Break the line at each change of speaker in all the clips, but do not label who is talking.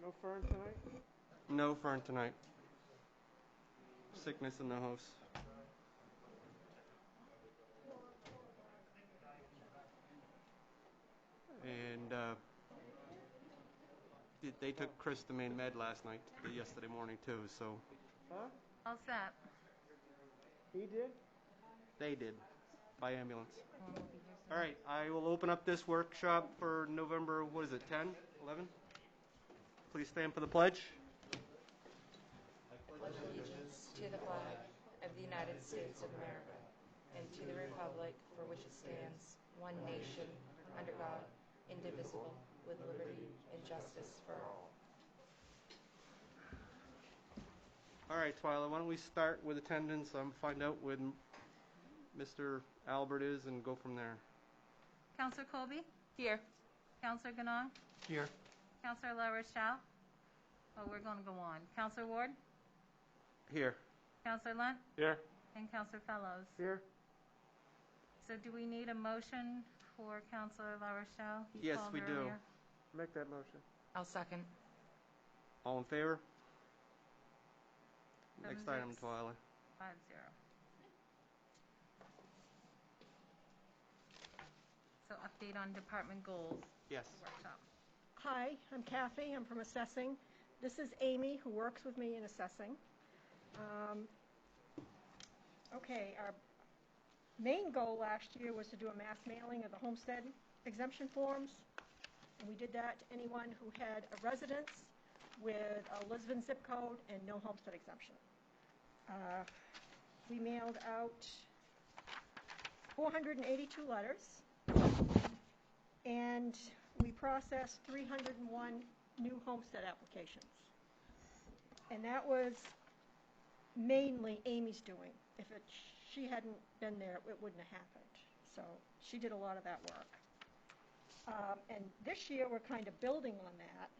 No Fern tonight?
No Fern tonight. Sickness in the house. And they took Chris to main med last night, yesterday morning too, so
Huh?
All set.
He did?
they did, by ambulance.
We'll be here soon.
All right, I will open up this workshop for November, what is it, 10, 11? Please stand for the pledge.
Pledge allegiance to the flag of the United States of America and to the republic for which it stands, one nation, under God, indivisible, with liberty and justice for all.
All right, Twyla, why don't we start with attendance, find out when Mr. Albert is, and go from there.
Counselor Colby?
Here.
Counselor Ganong?
Here.
Counselor La Rochelle? Oh, we're going to go on. Counselor Ward?
Here.
Counselor Lunt?
Here.
And Counselor Fellows.
Here.
So do we need a motion for Counselor La Rochelle? He
Yes,
called
we do.
earlier.
Make that motion.
I'll second.
All in favor? Next
7-0.
item, Twyla.
5-0. So update on department goals
Yes.
workshop.
Hi, I'm Kathy. I'm from assessing. This is Amy, who works with me in assessing. Okay, our main goal last year was to do a mass mailing of the homestead exemption forms. And we did that to anyone who had a residence with a Lisbon zip code and no homestead exemption. We mailed out 482 letters, and we processed 301 new homestead applications. And that was mainly Amy's doing. If she hadn't been there, it wouldn't have happened. So she did a lot of that work. And this year, we're kind of building on that.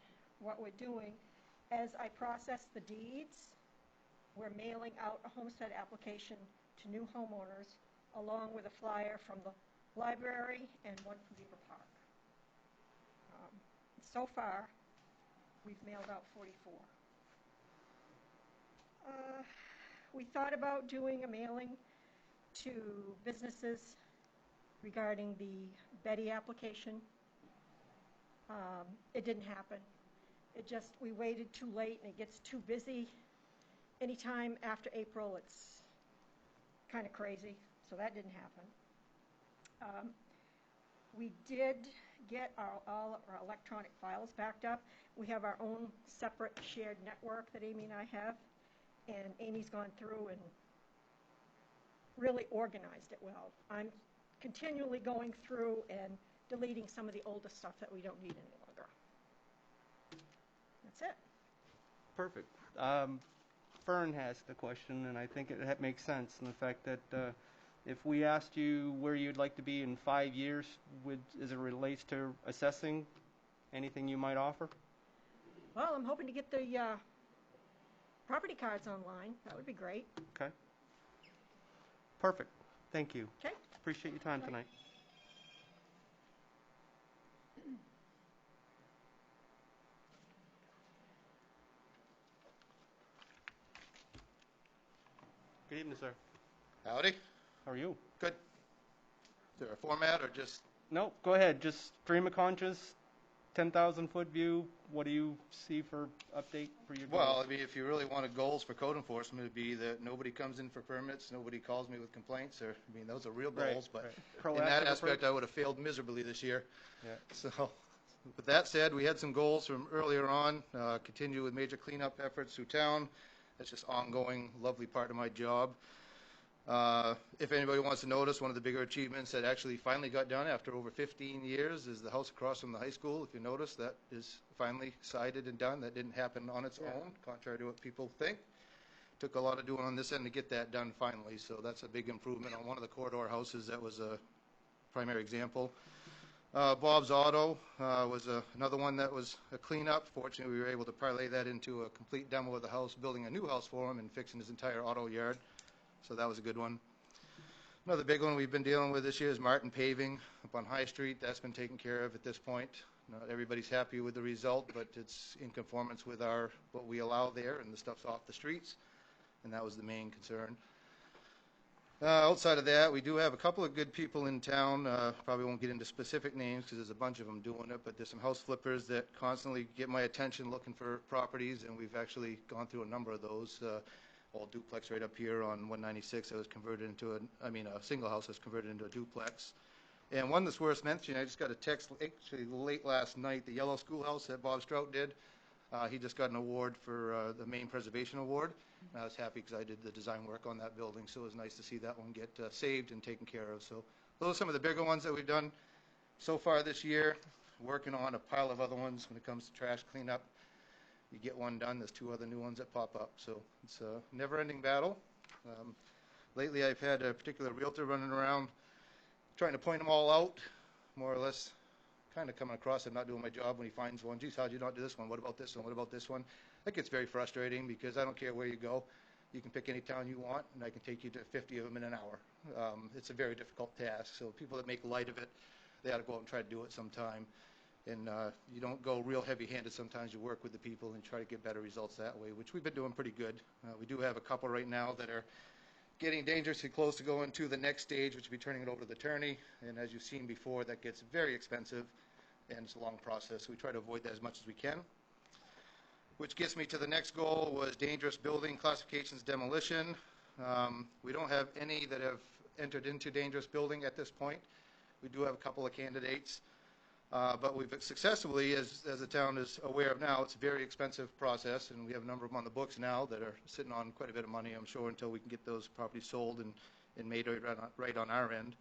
What we're doing, as I process the deeds, we're mailing out a homestead application to new homeowners, along with a flyer from the library and one from Beaver Park. So far, we've mailed out 44. We thought about doing a mailing to businesses regarding the Betty application. It didn't happen. We waited too late, and it gets too busy. Anytime after April, it's kind of crazy, so that didn't happen. We did get all our electronic files backed up. We have our own separate shared network that Amy and I have, and Amy's gone through and really organized it well. I'm continually going through and deleting some of the older stuff that we don't need any longer. That's it.
Perfect. Fern asked the question, and I think it makes sense in the fact that if we asked you where you'd like to be in 5 years as it relates to assessing, anything you might offer?
Well, I'm hoping to get the property cards online. That would be great.
Okay. Perfect. Thank you.
Okay.
Appreciate your time tonight. Good evening, sir.
Howdy.
How are you?
Good. Is there a format or just,
No, go ahead. Just stream of conscious, 10,000-foot view. What do you see for update for your
well,
goals?
I mean, if you really wanted goals for code enforcement, it'd be that nobody comes in for permits, nobody calls me with complaints, or, I mean, those are real
Right,
goals, but
right.
in that
Proactive
aspect,
approach?
I would have failed miserably this year.
Yeah.
So, with that said, we had some goals from earlier on, continue with major cleanup efforts through town. That's just ongoing, lovely part of my job. If anybody wants to notice, one of the bigger achievements that actually finally got done after over 15 years is the house across from the high school. If you notice, that is finally sided and done. That didn't happen on its own, contrary to what people think. Took a lot of doing on this end to get that done finally, so that's a big improvement on one of the corridor houses. That was a primary example. Bob's Auto was another one that was a cleanup. Fortunately, we were able to parlay that into a complete demo of the house, building a new house for him and fixing his entire auto yard. So that was a good one. Another big one we've been dealing with this year is Martin paving up on High Street. That's been taken care of at this point. Not everybody's happy with the result, but it's in conformance with what we allow there, and the stuff's off the streets, and that was the main concern. Outside of that, we do have a couple of good people in town. Probably won't get into specific names because there's a bunch of them doing it, but there's some house flippers that constantly get my attention looking for properties, and we've actually gone through a number of those. Old duplex right up here on 196 that was converted into a single house was converted into a duplex. And one that's worth mentioning, I just got a text actually late last night, the yellow schoolhouse that Bob Strout did. He just got an award for the Maine Preservation Award. And I was happy because I did the design work on that building, so it was nice to see that one get saved and taken care of. So those are some of the bigger ones that we've done so far this year. Working on a pile of other ones when it comes to trash cleanup. You get one done, there's 2 other new ones that pop up. So it's a never-ending battle. Lately I've had a particular realtor running around trying to point them all out, more or less kind of coming across I'm not doing my job when he finds one. Geez, how'd you not do this one? What about this one? What about this one? That gets very frustrating because I don't care where you go. You can pick any town you want, and I can take you to 50 of them in an hour. It's a very difficult task. So people that make light of it, they ought to go out and try to do it sometime. And you don't go real heavy-handed sometimes. You work with the people and try to get better results that way, which we've been doing pretty good. We do have a couple right now that are getting dangerously close to going to the next stage, which would be turning it over to the attorney. And as you've seen before, that gets very expensive, and it's a long process. So we try to avoid that as much as we can. Which gets me to the next goal was dangerous building classifications demolition. We don't have any that have entered into dangerous building at this point. We do have a couple of candidates. But we've successfully, as the town is aware of now, it's a very expensive process, and we have a number of them on the books now that are sitting on quite a bit of money, I'm sure, until we can get those properties sold and made right on our end.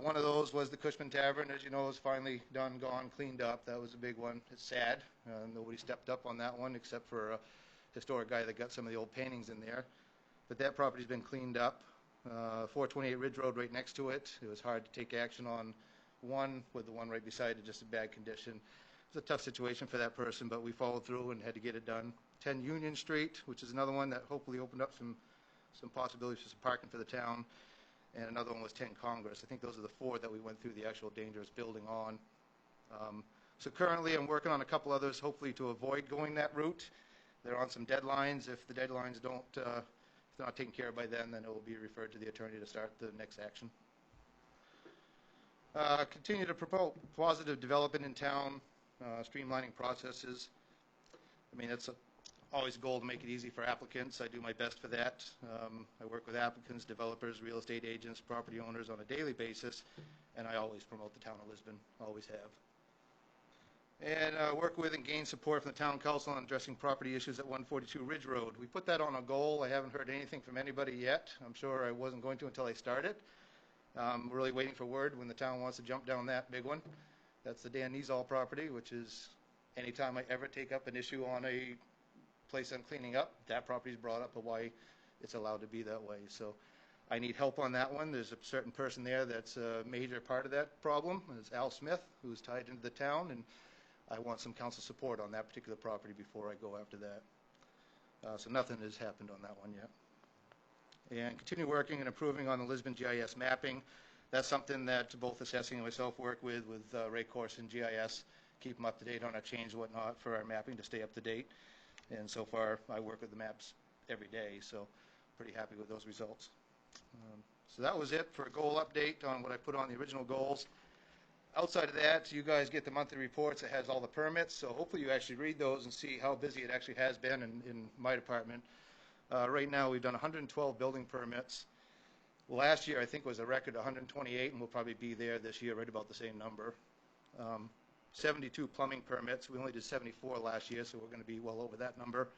One of those was the Cushman Tavern, as you know, is finally done, gone, cleaned up. That was a big one. It's sad. Nobody stepped up on that one except for a historic guy that got some of the old paintings in there. But that property's been cleaned up. 428 Ridge Road right next to it. It was hard to take action on one with the one right beside it, just in bad condition. It was a tough situation for that person, but we followed through and had to get it done. 10 Union Street, which is another one that hopefully opened up some possibilities for some parking for the town. And another one was 10 Congress. I think those are the 4 that we went through the actual dangerous building on. So currently I'm working on a couple others, hopefully to avoid going that route. They're on some deadlines. If the deadlines don't, if they're not taken care of by then it will be referred to the attorney to start the next action. Continue to promote positive development in town, streamlining processes. I mean, it's always a goal to make it easy for applicants. I do my best for that. I work with applicants, developers, real estate agents, property owners on a daily basis, and I always promote the town of Lisbon, always have. And work with and gain support from the town council on addressing property issues at 142 Ridge Road. We put that on a goal. I haven't heard anything from anybody yet. I'm sure I wasn't going to until I started. We're really waiting for word when the town wants to jump down that big one. That's the Dan Niesall property, which is anytime I ever take up an issue on a place I'm cleaning up, that property is brought up of why it's allowed to be that way. So I need help on that one. There's a certain person there that's a major part of that problem. It's Al Smith, who's tied into the town, and I want some council support on that particular property before I go after that. So nothing has happened on that one yet. And continue working and improving on the Lisbon GIS mapping. That's something that both assessing and myself work with Ray Corson GIS, keep them up to date on our change and whatnot for our mapping to stay up to date. And so far, I work with the maps every day, so pretty happy with those results. So that was it for a goal update on what I put on the original goals. Outside of that, you guys get the monthly reports that has all the permits, so hopefully you actually read those and see how busy it actually has been in my department. Right now, we've done 112 building permits. Last year, I think, was a record 128, and we'll probably be there this year, right about the same number. 72 plumbing permits. We only did 74 last year, so we're going to be well over that number.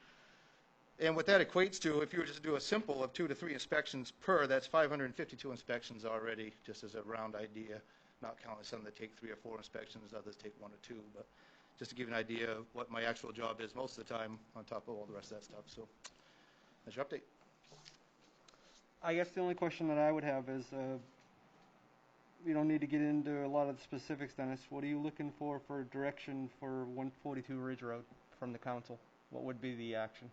And what that equates to, if you were just to do a simple of 2 to 3 inspections per, that's 552 inspections already, just as a round idea, not counting some that take 3 or 4 inspections, others take 1 or 2. But just to give you an idea of what my actual job is most of the time on top of all the rest of that stuff. So that's your update.
I guess the only question that I would have is, you don't need to get into a lot of the specifics, Dennis. What are you looking for direction for 142 Ridge Road from the council? What would be the action?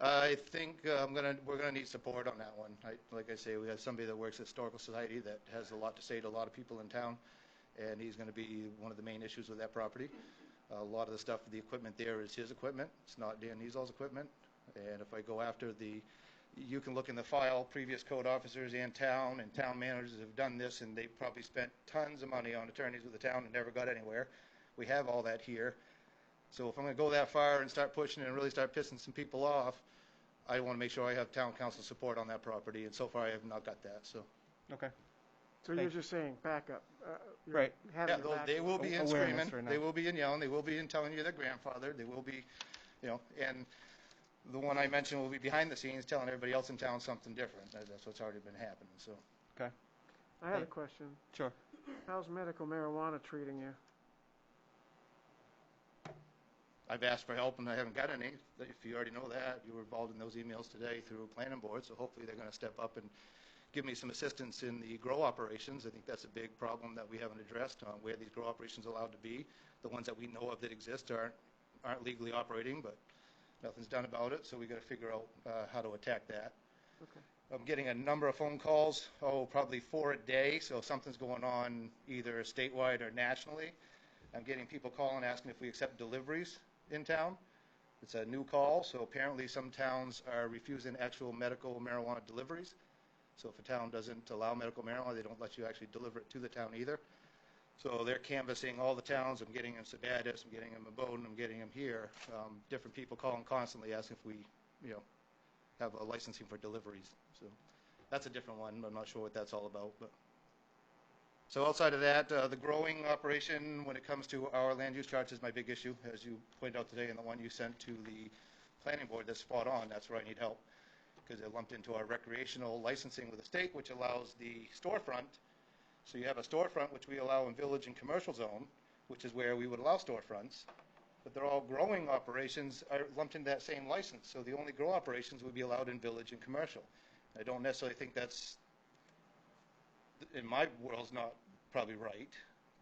I think we're gonna need support on that one. Like I say, we have somebody that works at Historical Society that has a lot to say to a lot of people in town, and he's gonna be one of the main issues with that property. A lot of the stuff, the equipment there is his equipment. It's not Dan Niesel's equipment. And if I go after you can look in the file, previous code officers and town managers have done this, and they've probably spent tons of money on attorneys with the town and never got anywhere. We have all that here. So if I'm going to go that far and start pushing it and really start pissing some people off, I want to make sure I have town council support on that property, and so far I have not got that, so.
Okay.
So you're
Thank-
just saying backup? You're
Right.
having
Yeah,
your back-
they will be in
Awareness
screaming,
right now.
they will be in yelling, they will be in telling you their grandfather, they will be, and the one I mentioned will be behind the scenes telling everybody else in town something different. That's what's already been happening, so.
Okay.
I had a
Hey.
question.
Sure.
How's medical marijuana treating you?
I've asked for help and I haven't got any. If you already know that, you were involved in those emails today through planning board, so hopefully they're gonna step up and give me some assistance in the grow operations. I think that's a big problem that we haven't addressed, where these grow operations are allowed to be. The ones that we know of that exist aren't legally operating, but nothing's done about it, so we gotta figure out, how to attack that.
Okay.
I'm getting a number of phone calls, probably 4 a day, so something's going on either statewide or nationally. I'm getting people calling asking if we accept deliveries in town. It's a new call, so apparently some towns are refusing actual medical marijuana deliveries. So if a town doesn't allow medical marijuana, they don't let you actually deliver it to the town either. So they're canvassing all the towns. I'm getting them Sedatus, I'm getting them in Bowdoin, I'm getting them here. Different people calling constantly asking if we, have a licensing for deliveries. So that's a different one. I'm not sure what that's all about, but. So outside of that, the growing operation, when it comes to our land use charts, is my big issue. As you pointed out today, and the one you sent to the planning board, that's spot on. That's where I need help, because they're lumped into our recreational licensing with the state, which allows the storefront. So you have a storefront, which we allow in village and commercial zone, which is where we would allow storefronts, but they're all growing operations are lumped into that same license. So the only grow operations would be allowed in village and commercial. I don't necessarily think that's, in my world, is not probably right,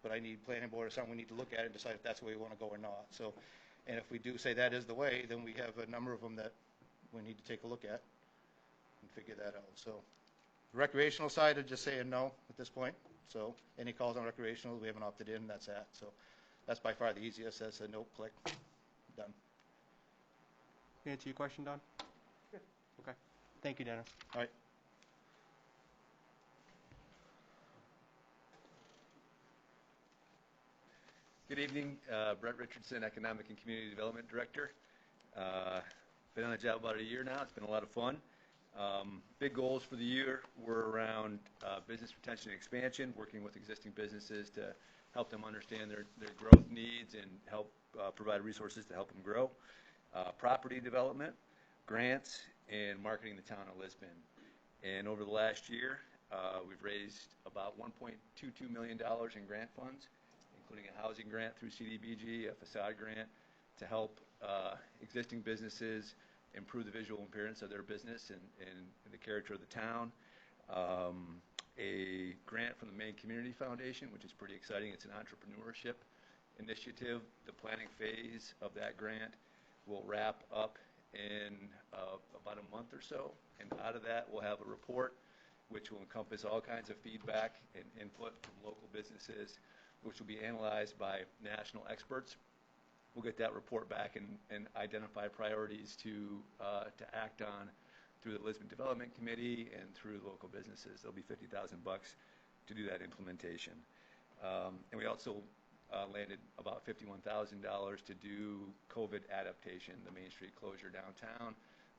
but I need planning board or something, we need to look at it and decide if that's the way we want to go or not. So, and if we do say that is the way, then we have a number of them that we need to take a look at and figure that out. So, the recreational side, I'm just saying no at this point. So, any calls on recreational, we haven't opted in, that's that. So, that's by far the easiest. That's a nope, click, done.
Answer your question, Don?
Good.
Okay. Thank you, Dennis.
All right.
Good evening, Brent Richardson, Economic and Community Development Director. Been on the job about a year now. It's been a lot of fun. Big goals for the year were around business retention and expansion, working with existing businesses to help them understand their growth needs and help provide resources to help them grow. Property development, grants, and marketing the town of Lisbon. And over the last year, we've raised about $1.22 million in grant funds, including a housing grant through CDBG, a facade grant to help existing businesses improve the visual appearance of their business and the character of the town. A grant from the Maine Community Foundation, which is pretty exciting. It's an entrepreneurship initiative. The planning phase of that grant will wrap up in about a month or so, and out of that we'll have a report which will encompass all kinds of feedback and input from local businesses, which will be analyzed by national experts. We'll get that report back and identify priorities to act on through the Lisbon Development Committee and through local businesses. There'll be $50,000 to do that implementation. And we also landed about $51,000 to do COVID adaptation, the Main Street closure downtown,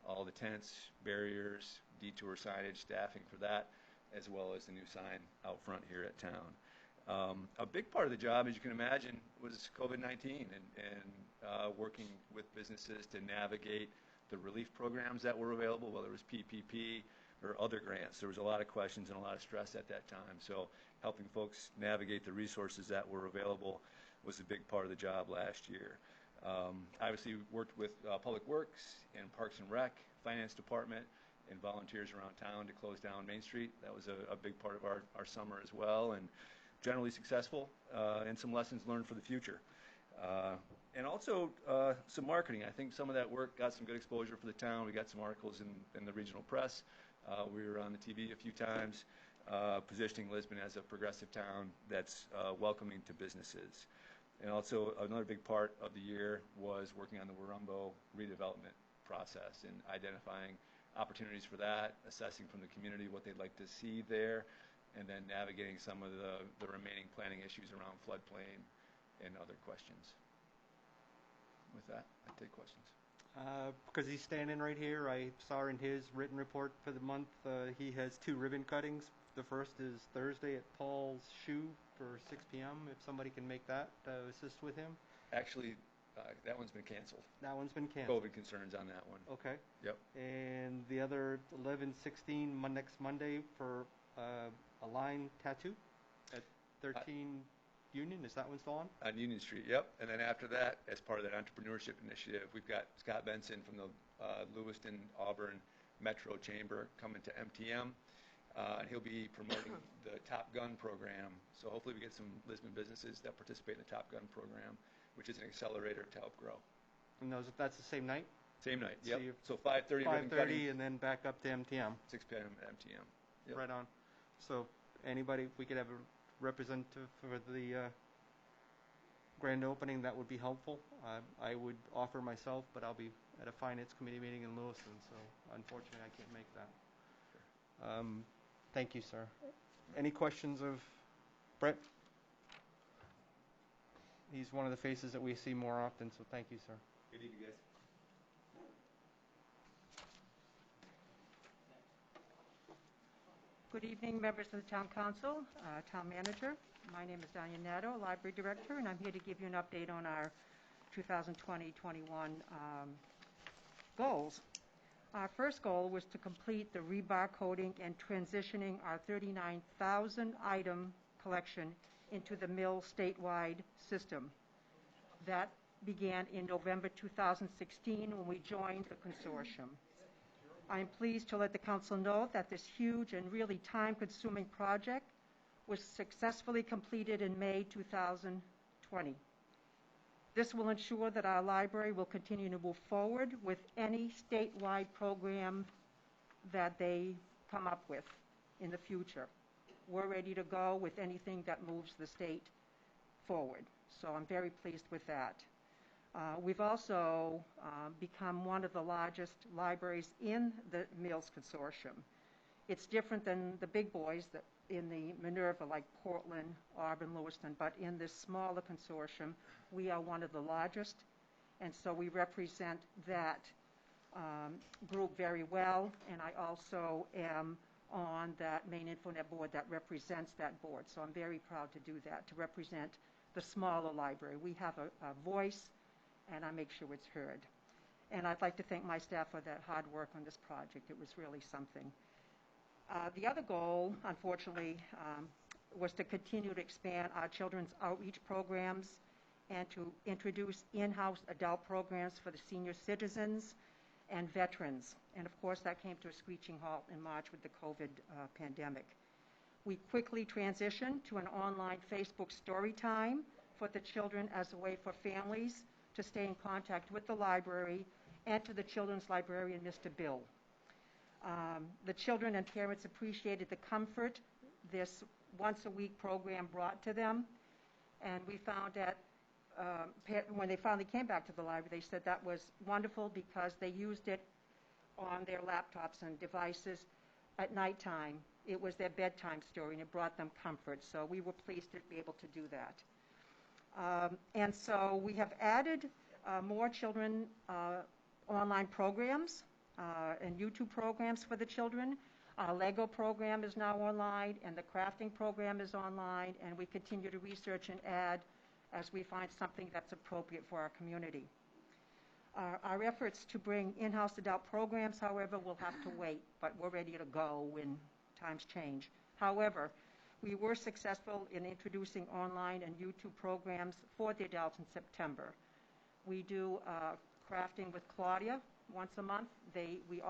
all the tents, barriers, detour signage, staffing for that, as well as the new sign out front here at town. A big part of the job, as you can imagine, was COVID-19 and working with businesses to navigate the relief programs that were available, whether it was PPP or other grants. There was a lot of questions and a lot of stress at that time. So helping folks navigate the resources that were available was a big part of the job last year. Obviously worked with Public Works and Parks and Rec, Finance Department, and volunteers around town to close down Main Street. That was a big part of our summer as well, and generally successful, and some lessons learned for the future. And also some marketing. I think some of that work got some good exposure for the town. We got some articles in the regional press. We were on the TV a few times, positioning Lisbon as a progressive town that's welcoming to businesses. And also another big part of the year was working on the Warumbo redevelopment process and identifying opportunities for that, assessing from the community what they'd like to see there, and then navigating some of the remaining planning issues around floodplain and other questions. With that, I take questions.
Because he's standing right here, I saw in his written report for the month, he has 2 ribbon cuttings. The first is Thursday at Paul's Shoe for 6 p.m. If somebody can make that, assist with him.
Actually, that one's been canceled.
That one's been canceled.
COVID concerns on that one.
Okay.
Yep.
And the other 11/16 next Monday for a line tattoo at 13 Union. Is that one still on?
On Union Street, yep. And then after that, as part of that entrepreneurship initiative, we've got Scott Benson from the Lewiston Auburn Metro Chamber coming to MTM, and he'll be promoting the Top Gun program. So hopefully we get some Lisbon businesses that participate in the Top Gun program, which is an accelerator to help grow.
And that's the same night?
Same night,
So
yep.
you-
So 5:30 ribbon
5:30
cutting,
and then back up to MTM.
6 p.m. at MTM. Yep.
Right on. So anybody, if we could have a representative for the grand opening, that would be helpful. I would offer myself, but I'll be at a finance committee meeting in Lewiston, so unfortunately I can't make that. Thank you, sir. Any questions of Brett? He's one of the faces that we see more often, so thank you, sir.
Good evening, guys.
Good evening, members of the Town Council, Town Manager. My name is Danya Nato, Library Director, and I'm here to give you an update on our 2020-21 goals. Our first goal was to complete the rebar coating and transitioning our 39,000 item collection into the mill statewide system. That began in November 2016 when we joined the consortium. I am pleased to let the council know that this huge and really time-consuming project was successfully completed in May 2020. This will ensure that our library will continue to move forward with any statewide program that they come up with in the future. We're ready to go with anything that moves the state forward. So I'm very pleased with that. We've also become one of the largest libraries in the Mills Consortium. It's different than the big boys that in the Minerva, like Portland, Auburn, Lewiston, but in this smaller consortium, we are one of the largest, and so we represent that group very well, and I also am on that main InfoNet board that represents that board, so I'm very proud to do that, to represent the smaller library. We have a voice, and I make sure it's heard. And I'd like to thank my staff for that hard work on this project. It was really something. The other goal, unfortunately, was to continue to expand our children's outreach programs and to introduce in-house adult programs for the senior citizens and veterans. And of course, that came to a screeching halt in March with the COVID pandemic. We quickly transitioned to an online Facebook story time for the children as a way for families to stay in contact with the library and to the children's librarian, Mr. Bill. The children and parents appreciated the comfort this once-a-week program brought to them, and we found that when they finally came back to the library, they said that was wonderful because they used it on their laptops and devices at nighttime. It was their bedtime story, and it brought them comfort, so we were pleased to be able to do that. And so we have added more children online programs and YouTube programs for the children. Our Lego program is now online, and the crafting program is online, and we continue to research and add as we find something that's appropriate for our community. Our efforts to bring in-house adult programs, however, will have to wait, but we're ready to go when times change. However, we were successful in introducing online and YouTube programs for the adults in September. We do crafting with Claudia once a month. We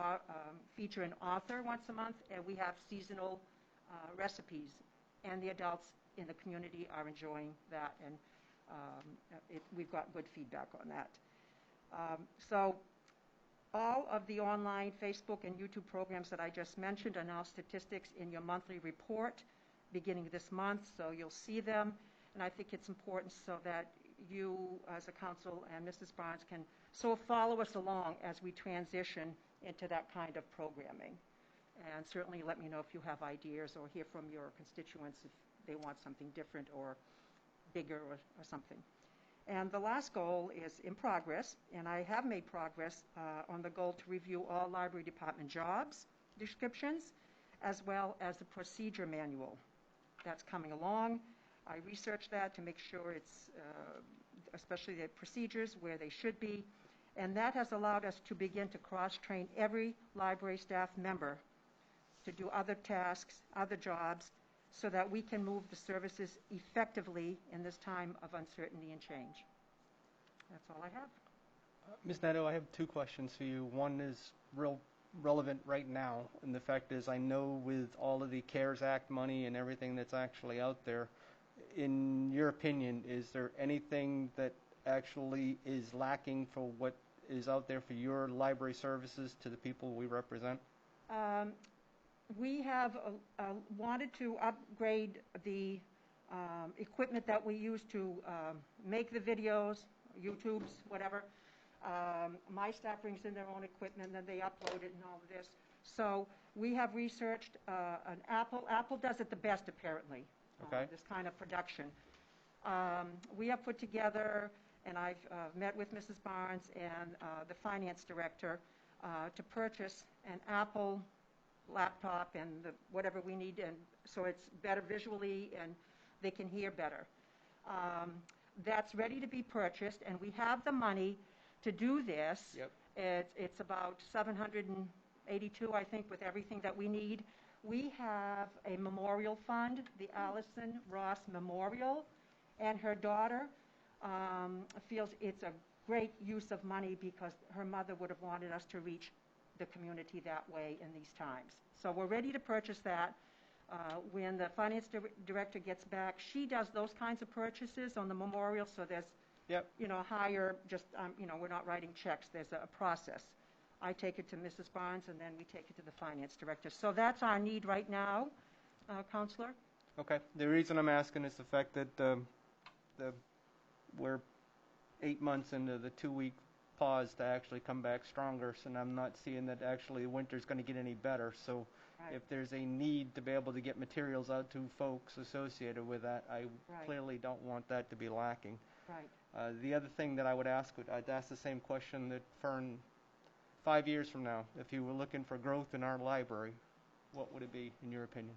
feature an author once a month, and we have seasonal recipes, and the adults in the community are enjoying that. And we've got good feedback on that. So all of the online Facebook and YouTube programs that I just mentioned are now statistics in your monthly report beginning this month, so you'll see them. And I think it's important so that you, as a council, and Mrs. Barnes can sort of follow us along as we transition into that kind of programming. And certainly let me know if you have ideas or hear from your constituents if they want something different or bigger or something. And the last goal is in progress, and I have made progress on the goal to review all library department jobs descriptions, as well as the procedure manual. That's coming along. I researched that to make sure it's, especially the procedures, where they should be. And that has allowed us to begin to cross-train every library staff member to do other tasks, other jobs, so that we can move the services effectively in this time of uncertainty and change. That's all I have.
Ms. Neto, I have two questions for you. One is real relevant right now, and the fact is I know with all of the CARES Act money and everything that's actually out there, in your opinion, is there anything that actually is lacking for what is out there for your library services to the people we represent?
We have wanted to upgrade the equipment that we use to make the videos, YouTubes, whatever. My staff brings in their own equipment, and then they upload it and all of this. So we have researched an Apple. Apple does it the best, apparently,
okay.
This kind of production. We have put together, and I've met with Mrs. Barnes and the finance director to purchase an Apple laptop and whatever we need, and so it's better visually and they can hear better. That's ready to be purchased, and we have the money to do this.
Yep.
It's about $782, I think, with everything that we need. We have a memorial fund, the Allison Ross Memorial, and her daughter feels it's a great use of money because her mother would have wanted us to reach the community that way in these times. So we're ready to purchase that. When the finance director gets back, she does those kinds of purchases on the memorial, so there's,
Yep.
higher, just, we're not writing checks. There's a process. I take it to Mrs. Barnes, and then we take it to the finance director. So that's our need right now, Counselor.
Okay. The reason I'm asking is the fact that we're 8 months into the 2-week pause to actually come back stronger, and I'm not seeing that actually winter's going to get any better. So
Right.
if there's a need to be able to get materials out to folks associated with that, I
Right.
clearly don't want that to be lacking.
Right.
The other thing that I'd ask the same question that Fern, 5 years from now, if you were looking for growth in our library, what would it be, in your opinion?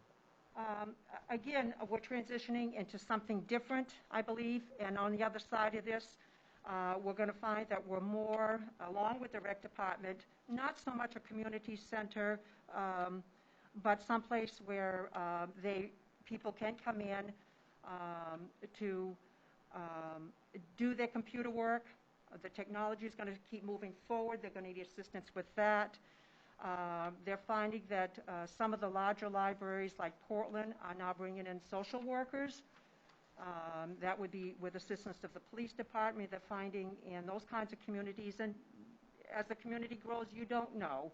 Again, we're transitioning into something different, I believe, and on the other side of this, we're going to find that we're more, along with the rec department, not so much a community center, but someplace where people can come in to do their computer work. The technology is going to keep moving forward. They're going to need assistance with that. They're finding that some of the larger libraries like Portland are now bringing in social workers. That would be with assistance of the police department. They're finding in those kinds of communities, and as the community grows, you don't know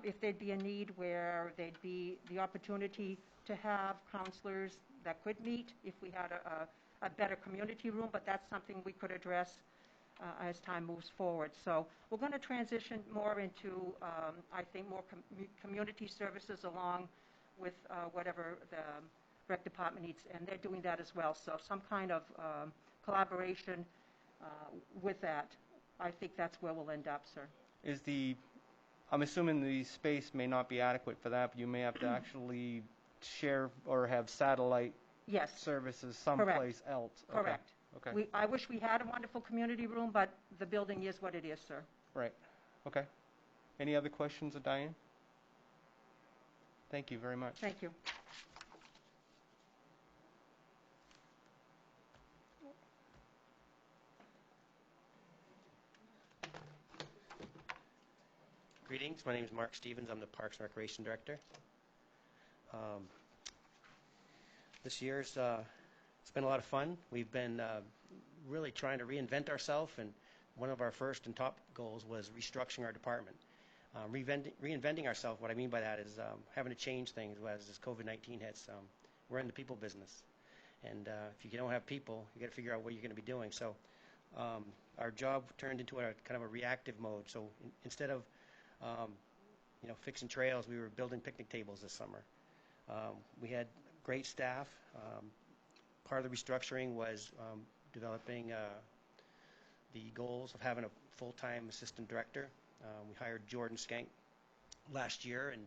if there'd be a need where there'd be the opportunity to have counselors that could meet if we had a better community room, but that's something we could address as time moves forward. So we're going to transition more into, I think, more community services along with whatever the rec department needs, and they're doing that as well. So some kind of collaboration with that. I think that's where we'll end up, sir.
I'm assuming the space may not be adequate for that, but you may have to actually share or have satellite
Yes.
services someplace else. Okay.
Correct.
Okay.
I wish we had a wonderful community room, but the building is what it is, sir.
Right. Okay. Any other questions of Diane? Thank you very much.
Thank you.
Greetings. My name is Mark Stevens. I'm the Parks and Recreation Director. This year's It's been a lot of fun. We've been really trying to reinvent ourselves, and one of our first and top goals was restructuring our department. Reinventing ourselves, what I mean by that is having to change things as this COVID-19 hits. We're in the people business, and if you don't have people, you got to figure out what you're going to be doing. So our job turned into a kind of a reactive mode. So instead of fixing trails, we were building picnic tables this summer. We had great staff. Part of the restructuring was developing the goals of having a full-time assistant director. We hired Jordan Skank last year, and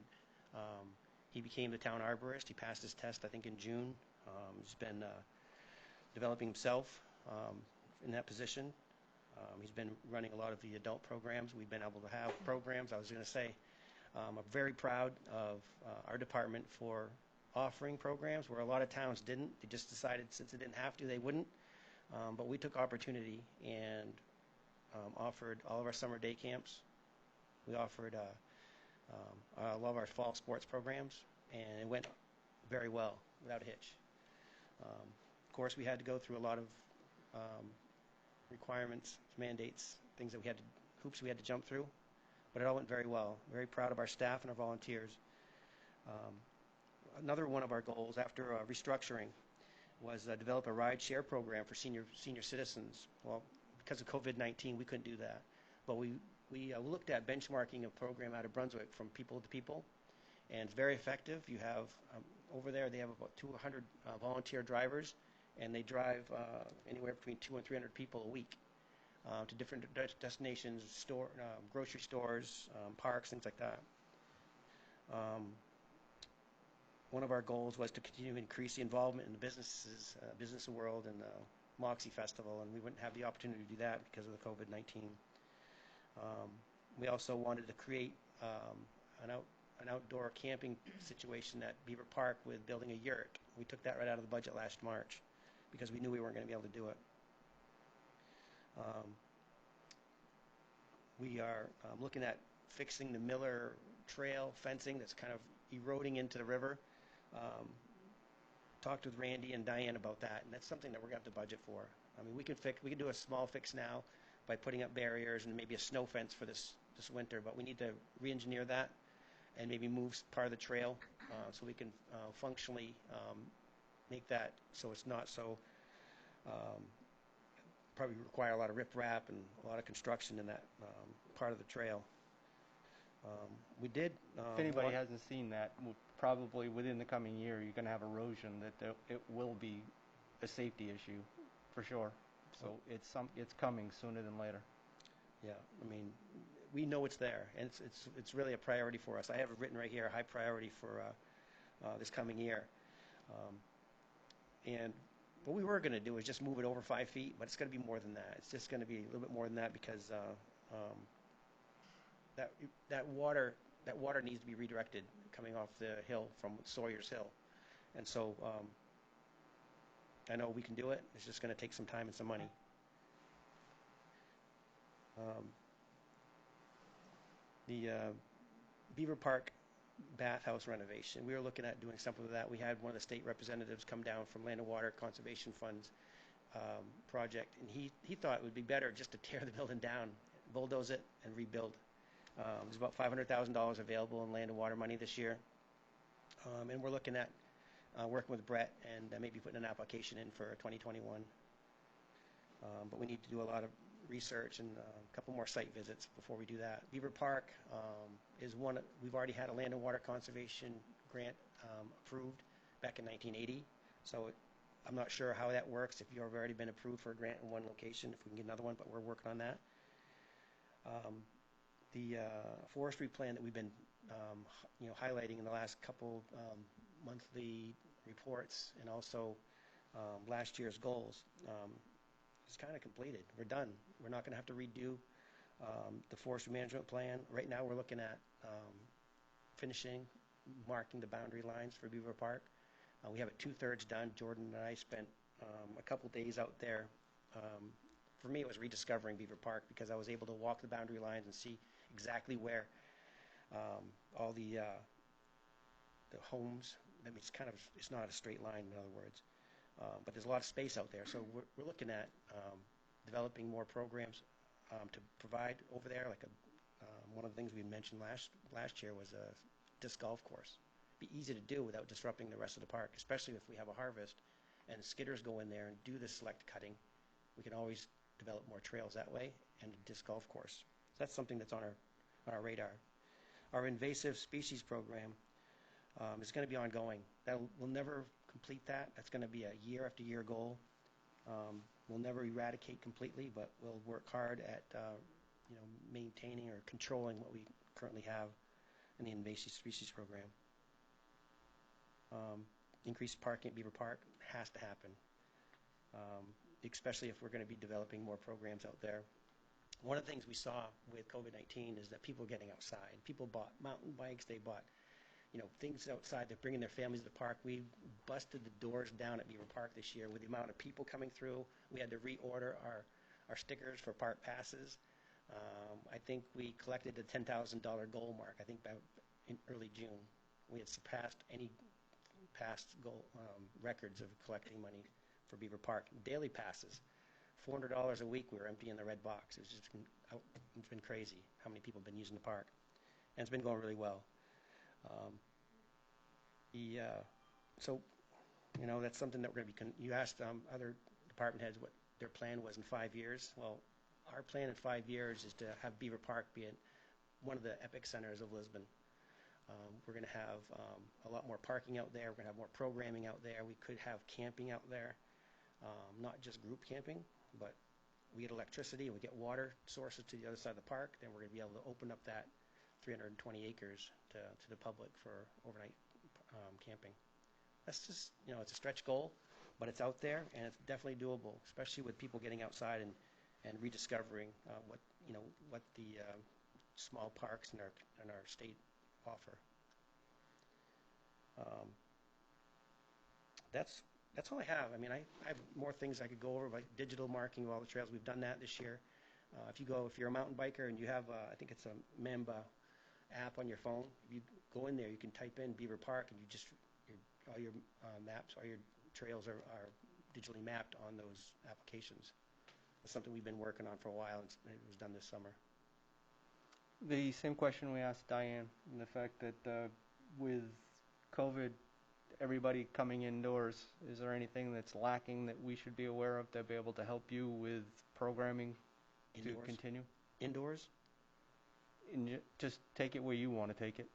he became the town arborist. He passed his test, I think, in June. He's been developing himself in that position. He's been running a lot of the adult programs. We've been able to have programs. I was going to say, I'm very proud of our department for offering programs where a lot of towns didn't. They just decided since they didn't have to, they wouldn't. But we took opportunity and offered all of our summer day camps. We offered a lot of our fall sports programs, and it went very well without a hitch. Of course, we had to go through a lot of requirements, mandates, things that hoops we had to jump through, but it all went very well. Very proud of our staff and our volunteers. Another one of our goals after restructuring was develop a ride share program for senior citizens. Well, because of COVID-19, we couldn't do that, but we looked at benchmarking a program out of Brunswick from people to people, and it's very effective. You have over there, they have about 200 volunteer drivers, and they drive anywhere between 200 and 300 people a week to different destinations, grocery stores, parks, things like that. One of our goals was to continue to increase the involvement in the business world and the Moxie Festival, and we wouldn't have the opportunity to do that because of the COVID-19. We also wanted to create an outdoor camping situation at Beaver Park with building a yurt. We took that right out of the budget last March because we knew we weren't going to be able to do it. We are looking at fixing the Miller Trail fencing that's kind of eroding into the river. Talked with Randy and Diane about that, and that's something that we're going to have to budget for. I mean, we can do a small fix now by putting up barriers and maybe a snow fence for this winter, but we need to re-engineer that and maybe move part of the trail so we can functionally make that so it's not so probably require a lot of riprap and a lot of construction in that part of the trail. We did.
If anybody hasn't seen that, probably within the coming year, you're going to have erosion. It will be a safety issue, for sure. So it's coming sooner than later.
Yeah, I mean, we know it's there, and it's really a priority for us. I have it written right here, a high priority for this coming year. And what we were going to do is just move it over 5 feet, but it's going to be more than that. It's just going to be a little bit more than that because that water needs to be redirected coming off the hill from Sawyer's Hill. And so I know we can do it. It's just going to take some time and some money. The Beaver Park bathhouse renovation, we were looking at doing something with that. We had one of the state representatives come down from Land and Water Conservation Fund's project, and he thought it would be better just to tear the building down, bulldoze it, and rebuild. There's about $500,000 available in land and water money this year, and we're looking at working with Brett and maybe putting an application in for 2021. But we need to do a lot of research and a couple more site visits before we do that. Beaver Park is one. We've already had a land and water conservation grant approved back in 1980. So I'm not sure how that works. If you've already been approved for a grant in one location, if we can get another one, but we're working on that. The forestry plan that we've been highlighting in the last couple monthly reports and also last year's goals is kind of completed. We're done. We're not going to have to redo the forestry management plan. Right now we're looking at finishing marking the boundary lines for Beaver Park. We have it 2/3 done. Jordan and I spent a couple days out there. For me, it was rediscovering Beaver Park because I was able to walk the boundary lines and see exactly where all the homes. I mean, it's not a straight line, in other words. But there's a lot of space out there, so we're looking at developing more programs to provide over there. Like one of the things we mentioned last year was a disc golf course. Be easy to do without disrupting the rest of the park, especially if we have a harvest and skidders go in there and do the select cutting. We can always develop more trails that way, and a disc golf course. So that's something that's on our radar. Our invasive species program is going to be ongoing. We'll never complete that. That's going to be a year after year goal. We'll never eradicate completely, but we'll work hard at maintaining or controlling what we currently have in the invasive species program. Increased parking at Beaver Park has to happen, especially if we're going to be developing more programs out there. One of the things we saw with COVID-19 is that people were getting outside. People bought mountain bikes. They bought, things outside. They're bringing their families to the park. We busted the doors down at Beaver Park this year with the amount of people coming through. We had to reorder our stickers for park passes. I think we collected the $10,000 goal mark, I think, in early June. We had surpassed any past goal records of collecting money for Beaver Park. Daily passes, $400 a week we were emptying the red box. It's been crazy how many people have been using the park. And it's been going really well. So, that's something that we're going to be, you asked other department heads what their plan was in 5 years. Well, our plan in 5 years is to have Beaver Park be one of the epic centers of Lisbon. We're going to have a lot more parking out there. We're going to have more programming out there. We could have camping out there, not just group camping, but we get electricity and we get water sources to the other side of the park. Then we're going to be able to open up that 320 acres to the public for overnight camping. That's just, it's a stretch goal, but it's out there and it's definitely doable, especially with people getting outside and rediscovering what the small parks in our state offer. That's all I have. I mean, I have more things I could go over, like digital marking of all the trails. We've done that this year. If you're a mountain biker and you have, I think it's a Mamba app on your phone, if you go in there, you can type in Beaver Park, and all your maps, all your trails are digitally mapped on those applications. That's something we've been working on for a while, and it was done this summer.
The same question we asked Diane, and the fact that with COVID, everybody coming indoors, is there anything that's lacking that we should be aware of to be able to help you with programming to continue?
Indoors?
Just take it where you want to take it.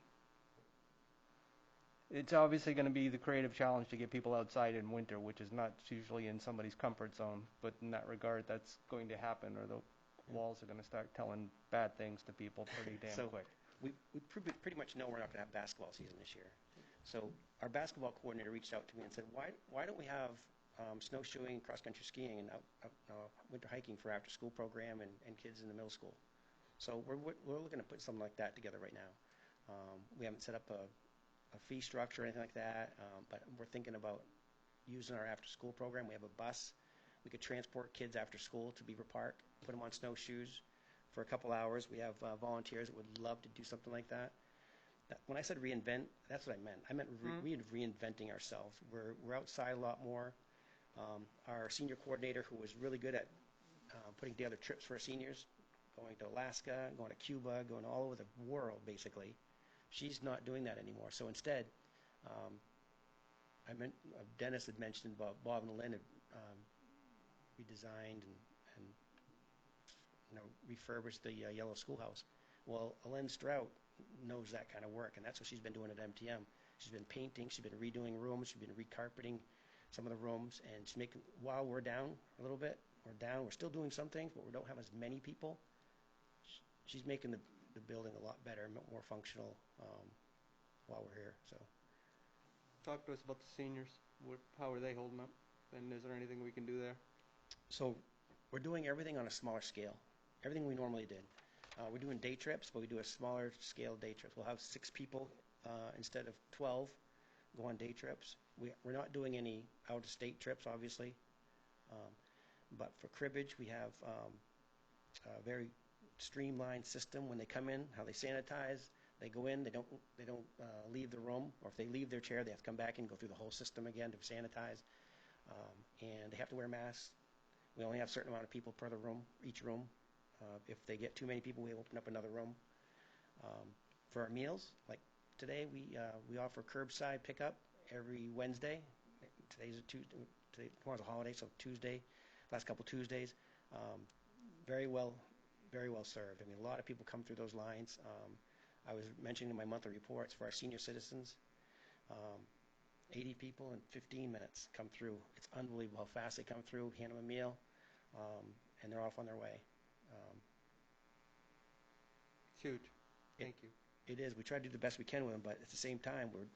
It's obviously going to be the creative challenge to get people outside in winter, which is not usually in somebody's comfort zone, but in that regard, that's going to happen, or the walls are going to start telling bad things to people pretty damn quick.
We pretty much know we're not going to have basketball season this year. So our basketball coordinator reached out to me and said, why don't we have snowshoeing, cross-country skiing, and winter hiking for after-school program and kids in the middle school? So we're looking to put something like that together right now. We haven't set up a fee structure or anything like that, but we're thinking about using our after-school program. We have a bus. We could transport kids after school to Beaver Park, put them on snowshoes for a couple hours. We have volunteers that would love to do something like that. When I said reinvent, that's what I meant. I meant reinventing ourselves. We're outside a lot more. Our senior coordinator, who was really good at putting together trips for our seniors, going to Alaska, going to Cuba, going all over the world, basically, she's not doing that anymore. So instead, Dennis had mentioned about Bob and Lynn had redesigned and refurbished the yellow schoolhouse. Well, Elaine Strout knows that kind of work, and that's what she's been doing at MTM. She's been painting, she's been redoing rooms, she's been recarpeting some of the rooms, and she's making, while we're down a little bit, we're still doing some things, but we don't have as many people. She's making the building a lot better, more functional while we're here. So,
talk to us about the seniors. How are they holding up? And is there anything we can do there?
So we're doing everything on a smaller scale, everything we normally did. We're doing day trips, but we do a smaller scale day trips. We'll have 6 people instead of 12 go on day trips. We're not doing any out-of-state trips, obviously. But for cribbage, we have a very streamlined system when they come in, how they sanitize. They go in, they don't leave the room, or if they leave their chair, they have to come back and go through the whole system again to sanitize. And they have to wear masks. We only have a certain amount of people per the room, each room. If they get too many people, we open up another room. For our meals, like today, we offer curbside pickup every Wednesday. Today's a Tuesday. Tomorrow's a holiday, so Tuesday, last couple Tuesdays, very well served. I mean, a lot of people come through those lines. I was mentioning in my monthly reports for our senior citizens, 80 people in 15 minutes come through. It's unbelievable how fast they come through, hand them a meal, and they're off on their way.
It's huge. Thank you.
It is. We try to do the best we can with them, but at the same time, we're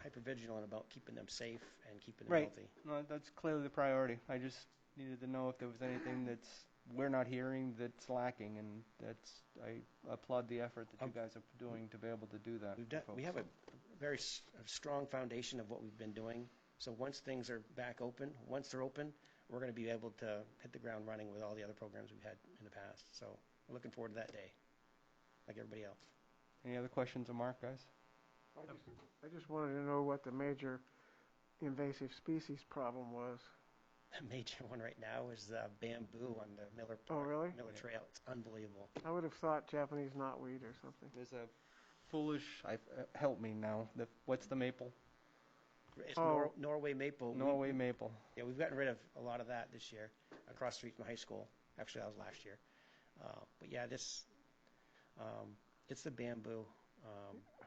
hyper vigilant about keeping them safe and keeping them
Right.
healthy.
No, that's clearly the priority. I just needed to know if there was anything that's we're not hearing that's lacking, and I applaud the effort that you guys are doing to be able to do that.
We have a very strong foundation of what we've been doing. So once things are back open, once they're open, we're going to be able to hit the ground running with all the other programs we've had in the past. So we're looking forward to that day, like everybody else.
Any other questions of Mark, guys?
I just wanted to know what the major invasive species problem was.
The major one right now is bamboo on the Miller
Oh, really?
Miller Trail. It's unbelievable.
I would have thought Japanese knotweed or something.
There's a foolish. Help me now. What's the maple?
It's
Oh.
Norway maple.
Norway maple.
Yeah, we've gotten rid of a lot of that this year across the street from high school. Actually, that was last year. But yeah, it's the bamboo.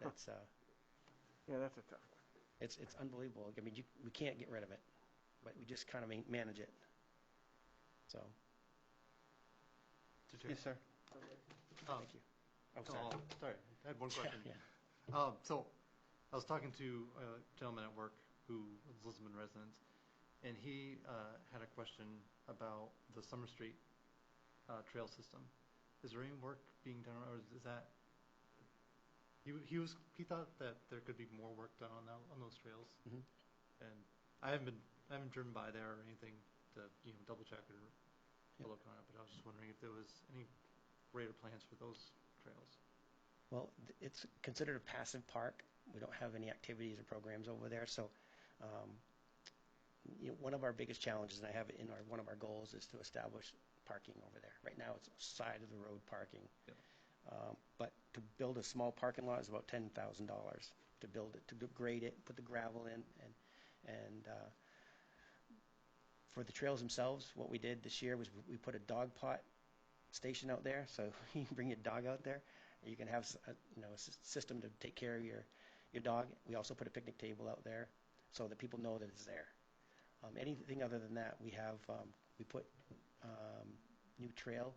That's
Yeah, that's a tough one.
it's unbelievable. I mean, we can't get rid of it, but we just kind of manage it. So
Yes, sir.
thank you. Oh, sorry.
Sorry, I had one question.
Yeah.
So I was talking to a gentleman at work who was a Lisbon resident, and he had a question about the Summer Street trail system. Is there any work being done, or is that he thought that there could be more work done on those trails?
Mhm.
And I haven't driven by there or anything to double check or
Yeah.
look on it, but I was just wondering if there was any greater plans for those trails.
Well, it's considered a passive park. We don't have any activities or programs over there. So one of our biggest challenges, and I have it in one of our goals, is to establish parking over there. Right now, it's side of the road parking.
Yep.
But to build a small parking lot is about $10,000 to build it, to grade it, put the gravel in, and for the trails themselves, what we did this year was we put a dog pot station out there, so you can bring your dog out there. You can have a system to take care of your dog. We also put a picnic table out there so that people know that it's there. Anything other than that, we put new trail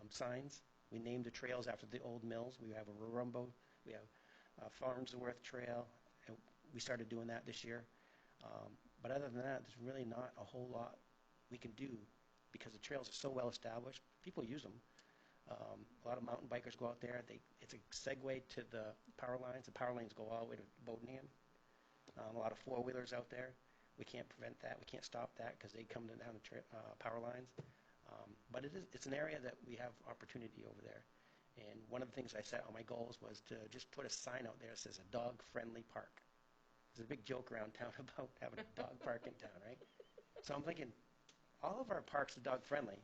signs. We named the trails after the old mills. We have a Warumbo, we have Farnsworth Trail, and we started doing that this year. But other than that, there's really not a whole lot we can do because the trails are so well established. People use them. A lot of mountain bikers go out there. It's a segue to the power lines. The power lines go all the way to Bodenham. A lot of four-wheelers out there. We can't prevent that. We can't stop that because they come down the power lines. But it's an area that we have opportunity over there. And one of the things I set on my goals was to just put a sign out there that says a dog-friendly park. There's a big joke around town about having a dog park in town, right? So I'm thinking, all of our parks are dog-friendly.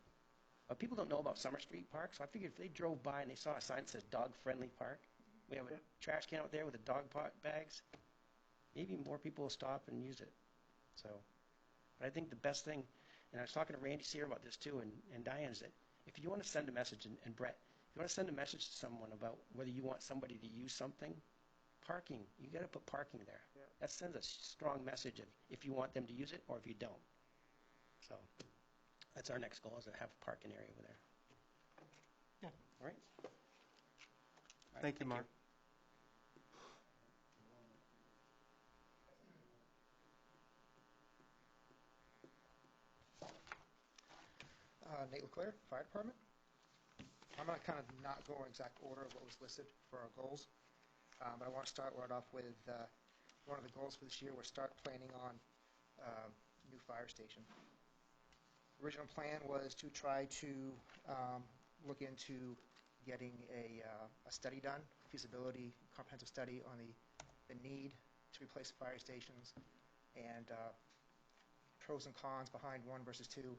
But people don't know about Summer Street Park, so I figured if they drove by and they saw a sign that says dog-friendly park, we have a trash can out there with the dog pot bags, maybe more people will stop and use it. So, but I think the best thing, and I was talking to Randy Sear about this too, and Diane, is that if you want to send a message, and Brett, if you want to send a message to someone about whether you want somebody to use something, parking, you got to put parking there.
Yeah.
That sends a strong message of if you want them to use it or if you don't. So that's our next goal, is to have a parking area over there.
Yeah.
All right.
Thank you, Mark.
Nate LeClaire, Fire Department. I'm going to kind of not go in exact order of what was listed for our goals, but I want to start right off with one of the goals for this year. We're start planning on new fire station. Original plan was to try to look into getting a study done, feasibility, comprehensive study on the need to replace fire stations, and pros and cons behind one versus two.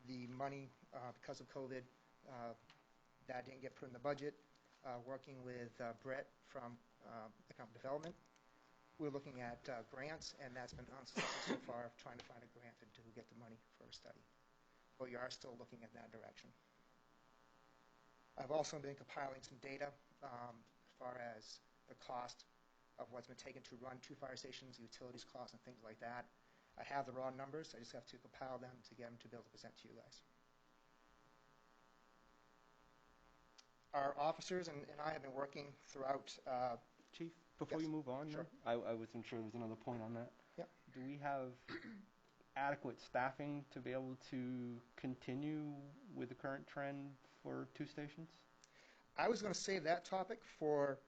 The money, because of COVID, that didn't get put in the budget. Working with Brett from Economic Development, we're looking at grants, and that's been unsuccessful so far, trying to find a grant to get the money for a study. But we are still looking at that direction. I've also been compiling some data as far as the cost of what's been taken to run 2 fire stations, utilities costs, and things like that. I have the raw numbers. I just have to compile them to get them to be able to present to you guys. Our officers and I have been working throughout.
Chief, before
Yes.
you move on,
Sure.
I wasn't sure there was another point on that.
Yep.
Do we have adequate staffing to be able to continue with the current trend for 2 stations?
I was going to save that topic for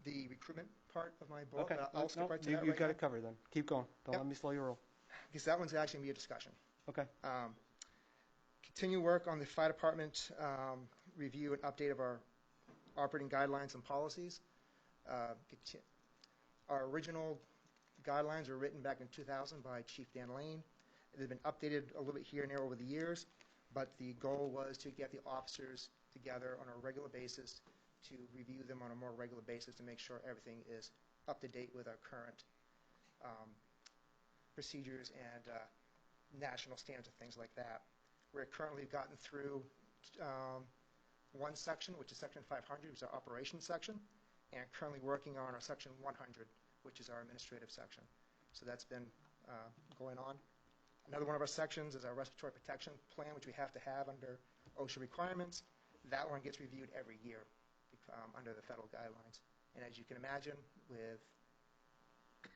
the recruitment part of my book.
Okay.
I'll skip right to that
you've
right
got
now,
it covered then. Keep going. Don't
Yep.
let me slow you roll.
because that one's actually going to be a discussion.
Okay.
Continue work on the fire department review and update of our operating guidelines and policies. Our original guidelines were written back in 2000 by Chief Dan Lane. They've been updated a little bit here and there over the years, but the goal was to get the officers together on a regular basis to review them on a more regular basis to make sure everything is up to date with our current procedures and national standards and things like that. We're currently gotten through one section, which is Section 500, which is our operations section, and currently working on our Section 100, which is our administrative section. So that's been going on. Another one of our sections is our respiratory protection plan, which we have to have under OSHA requirements. That one gets reviewed every year under the federal guidelines. And as you can imagine, with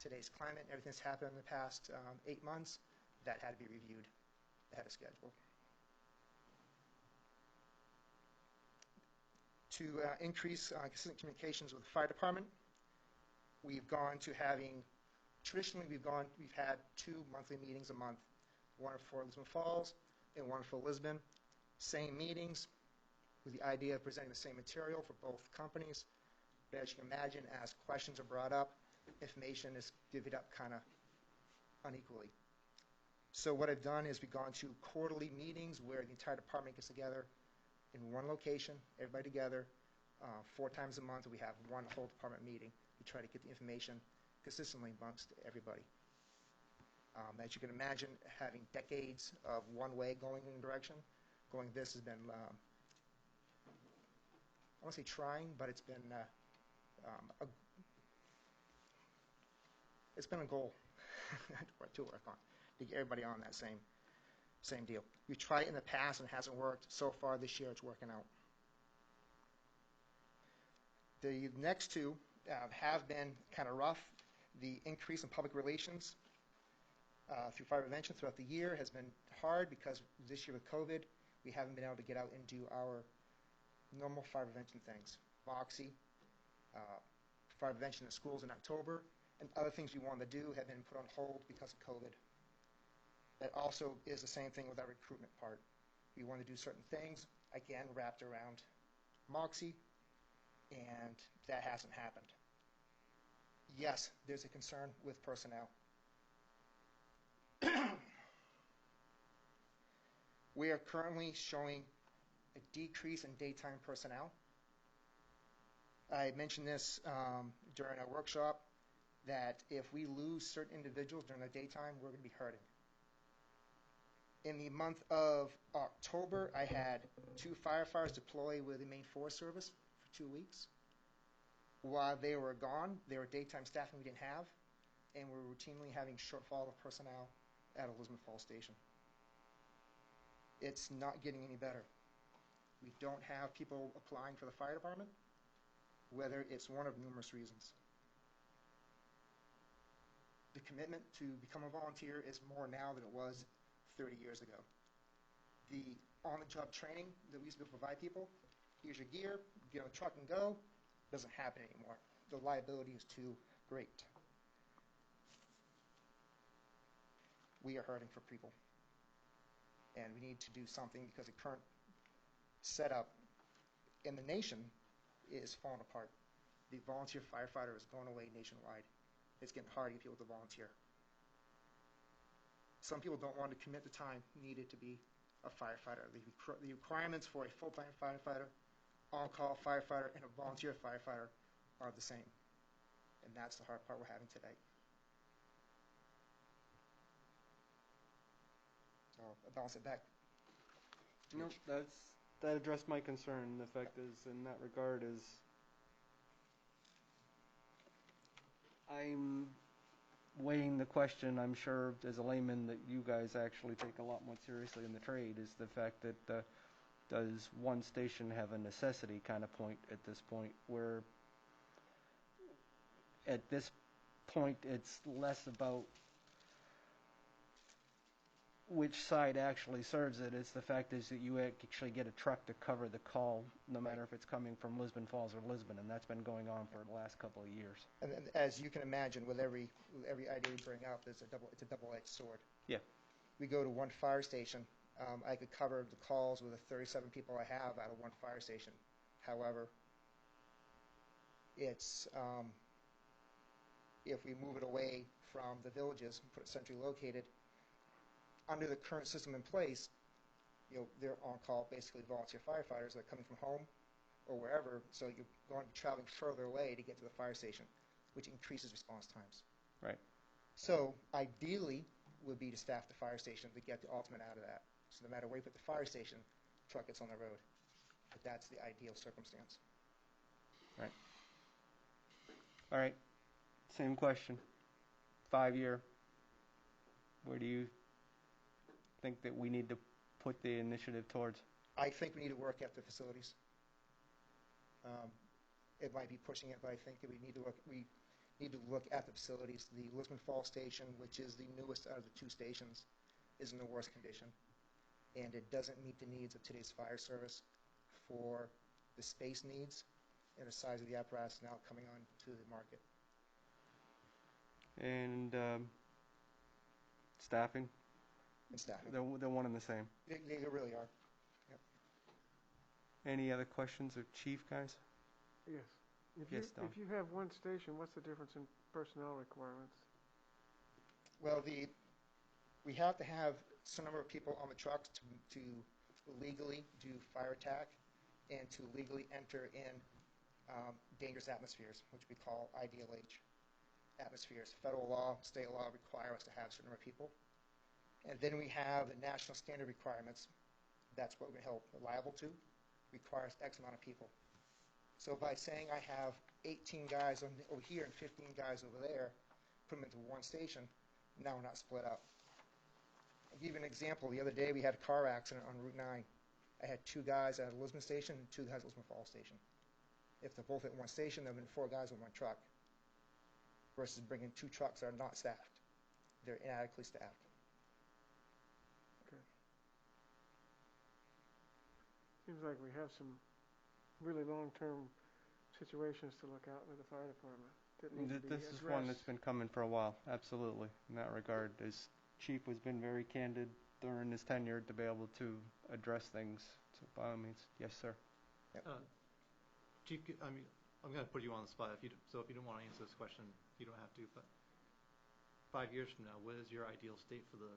today's climate and everything that's happened in the past 8 months, that had to be reviewed ahead of schedule. To increase consistent communications with the fire department, we've gone to having, traditionally we've had 2 monthly meetings a month, one for Lisbon Falls and one for Lisbon. Same meetings with the idea of presenting the same material for both companies. But as you can imagine, as questions are brought up, information is divvied up kind of unequally. So what I've done is we've gone to quarterly meetings where the entire department gets together in one location, everybody together, 4 times a month. We have one whole department meeting. We try to get the information consistently amongst everybody. As you can imagine, having decades of one way going in a direction, going this has been, I won't say trying, but it's been a goal to work on, to get everybody on that same deal. We tried it in the past and it hasn't worked. So far this year it's working out. The next 2 have been kind of rough. The increase in public relations through fire prevention throughout the year has been hard because this year with COVID, we haven't been able to get out and do our normal fire prevention things. Moxie, fire prevention in schools in October, and other things we wanted to do have been put on hold because of COVID. That also is the same thing with our recruitment part. We want to do certain things, again, wrapped around Moxie, and that hasn't happened. Yes, there's a concern with personnel. We are currently showing a decrease in daytime personnel. I mentioned this during our workshop, that if we lose certain individuals during the daytime, we're going to be hurting. In the month of October, I had 2 firefighters deploy with the Maine Forest Service for 2 weeks. While they were gone, they were daytime staffing we didn't have, and we're routinely having shortfall of personnel at Elizabeth Falls Station. It's not getting any better. We don't have people applying for the fire department, whether it's one of numerous reasons. The commitment to become a volunteer is more now than it was 30 years ago. The on-the-job training that we used to provide people, here's your gear, get on the truck and go, doesn't happen anymore. The liability is too great. We are hurting for people. And we need to do something because the current setup in the nation is falling apart. The volunteer firefighter is going away nationwide. It's getting hard to get people to volunteer. some people don't want to commit the time needed to be a firefighter. The requirements for a full-time firefighter, on-call firefighter, and a volunteer firefighter are the same. And that's the hard part we're having today. So I'll bounce it back.
No, that addressed my concern. The fact is, in that regard, is I'm weighing the question. I'm sure, as a layman, that you guys actually take a lot more seriously in the trade. Is the fact that does one station have a necessity kind of point at this point, where at this point it's less about which side actually serves it. It's the fact is that you actually get a truck to cover the call, no matter if it's coming from Lisbon Falls or Lisbon, and that's been going on for the last couple of years.
And as you can imagine, with every idea we bring up, it's a double-edged sword.
Yeah.
We go to one fire station. I could cover the calls with the 37 people I have out of one fire station. However, it's if we move it away from the villages and put it centrally located, under the current system in place, they're on call, basically volunteer firefighters that are coming from home or wherever, so you're going to be traveling further away to get to the fire station, which increases response times.
Right.
So ideally would be to staff the fire station to get the ultimate out of that. So no matter where you put the fire station, the truck gets on the road. But that's the ideal circumstance.
Right. All right. Same question. 5-year. Where do you think that we need to put the initiative towards?
I think we need to work at the facilities. It might be pushing it, but I think that we need to look at the facilities. The Lisbon Falls station, which is the newest out of the 2 stations, is in the worst condition, and it doesn't meet the needs of today's fire service for the space needs and the size of the apparatus now coming on to the market.
And staffing?
And staffing.
They're one and the same.
They really are. Yep.
Any other questions of Chief, guys?
Yes.
Yes, Don.
If you have one station, what's the difference in personnel requirements?
Well, we have to have some number of people on the trucks to legally do fire attack and to legally enter in dangerous atmospheres, which we call IDLH atmospheres. Federal law, state law require us to have a certain number of people. And then we have the national standard requirements. That's what we're held liable to. Requires X amount of people. So by saying I have 18 guys over here and 15 guys over there, put them into one station, now we're not split up. I'll give you an example. The other day we had a car accident on Route 9. I had 2 guys at Lisbon Station and 2 guys at Lisbon Falls Station. If they're both at one station, there have been 4 guys on one truck versus bringing 2 trucks that are not staffed. They're inadequately staffed.
Okay. Seems like we have some really long-term situations to look out with the fire department. That need to be
This is one that's
addressed.
been coming for a while, absolutely, in that regard. As Chief has been very candid during his tenure to be able to address things. So by all means, yes, sir.
Chief, I mean, I'm going to put you on the spot. If you don't want to answer this question, you don't have to. But 5 years from now, what is your ideal state for the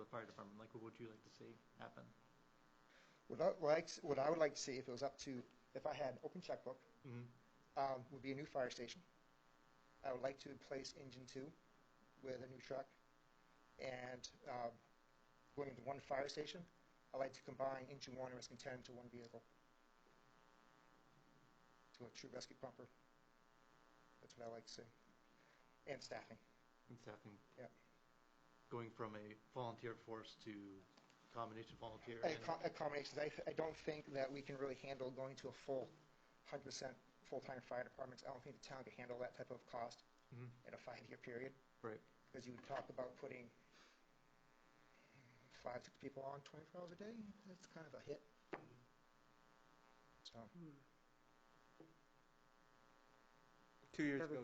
fire department? Like, what would you like to see happen?
What I would like to see, if it was up to, if I had an open checkbook, would be a new fire station. I would like to replace Engine 2 with a new truck. And going into one fire station, I'd like to combine Engine 1 and Rescue 10 into one vehicle. To a true rescue pumper. That's what I like to see. And staffing.
And staffing.
Yeah.
Going from a volunteer force to combination volunteer.
A combination. I don't think that we can really handle going to a full 100% full-time fire departments. I don't think the town can handle that type of cost in a 5-year period.
Right.
Because you would talk about putting 5, 6 people on 24 hours a day. That's kind of a hit. So.
2 years ago.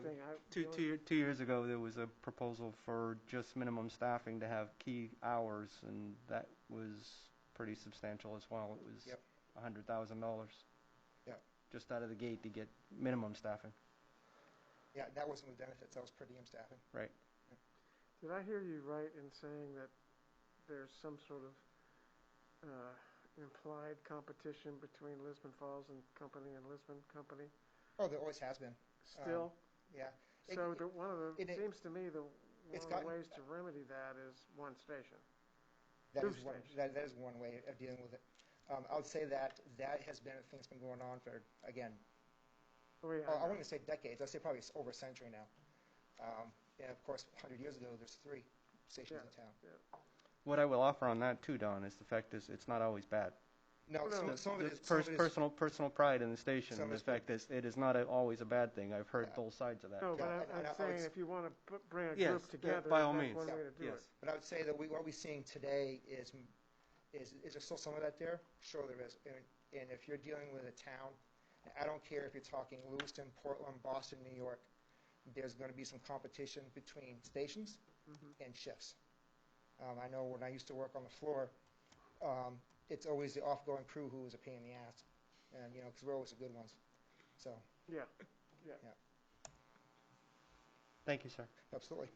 Everything.
2 years ago, there was a proposal for just minimum staffing to have key hours, and that was pretty substantial as well. It was $100,000.
Yep.
Just out of the gate to get minimum staffing.
Yeah, that wasn't with benefits. That was per diem staffing.
Right.
Did I hear you right in saying that there's some sort of implied competition between Lisbon Falls and Company and Lisbon Company
Oh, there always has been.
still?
Yeah.
So
It-
one of the,
it-
it seems to me one
it's
of the
gotten-
ways to remedy that is one station.
That
Two
is one,
stations.
that is one way of dealing with it. I would say that has been a thing that's been going on for, again,
Oh, yeah,
I wouldn't even say decades, I'd say probably over a century now. And of course, 100 years ago, there's 3 stations in town.
Yeah.
What I will offer on that too, Don, is the fact is it's not always bad.
No,
No,
some of it
The
is, some of it is,
personal pride in the station.
Some of
The
it's good.
fact is it is not always a bad thing. I've heard
Yeah.
both sides of that.
No, but
Yeah,
I'm
I
saying
would
if you want to bring a
Yes,
group together,
by all
that's
means.
one way
Yeah.
to do
Yes.
it.
but I would say that what we're seeing today is there still some of that there? Sure there is. And if you're dealing with a town, I don't care if you're talking Lewiston, Portland, Boston, New York, there's going to be some competition between stations and shifts. I know when I used to work on the floor, it's always the off-going crew who was a pain in the ass, and because we're always the good ones. So,
Yeah.
Thank you, sir.
absolutely.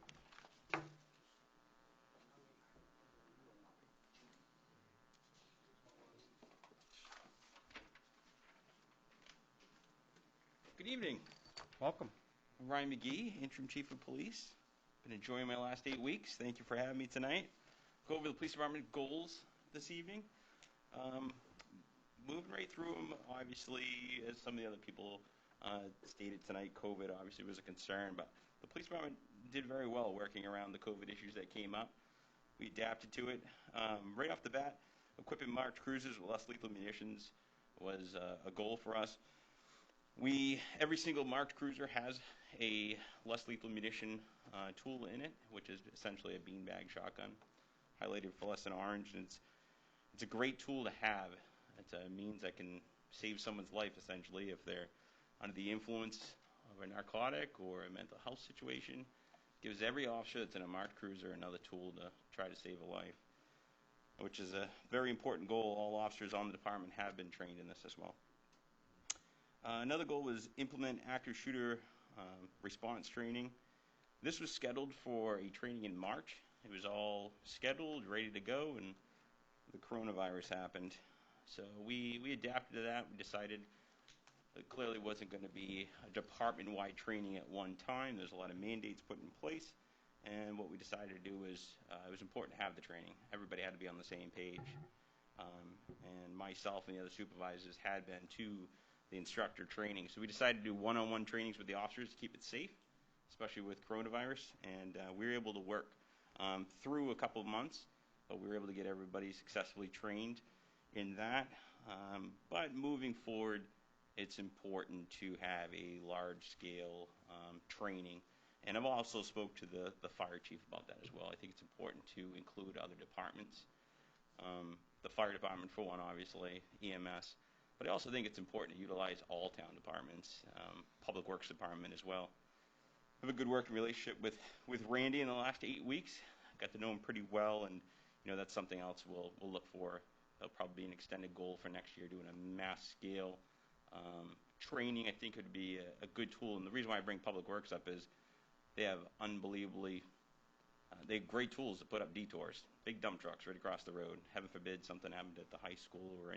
Good evening.
Welcome.
I'm Ryan McGee, Interim Chief of Police. Been enjoying my last 8 weeks. Thank you for having me tonight. Go over the police department goals this evening. Moving right through them, obviously, as some of the other people stated tonight, COVID obviously was a concern, but the police department did very well working around the COVID issues that came up. We adapted to it. Right off the bat, equipping marked cruisers with less lethal munitions was a goal for us. Every single marked cruiser has a less lethal munition tool in it, which is essentially a beanbag shotgun, highlighted fluorescent orange. And it's a great tool to have. It's a means that can save someone's life, essentially, if they're under the influence of a narcotic or a mental health situation. Gives every officer that's in a marked cruiser another tool to try to save a life, which is a very important goal. All officers on the department have been trained in this as well. Another goal was implement active shooter response training. This was scheduled for a training in March. It was all scheduled, ready to go, and the coronavirus happened. So we adapted to that. We decided it clearly wasn't going to be a department-wide training at one time. There's a lot of mandates put in place. And what we decided to do was it was important to have the training. Everybody had to be on the same page. And myself and the other supervisors had been to the instructor training. So we decided to do one-on-one trainings with the officers to keep it safe, especially with coronavirus. And we were able to work through a couple of months, but we were able to get everybody successfully trained in that. But moving forward, it's important to have a large-scale training. And I've also spoke to the fire chief about that as well. I think it's important to include other departments. The fire department, for one, obviously, EMS. But I also think it's important to utilize all town departments, Public Works Department as well. I have a good working relationship with Randy in the last 8 weeks. Got to know him pretty well, and that's something else we'll look for. That'll probably be an extended goal for next year, doing a mass scale training. I think would be a good tool. And the reason why I bring Public Works up is they have they have great tools to put up detours, big dump trucks right across the road. Heaven forbid something happened at the high school or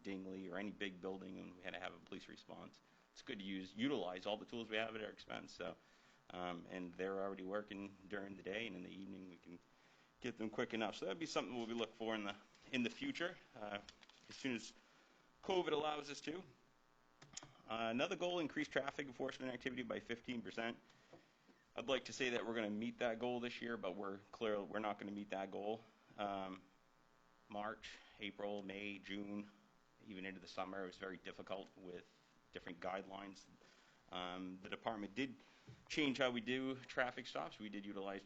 Dingley or any big building and we had to have a police response. It's good to utilize all the tools we have at our expense. So, and they're already working during the day, and in the evening we can get them quick enough. So that'd be something we'll look for in the future, as soon as COVID allows us to. Another goal: increase traffic enforcement activity by 15%. I'd like to say that we're going to meet that goal this year, but we're not going to meet that goal. March, April, May, June, even into the summer, it was very difficult with different guidelines. The department did change how we do traffic stops. We did utilize,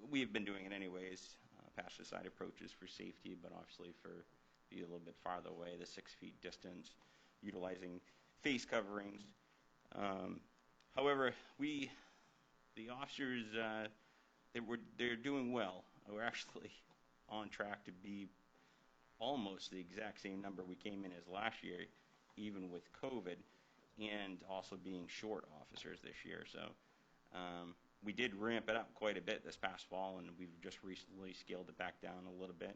we have been doing it anyways, passenger-side approaches for safety, but obviously for be a little bit farther away, the 6 feet distance, utilizing face coverings. However, the officers, they're doing well. We're actually on track to be almost the exact same number we came in as last year, even with COVID, and also being short officers this year. So we did ramp it up quite a bit this past fall, and we've just recently scaled it back down a little bit.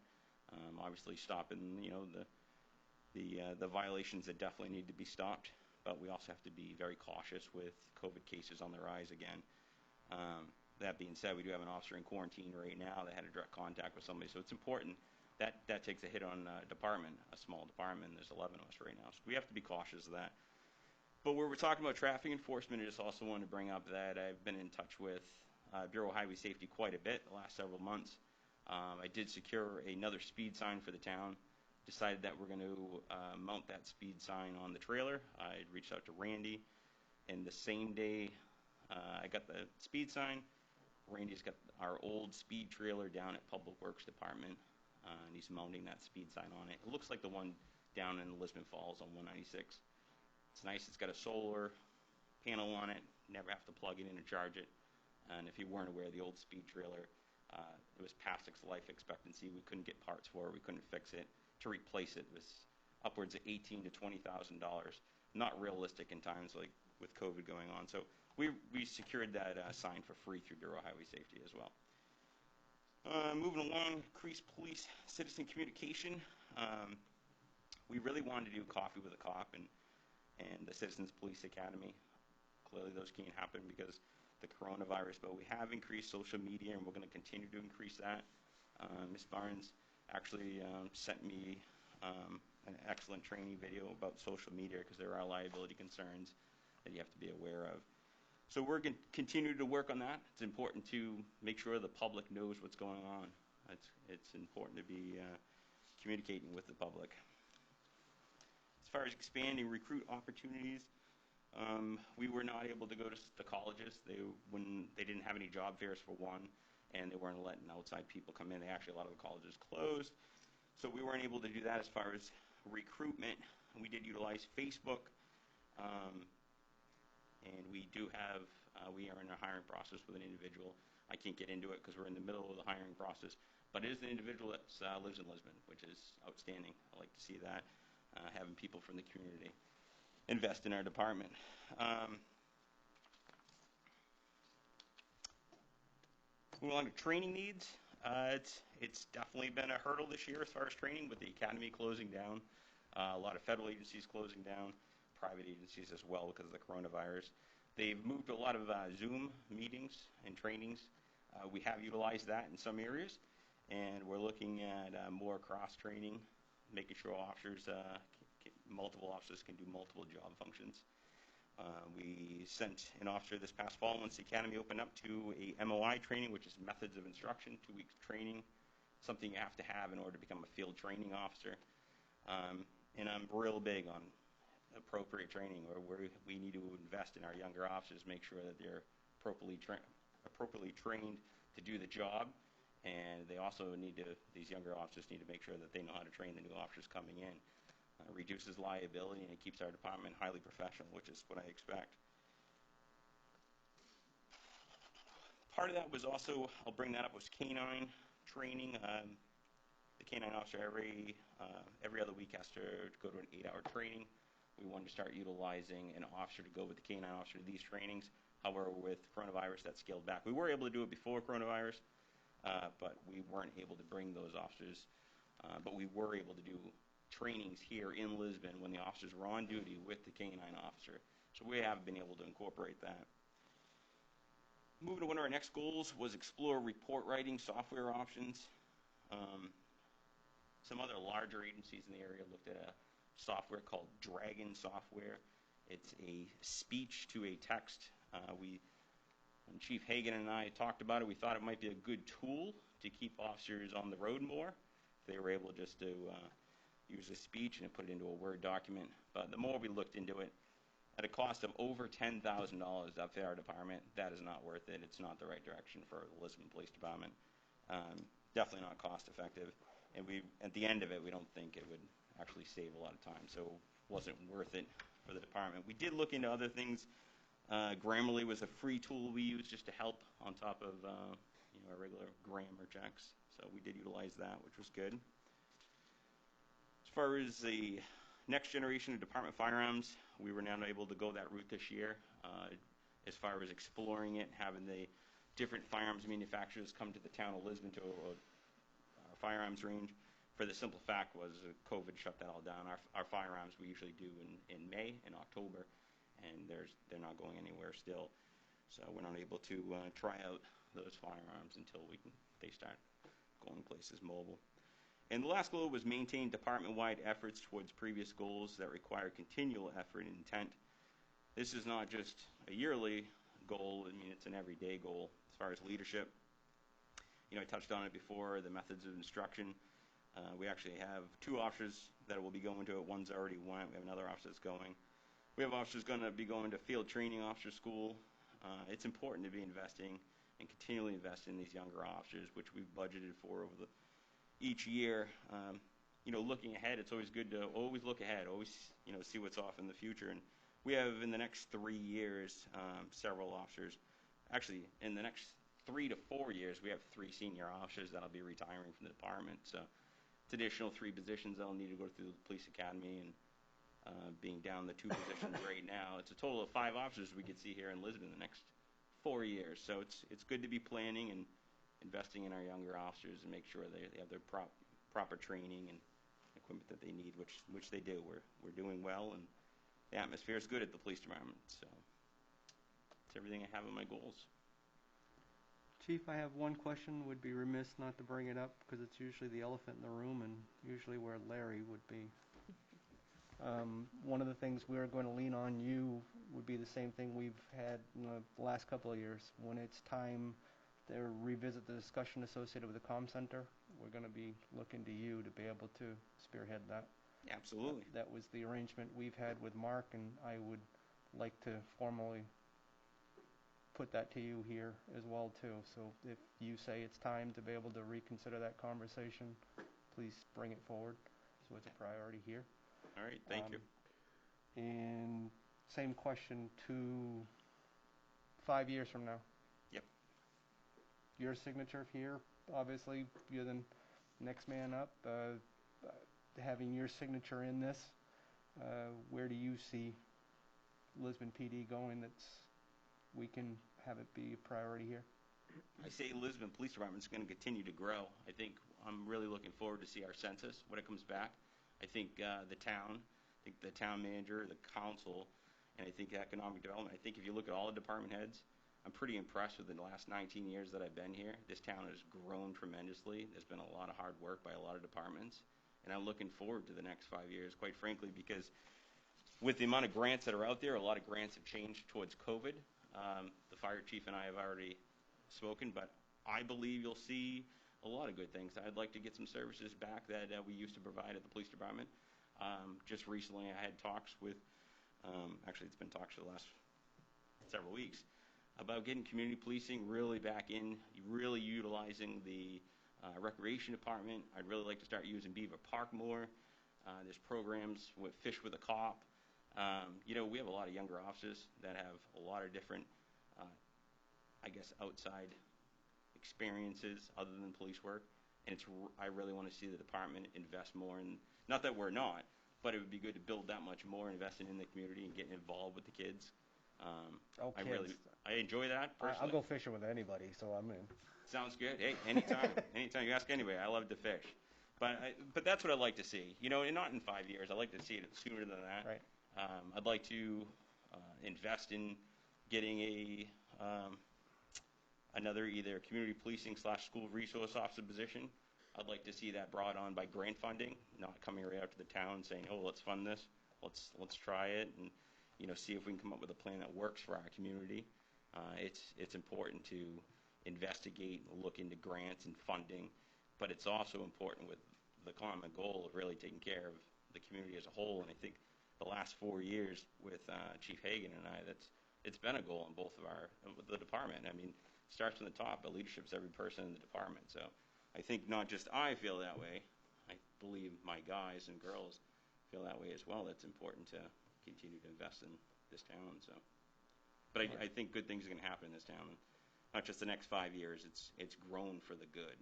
Obviously, stopping the violations that definitely need to be stopped, but we also have to be very cautious with COVID cases on the rise again. That being said, we do have an officer in quarantine right now that had a direct contact with somebody, so it's important. That takes a hit on a department, a small department. There's 11 of us right now, so we have to be cautious of that. But where we're talking about traffic enforcement, I just also wanted to bring up that I've been in touch with Bureau of Highway Safety quite a bit the last several months. I did secure another speed sign for the town. Decided that we're going to mount that speed sign on the trailer. I reached out to Randy, and the same day I got the speed sign, Randy's got our old speed trailer down at Public Works Department, and he's mounting that speed sign on it. It looks like the one down in Lisbon Falls on 196. It's nice. It's got a solar panel on it. Never have to plug it in and charge it. And if you weren't aware, the old speed trailer, it was past its life expectancy. We couldn't get parts for it. We couldn't fix it. To replace it was upwards of $18,000 to $20,000. Not realistic in times like with COVID going on. So we secured that sign for free through Bureau of Highway Safety as well. Moving along, increased police citizen communication. We really wanted to do Coffee with a Cop and the Citizens Police Academy. Clearly those can't happen because the coronavirus, but we have increased social media, and we're going to continue to increase that. Ms. Barnes actually sent me an excellent training video about social media because there are liability concerns that you have to be aware of. So we're going to continue to work on that. It's important to make sure the public knows what's going on. It's important to be communicating with the public. As far as expanding recruit opportunities, we were not able to go to the colleges. They didn't have any job fairs for one, and they weren't letting outside people come in. A lot of the colleges closed, so we weren't able to do that as far as recruitment. We did utilize Facebook, and we are in a hiring process with an individual. I can't get into it because we're in the middle of the hiring process, but it is an individual that lives in Lisbon, which is outstanding. I like to see that. Having people from the community invest in our department. Moving on to training needs. It's definitely been a hurdle this year as far as training, with the academy closing down, a lot of federal agencies closing down, private agencies as well because of the coronavirus. They've moved a lot of Zoom meetings and trainings. We have utilized that in some areas, and we're looking at more cross-training, making sure multiple officers can do multiple job functions. We sent an officer this past fall, once the academy opened up, to a MOI training, which is methods of instruction, 2 weeks training, something you have to have in order to become a field training officer. And I'm real big on appropriate training, where we need to invest in our younger officers, make sure that they're appropriately trained to do the job. And they also these younger officers need to make sure that they know how to train the new officers coming in. Reduces liability, and it keeps our department highly professional, which is what I expect. Part of that was also, I'll bring that up, was canine training. The canine officer every other week has to go to an 8-hour training. We wanted to start utilizing an officer to go with the canine officer to these trainings. However, with coronavirus, that scaled back. We were able to do it before coronavirus, but we weren't able to bring those officers. But we were able to do trainings here in Lisbon when the officers were on duty with the canine officer. So we have been able to incorporate that. Moving to one of our next goals was explore report writing software options. Some other larger agencies in the area looked at a software called Dragon Software. It's a speech to a text. When Chief Hagan and I talked about it, we thought it might be a good tool to keep officers on the road more. If they were able just to use a speech and put it into a Word document. But the more we looked into it, at a cost of over $10,000 up to our department, that is not worth it. It's not the right direction for the Lisbon Police Department. Definitely not cost effective. And at the end of it, we don't think it would actually save a lot of time. So it wasn't worth it for the department. We did look into other things. Grammarly was a free tool we used just to help on top of our regular grammar checks. So we did utilize that, which was good. As far as the next generation of department firearms, we were now able to go that route this year. As far as exploring it, having the different firearms manufacturers come to the town of Lisbon to our firearms range. For the simple fact was COVID shut that all down. Our firearms we usually do in May and October, and they're not going anywhere still. So we're not able to try out those firearms until they start going places mobile. And the last goal was maintain department-wide efforts towards previous goals that require continual effort and intent. This is not just a yearly goal. I mean, it's an everyday goal as far as leadership. I touched on it before, the methods of instruction. We actually have 2 officers that will be going to it. One's already went. We have another officer that's going. We have officers going to be going to field training officer school. It's important to be investing and continually invest in these younger officers, which we've budgeted for over each year. Looking ahead, it's always good to always look ahead, always see what's off in the future. And we have in the next 3 years several officers. Actually, in the next 3 to 4 years, we have 3 senior officers that'll be retiring from the department. So it's additional 3 positions that'll need to go through the police academy, and being down the 2 positions right now, it's a total of 5 officers we could see here in Lisbon in the next 4 years. So it's good to be planning and investing in our younger officers and make sure they have their proper training and equipment that they need, which they do. We're doing well, and the atmosphere is good at the police department. So it's everything I have in my goals.
Chief, I have one question. Would be remiss not to bring it up because it's usually the elephant in the room and usually where Larry would be. One of the things we are going to lean on you would be the same thing we've had in the last couple of years. When it's time to revisit the discussion associated with the comm center, we're going to be looking to you to be able to spearhead that.
Absolutely.
That was the arrangement we've had with Mark, and I would like to formally put that to you here as well too. So if you say it's time to be able to reconsider that conversation, please bring it forward so it's a priority here.
All right, thank you.
And same question to 5 years from now.
Yep.
Your signature here, obviously you're the next man up. Having your signature in this, where do you see Lisbon PD going that's we can have it be a priority here?
I say Lisbon Police Department is going to continue to grow. I think I'm really looking forward to see our census when it comes back. I think the town manager, the council, and I think economic development. I think if you look at all the department heads, I'm pretty impressed with the last 19 years that I've been here. This town has grown tremendously. There's been a lot of hard work by a lot of departments, and I'm looking forward to the next 5 years, quite frankly, because with the amount of grants that are out there, a lot of grants have changed towards COVID. The fire chief and I have already spoken, but I believe you'll see a lot of good things. I'd like to get some services back that we used to provide at the police department. Just recently I had talks with, actually it's been talks for the last several weeks, about getting community policing really back in, really utilizing the recreation department. I'd really like to start using Beaver Park more. There's programs with Fish with a Cop. We have a lot of younger officers that have a lot of different, outside experiences other than police work, and I really want to see the department invest more in, not that we're not, but it would be good to build that much more, investing in the community and getting involved with the kids. I enjoy that personally.
I'll go fishing with anybody, so I'm in.
Sounds good. Hey, anytime you ask anybody, I love to fish. But that's what I'd like to see. And not in 5 years. I'd like to see it sooner than that.
Right.
I'd like to invest in getting another either community policing / school resource officer position. I'd like to see that brought on by grant funding, not coming right out to the town saying, "Oh, let's fund this. Let's try it and see if we can come up with a plan that works for our community." It's important to investigate and look into grants and funding, but it's also important with the common goal of really taking care of the community as a whole. And I think the last 4 years with Chief Hagan and I, it's been a goal in both of the department. I mean, it starts from the top, but leadership's every person in the department. So I think not just I feel that way. I believe my guys and girls feel that way as well. That's important to continue to invest in this town. So, but I think good things are going to happen in this town. Not just the next 5 years. It's grown for the good,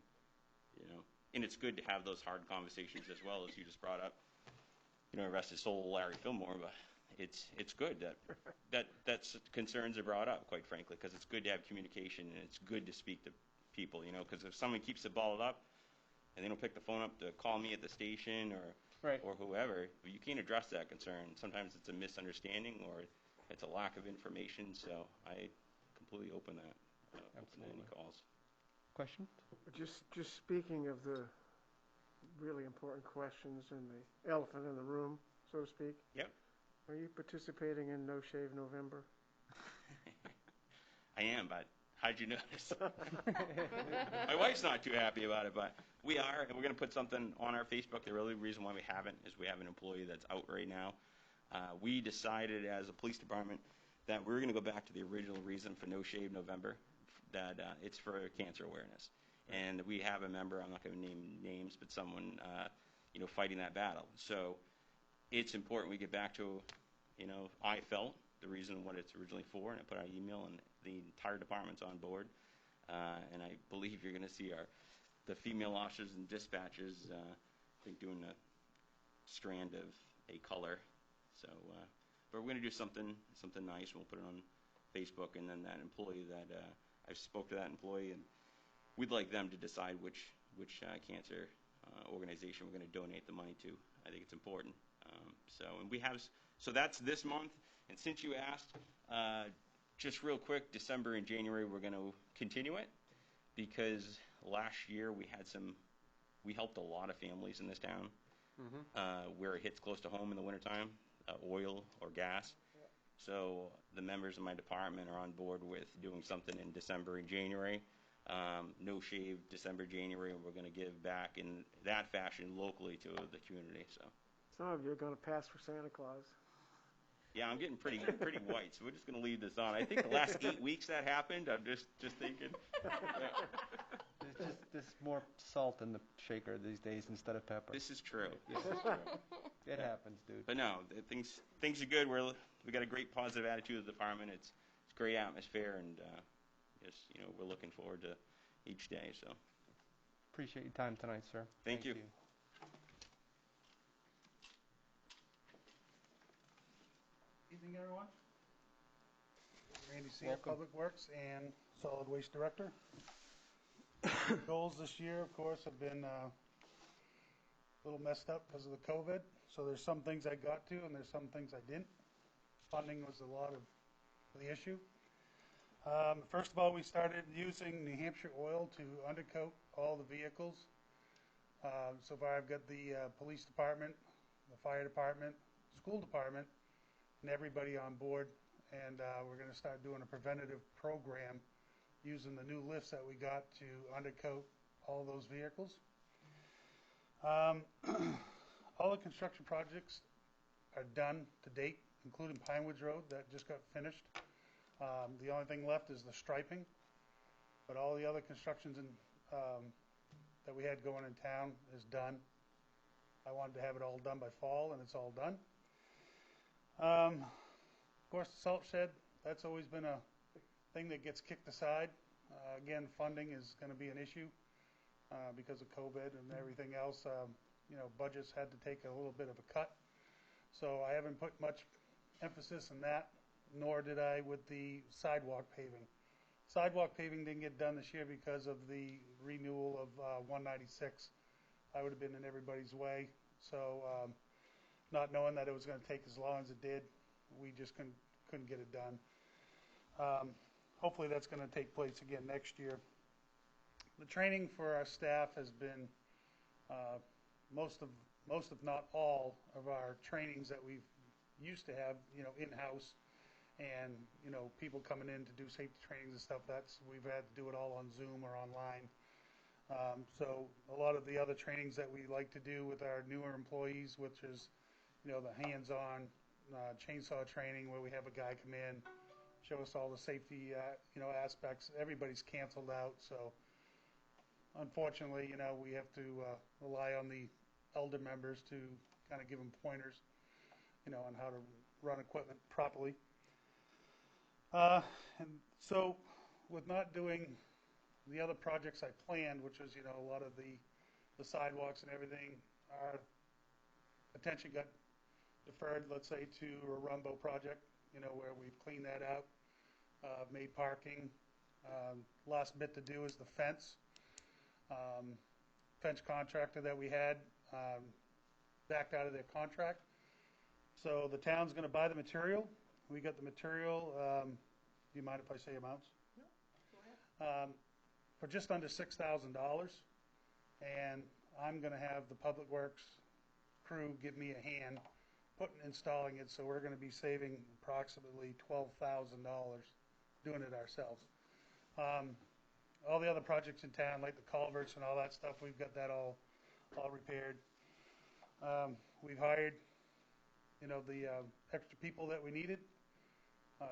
and it's good to have those hard conversations as well, as you just brought up. Rest his soul, Larry Fillmore, but it's good that concerns are brought up, quite frankly, because it's good to have communication and it's good to speak to people, you know, because if someone keeps it balled up and they don't pick the phone up to call me at the station or whoever, you can't address that concern. Sometimes it's a misunderstanding or it's a lack of information, so I completely open that, open to any calls.
Question?
Just speaking of the really important questions and the elephant in the room, so to speak.
Yep.
Are you participating in No Shave November?
I am, but how'd you notice? My wife's not too happy about it, but we are, and we're going to put something on our Facebook. The really reason why we haven't is we have an employee that's out right now. We decided as a police department that we're going to go back to the original reason for No Shave November, that it's for cancer awareness. And we have a member, I'm not going to name names, but someone, fighting that battle. So it's important we get back to, I felt the reason what it's originally for, and I put out an email, and the entire department's on board. And I believe you're going to see the female officers and dispatchers, I think, doing a strand of a color. So, but we're going to do something nice. We'll put it on Facebook, and then that employee that I spoke to that employee, and we'd like them to decide which cancer organization we're going to donate the money to. I think it's important. So that's this month. And since you asked, just real quick, December and January we're going to continue it because last year we helped a lot of families in this town where it hits close to home in the wintertime, oil or gas. So the members of my department are on board with doing something in December and January. No Shave December, January, and we're going to give back in that fashion locally to the community. So
some of you are going to pass for Santa Claus.
Yeah, I'm getting pretty white, so we're just going to leave this on. I think the last 8 weeks that happened, I'm just thinking.
There's more salt in the shaker these days instead of pepper.
This is true.
This is true. It happens, dude.
But no, things are good. We got a great positive attitude of the department. It's great atmosphere, and we're looking forward to each day. So
appreciate your time tonight, sir.
Thank you.
Evening, everyone. Randy Sear, Public Works and Solid Waste Director. Goals this year, of course, have been a little messed up because of the COVID. So there's some things I got to, and there's some things I didn't. Funding was a lot of the issue. First of all, we started using New Hampshire oil to undercoat all the vehicles. So far, I've got the police department, the fire department, school department, and everybody on board. And we're going to start doing a preventative program using the new lifts that we got to undercoat all those vehicles. All the construction projects are done to date, including Pinewoods Road that just got finished. The only thing left is the striping, but all the other constructions that we had going in town is done. I wanted to have it all done by fall, and it's all done. Of course, the salt shed, that's always been a thing that gets kicked aside. Again, funding is going to be an issue because of COVID and everything else. Budgets had to take a little bit of a cut. So I haven't put much emphasis on that, nor did I with the sidewalk paving. Sidewalk paving didn't get done this year because of the renewal of 196. I would have been in everybody's way. So not knowing that it was going to take as long as it did, we just couldn't get it done. Hopefully that's going to take place again next year. The training for our staff has been most if not all of our trainings that we've used to have, in-house, and people coming in to do safety trainings and stuff. We've had to do it all on Zoom or online. So a lot of the other trainings that we like to do with our newer employees, which is the hands-on chainsaw training, where we have a guy come in, show us all the safety aspects. Everybody's canceled out, so unfortunately, we have to rely on the elder members to kind of give them pointers, on how to run equipment properly. And so with not doing the other projects I planned, which was, a lot of the sidewalks and everything, our attention got deferred, let's say, to a Rumbo project, where we've cleaned that out, made parking. Last bit to do is the fence. Fence contractor that we had backed out of their contract. So the town's going to buy the material. We got the material. Do you mind if I say amounts?
No, go ahead.
For just under $6,000, and I'm going to have the Public Works crew give me a hand installing it, so we're going to be saving approximately $12,000 doing it ourselves. All the other projects in town, like the culverts and all that stuff, we've got that all repaired. We've hired, the extra people that we needed.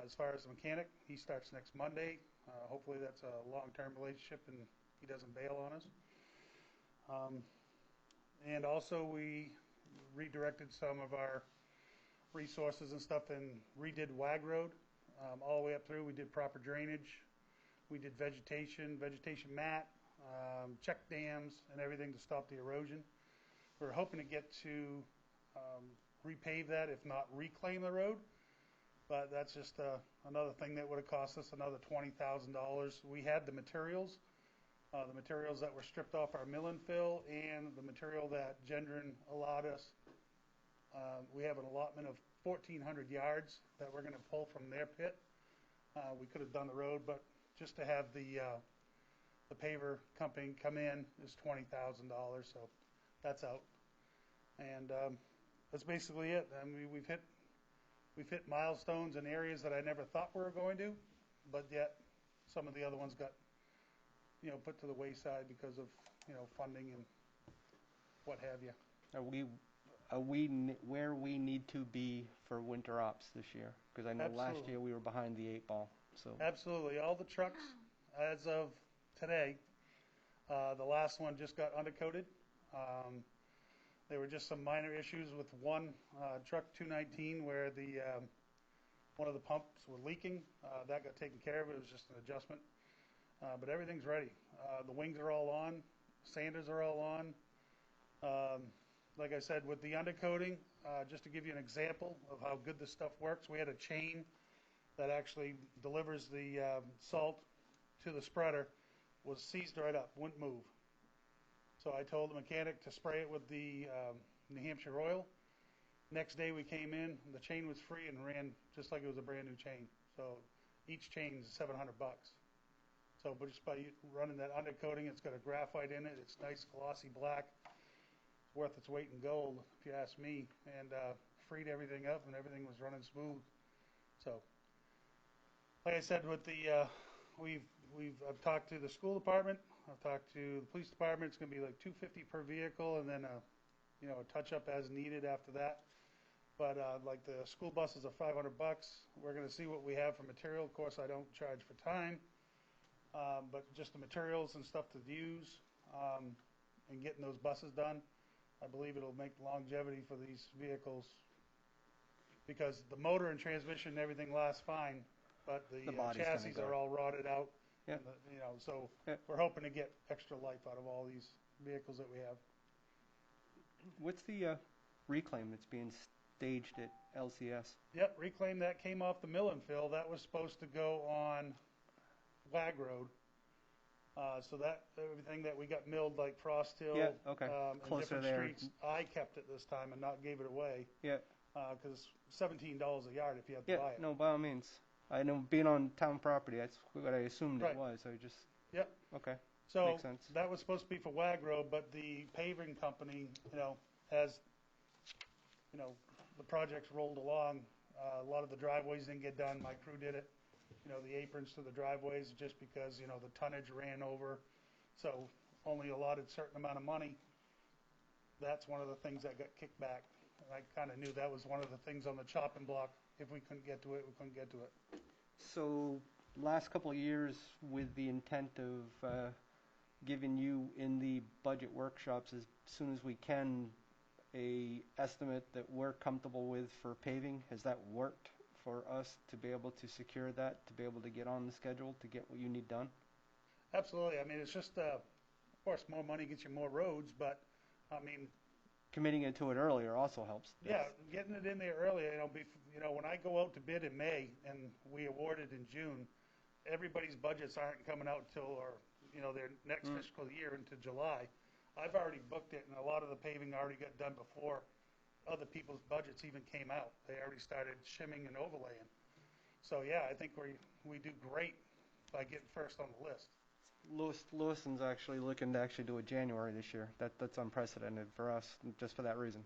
As far as the mechanic, he starts next Monday. Hopefully that's a long-term relationship and he doesn't bail on us. And also we redirected some of our resources and stuff and redid WAG Road all the way up through. We did proper drainage. We did vegetation mat, check dams and everything to stop the erosion. We're hoping to get to repave that, if not reclaim the road. But that's just another thing that would have cost us another $20,000. We had the materials that were stripped off our mill and fill, and the material that Gendron allowed us. We have an allotment of 1,400 yards that we're going to pull from their pit. We could have done the road, but just to have the paver company come in is $20,000, so that's out. And that's basically it. I mean, we've hit milestones in areas that I never thought we were going to, but yet some of the other ones got put to the wayside because of funding and what have you.
Are we where we need to be for winter ops this year? Because I know last year we were behind the 8 ball. So
absolutely, all the trucks as of today. The last one just got undercoated. There were just some minor issues with one truck 219 where the one of the pumps were leaking. That got taken care of. It was just an adjustment. But everything's ready. The wings are all on. Sanders are all on. Like I said, with the undercoating, just to give you an example of how good this stuff works, we had a chain that actually delivers the salt to the spreader, was seized right up, wouldn't move. So I told the mechanic to spray it with the New Hampshire oil. Next day we came in, the chain was free and ran just like it was a brand new chain. So each chain is $700. So but just by running that undercoating, it's got a graphite in it. It's nice glossy black. It's worth its weight in gold, if you ask me. And freed everything up, and everything was running smooth. So, like I said, with the I've talked to the school department. I've talked to the police department. It's going to be like $250 per vehicle, and then a touch up as needed after that. But like the school buses are $500. We're going to see what we have for material. Of course, I don't charge for time, but just the materials and stuff to use and getting those buses done. I believe it'll make longevity for these vehicles because the motor and transmission and everything lasts fine, but the chassis are all rotted out.
Yeah.
And so we're hoping to get extra life out of all these vehicles that we have.
What's the reclaim that's being staged at LCS?
Yep, reclaim that came off the mill and fill. That was supposed to go on WAG Road. So that everything that we got milled like Frost Hill,
Closer
different
there.
streets, I kept it this time and not gave it away.
Yeah.
Because it's $17 a yard if you have to buy it.
No, by all means. I know being on town property, that's what I assumed it was. I just.
Yep.
Okay.
So
makes sense.
that was supposed to be for WAG Road, but the paving company, has, the projects rolled along. A lot of the driveways didn't get done. My crew did it. The aprons to the driveways just because, the tonnage ran over. So only allotted a certain amount of money. That's one of the things that got kicked back. And I kind of knew that was one of the things on the chopping block. If we couldn't get to it, we couldn't get to it.
So last couple of years with the intent of giving you in the budget workshops as soon as we can a estimate that we're comfortable with for paving, has that worked for us to be able to secure that, to be able to get on the schedule, to get what you need done?
Absolutely. I mean, it's just, of course, more money gets you more roads, but, I mean,
committing it to it earlier also helps.
Yeah, getting it in there earlier, when I go out to bid in May and we award it in June, everybody's budgets aren't coming out till, their next fiscal year into July. I've already booked it, and a lot of the paving already got done before other people's budgets even came out. They already started shimming and overlaying. So, yeah, I think we do great by getting first on the list.
Lewiston's actually looking to do it January this year. That's unprecedented for us, just for that reason.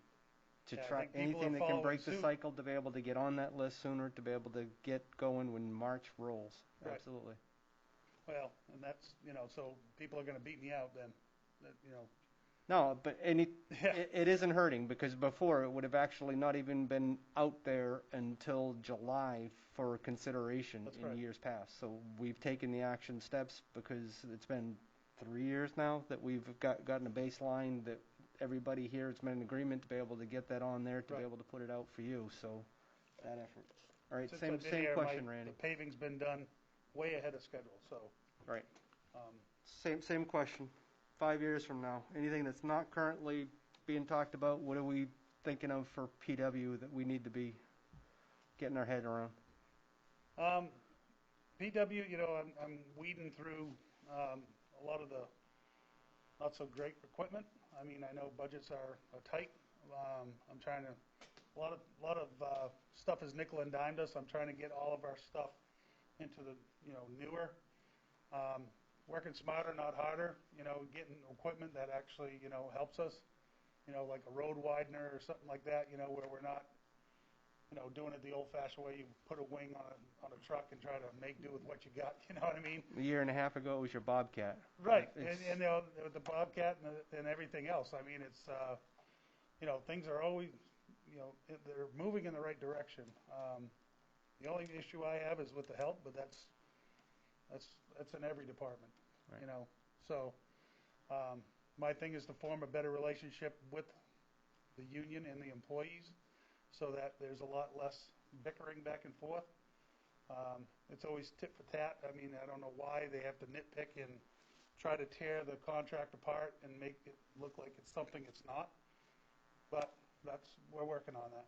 To
Yeah, I
try
think people
anything
are
that can break
following
the
suit.
cycle, to be able to get on that list sooner, to be able to get going when March rolls.
Right.
Absolutely.
Well, and that's, so people are going to beat me out then.
No, but
Yeah.
it isn't hurting, because before it would have actually not even been out there until July for consideration
That's
in
right.
years past. So we've taken the action steps because it's been 3 years now that we've gotten a baseline that everybody here has been in agreement to be able to get that on there, to
Right.
be able to put it out for you. So that effort. All right,
Since
same
I've been here,
question,
the
Randy.
paving's been done way ahead of schedule, so.
Right.
um,
Same question. 5 years from now, anything that's not currently being talked about, what are we thinking of for PW that we need to be getting our head around?
PW, I'm weeding through a lot of the not so great equipment. I mean, I know budgets are tight. I'm trying to, a lot of stuff is nickel and dimed us. I'm trying to get all of our stuff into the, newer. Working smarter, not harder, getting equipment that actually, helps us, like a road widener or something like that, where we're not, doing it the old-fashioned way. You put a wing on a truck and try to make do with what you got, you know what I mean?
A year and a half ago, it was your Bobcat.
Right,
It's-
and the Bobcat and everything else. I mean, it's, things are always, they're moving in the right direction. The only issue I have is with the help, but that's in every department,
Right.
So, my thing is to form a better relationship with the union and the employees, so that there's a lot less bickering back and forth. It's always tit for tat. I mean, I don't know why they have to nitpick and try to tear the contract apart and make it look like it's something it's not. But we're working on that.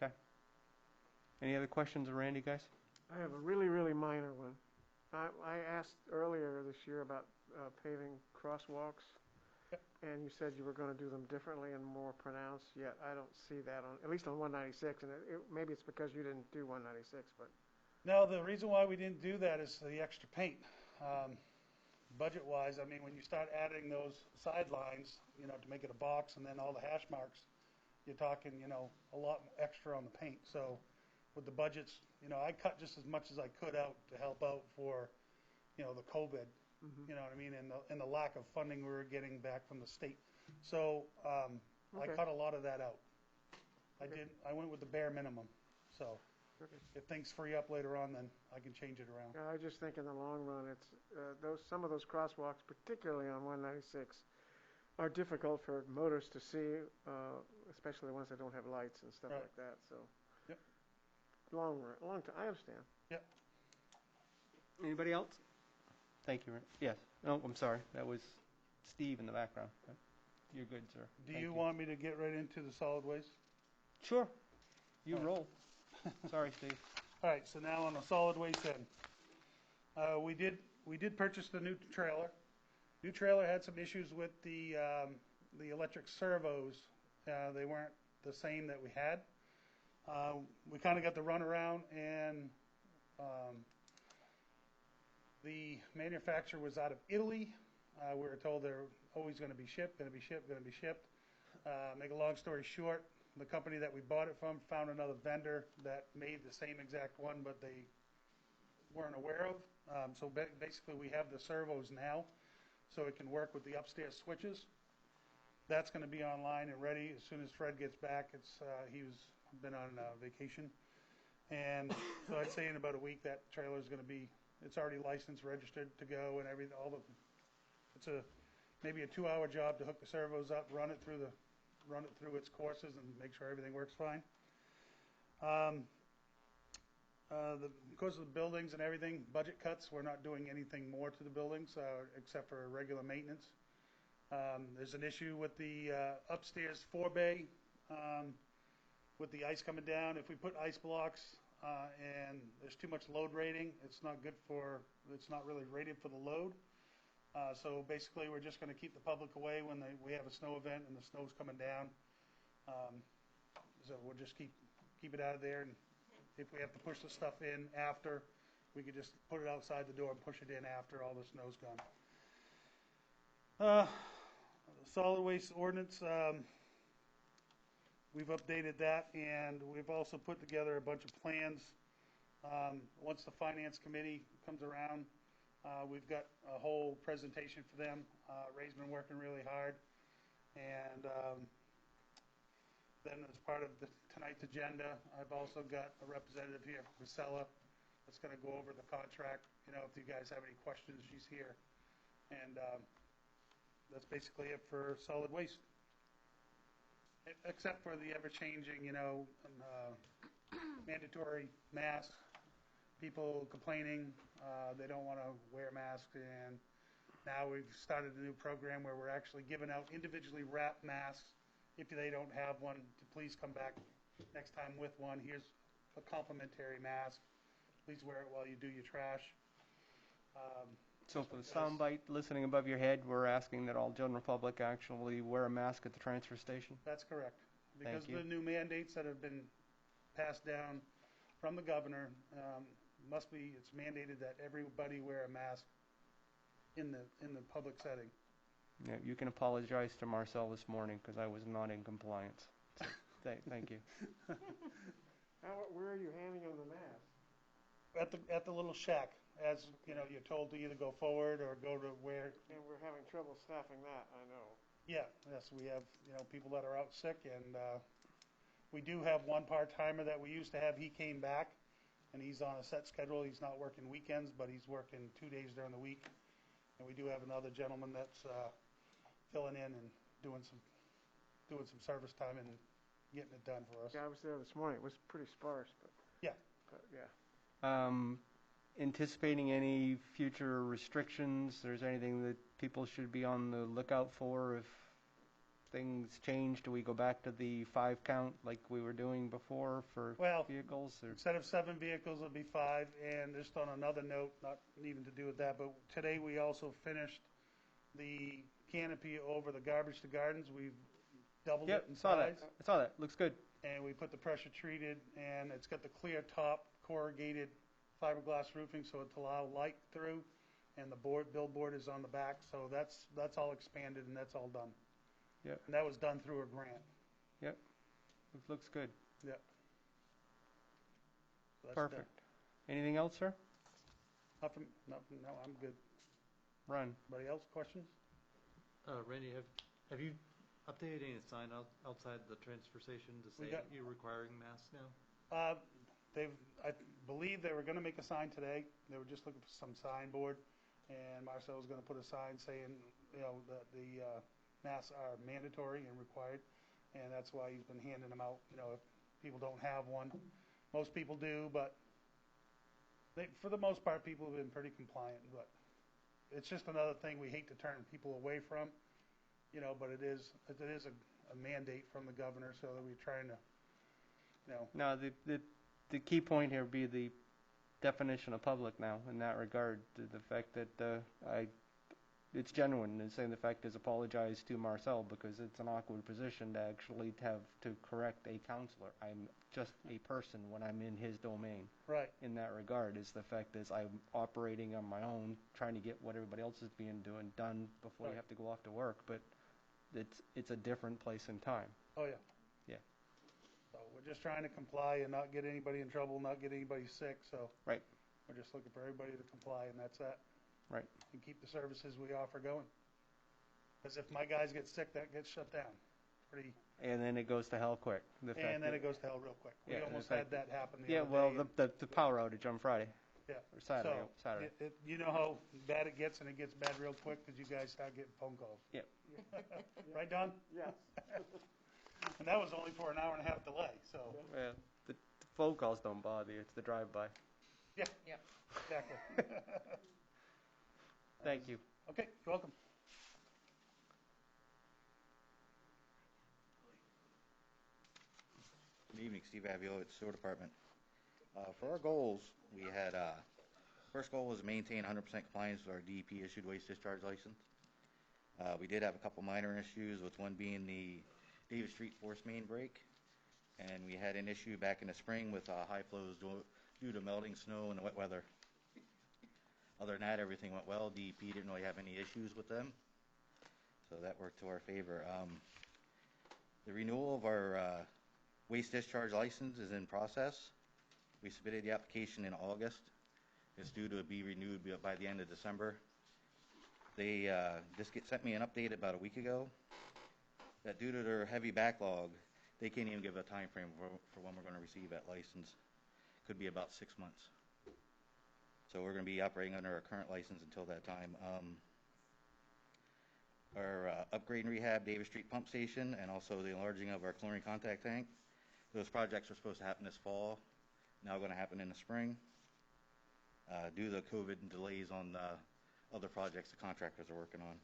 Okay. Any other questions of Randy, guys?
I have a really, really minor one. I asked earlier this year about paving crosswalks,
Yep.
and you said you were going to do them differently and more pronounced, yet I don't see that at least on 196, and maybe it's because you didn't do 196, but.
No, the reason why we didn't do that is the extra paint. Budget-wise, I mean, when you start adding those sidelines, to make it a box and then all the hash marks, you're talking, a lot extra on the paint. So with the budgets, I cut just as much as I could out to help out for, the COVID, you know what I mean, and the lack of funding we were getting back from the state. So I
Okay.
cut a lot of that out.
Okay.
I went with the bare minimum. So
Okay.
if things free up later on, then I can change it around.
I just think in the long run, it's some of those crosswalks, particularly on 196, are difficult for motorists to see, especially the ones that don't have lights and stuff
Right.
like that. So,
Yep.
long time. I understand.
Yep.
Anybody else? Thank you. Yes. No, I'm sorry. That was Steve in the background. You're good, sir.
Do
Thank
you want me to get right into the solid waste?
Sure. You
All right.
roll. Sorry, Steve.
All right, so now on the solid waste end, we did purchase the new trailer. New trailer had some issues with the electric servos. They weren't the same that we had. We kind of got the runaround, and the manufacturer was out of Italy. We were told they're always going to be shipped. Make a long story short, the company that we bought it from found another vendor that made the same exact one, but they weren't aware of. So basically, we have the servos now, so it can work with the upstairs switches. That's going to be online and ready as soon as Fred gets back. He's been on vacation, and so I'd say in about a week that trailer is going to be. It's already licensed, registered to go, and everything. It's maybe a 2-hour job to hook the servos up, run it through its courses, and make sure everything works fine. Because of the buildings and everything, budget cuts, we're not doing anything more to the buildings except for regular maintenance. There's an issue with the upstairs forebay with the ice coming down. If we put ice blocks and there's too much load rating, it's not really rated for the load. So basically, we're just going to keep the public away when we have a snow event and the snow's coming down. So we'll just keep it out of there. And if we have to push the stuff in after, we could just put it outside the door and push it in after all the snow's gone. Solid waste ordinance, we've updated that, and we've also put together a bunch of plans. Once the finance committee comes around, we've got a whole presentation for them. Ray's been working really hard, and then as part of tonight's agenda, I've also got a representative here, Priscilla, that's going to go over the contract. You know, if you guys have any questions, she's here. And that's basically it for solid waste. Except for the ever-changing, mandatory masks. People complaining they don't want to wear masks, and now we've started a new program where we're actually giving out individually wrapped masks. If they don't have one, to please come back next time with one. Here's a complimentary mask. Please wear it while you do your trash.
So for the soundbite listening above your head, we're asking that all general public actually wear a mask at the transfer station?
That's correct. Because
Thank you.
of the new mandates that have been passed down from the governor, it's mandated that everybody wear a mask in the public setting.
Yeah, you can apologize to Marcel this morning because I was not in compliance. So, thank you.
Where are you handing them the mask?
At the little shack, as you're told to either go forward or go to where.
And we're having trouble staffing that, I know.
Yes, we have people that are out sick, and we do have one part-timer that we used to have. He came back, and he's on a set schedule. He's not working weekends, but he's working 2 days during the week. And we do have another gentleman that's filling in and doing some service time and getting it done for us.
Yeah, I was there this morning. It was pretty sparse, but
yeah.
Anticipating any future restrictions? There's anything that people should be on the lookout for if things change? Do we go back to the 5 count like we were doing before for vehicles? Or?
Instead of 7 vehicles, it'll be 5. And just on another note, not even to do with that, but today we also finished the canopy over the garbage to gardens. We've doubled it in size.
I saw that. Looks good.
And we put the pressure treated, and it's got the clear top, corrugated fiberglass roofing, so it's allow light through. And the billboard is on the back, so that's all expanded and that's all done.
Yep.
And that was done through a grant.
Yep. It looks good.
Yep. So that's
Perfect.
Done.
Anything else, sir?
Nothing. No, I'm good.
Run.
Anybody else? Questions?
Randy, have you updated any sign outside the transfer station to say you're requiring masks now?
I believe they were going to make a sign today. They were just looking for some signboard, and Marcel was going to put a sign saying, that the masks are mandatory and required, and that's why he's been handing them out. If people don't have one, most people do, but for the most part, people have been pretty compliant. But it's just another thing we hate to turn people away from, but it is a mandate from the governor, so that we're trying to,
No, the key point here would be the definition of public now in that regard. The fact that it's genuine in saying the fact is apologize to Marcel because it's an awkward position to actually have to correct a counselor. I'm just a person when I'm in his domain.
Right.
In that regard is the fact is I'm operating on my own, trying to get what everybody else is doing done before you have to go off to work. But it's a different place and time.
Oh yeah.
Yeah.
So we're just trying to comply and not get anybody in trouble, not get anybody sick. So
right.
We're just looking for everybody to comply, and that's that.
Right.
And keep the services we offer going. Because if my guys get sick, that gets shut down.
And then it goes to hell quick.
And then it goes to hell real quick. We almost had that happen the other day.
Yeah, well, the power outage on Friday.
Yeah.
Or Saturday.
You know how bad it gets, and it gets bad real quick because you guys start getting phone calls.
Yep.
Right, Don?
Yes.
And that was only for an hour and a half delay, so.
Well, the phone calls don't bother you. It's the drive-by.
Yeah. Yeah. Exactly.
Thank you.
Okay, you're welcome.
Good evening, Steve Avio at Sewer Department. For our goals, we had, first goal was to maintain 100% compliance with our DEP issued waste discharge license. We did have a couple minor issues, with one being the Davis Street force main break. And we had an issue back in the spring with high flows due to melting snow and the wet weather. Other than that, everything went well. DEP didn't really have any issues with them, so that worked to our favor. The renewal of our waste discharge license is in process. We submitted the application in August. It's due to be renewed by the end of December. They just sent me an update about a week ago that due to their heavy backlog, they can't even give a time frame for when we're going to receive that license. Could be about 6 months. So we're going to be operating under our current license until that time. Our upgrade and rehab Davis Street pump station and also the enlarging of our chlorine contact tank. Those projects were supposed to happen this fall. Now going to happen in the spring. Due to the COVID delays on other projects the contractors are working on.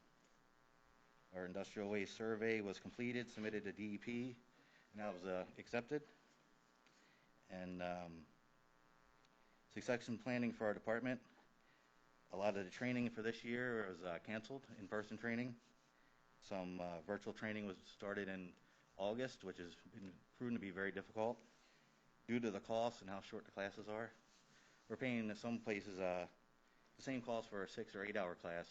Our industrial waste survey was completed, submitted to DEP, and that was accepted. And succession planning for our department. A lot of the training for this year was canceled, in-person training. Some virtual training was started in August, which has been proven to be very difficult due to the cost and how short the classes are. We're paying in some places the same cost for a 6 or 8 hour class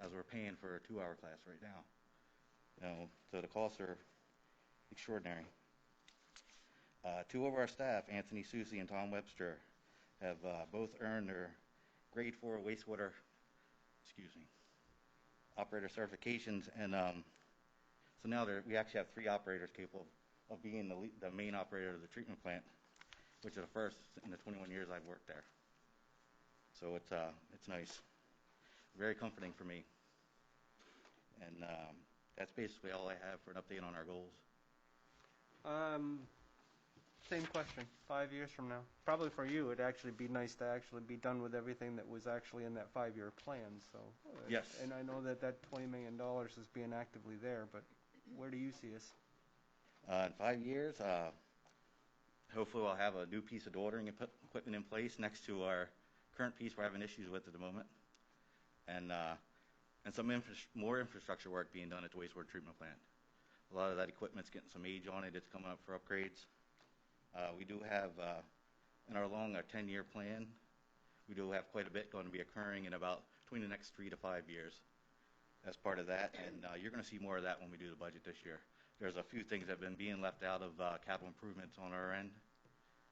as we're paying for a 2-hour class right now. You know, so the costs are extraordinary. Two of our staff, Anthony Susi and Tom Webster, have both earned their grade 4 wastewater, operator certifications, and so now we actually have 3 operators capable of being the main operator of the treatment plant, which is the first in the 21 years I've worked there. So it's nice, very comforting for me. And that's basically all I have for an update on our goals.
Same question, 5 years from now. Probably for you, it'd actually be nice to actually be done with everything that was actually in that 5-year plan. So
yes.
And I know that $20 million is being actively there, but where do you see us?
In 5 years, hopefully we'll have a new piece of dewatering equipment in place next to our current piece we're having issues with at the moment, and some more infrastructure work being done at the wastewater treatment plant. A lot of that equipment's getting some age on it. It's coming up for upgrades. We do have, in our 10-year plan, we do have quite a bit going to be occurring in about between the next 3 to 5 years as part of that, and you're going to see more of that when we do the budget this year. There's a few things that have been being left out of capital improvements on our end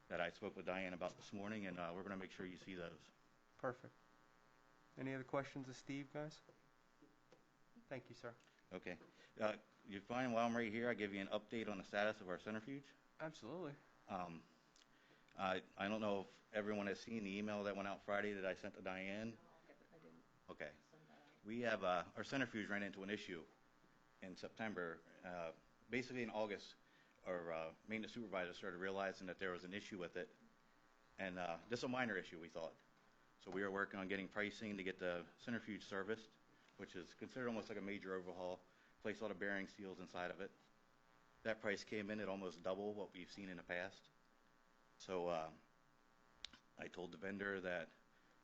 that I spoke with Diane about this morning, and we're going to make sure you see those.
Perfect. Any other questions of Steve, guys? Thank you, sir.
Okay. You find while I'm right here, I give you an update on the status of our centrifuge.
Absolutely.
I don't know if everyone has seen the email that went out Friday that I sent to Diane. Okay. We have our centrifuge ran into an issue in September. Basically in August, our maintenance supervisor started realizing that there was an issue with it, and just a minor issue, we thought. So we were working on getting pricing to get the centrifuge serviced, which is considered almost like a major overhaul. Place a lot of bearing seals inside of it. That price came in at almost double what we've seen in the past. So I told the vendor that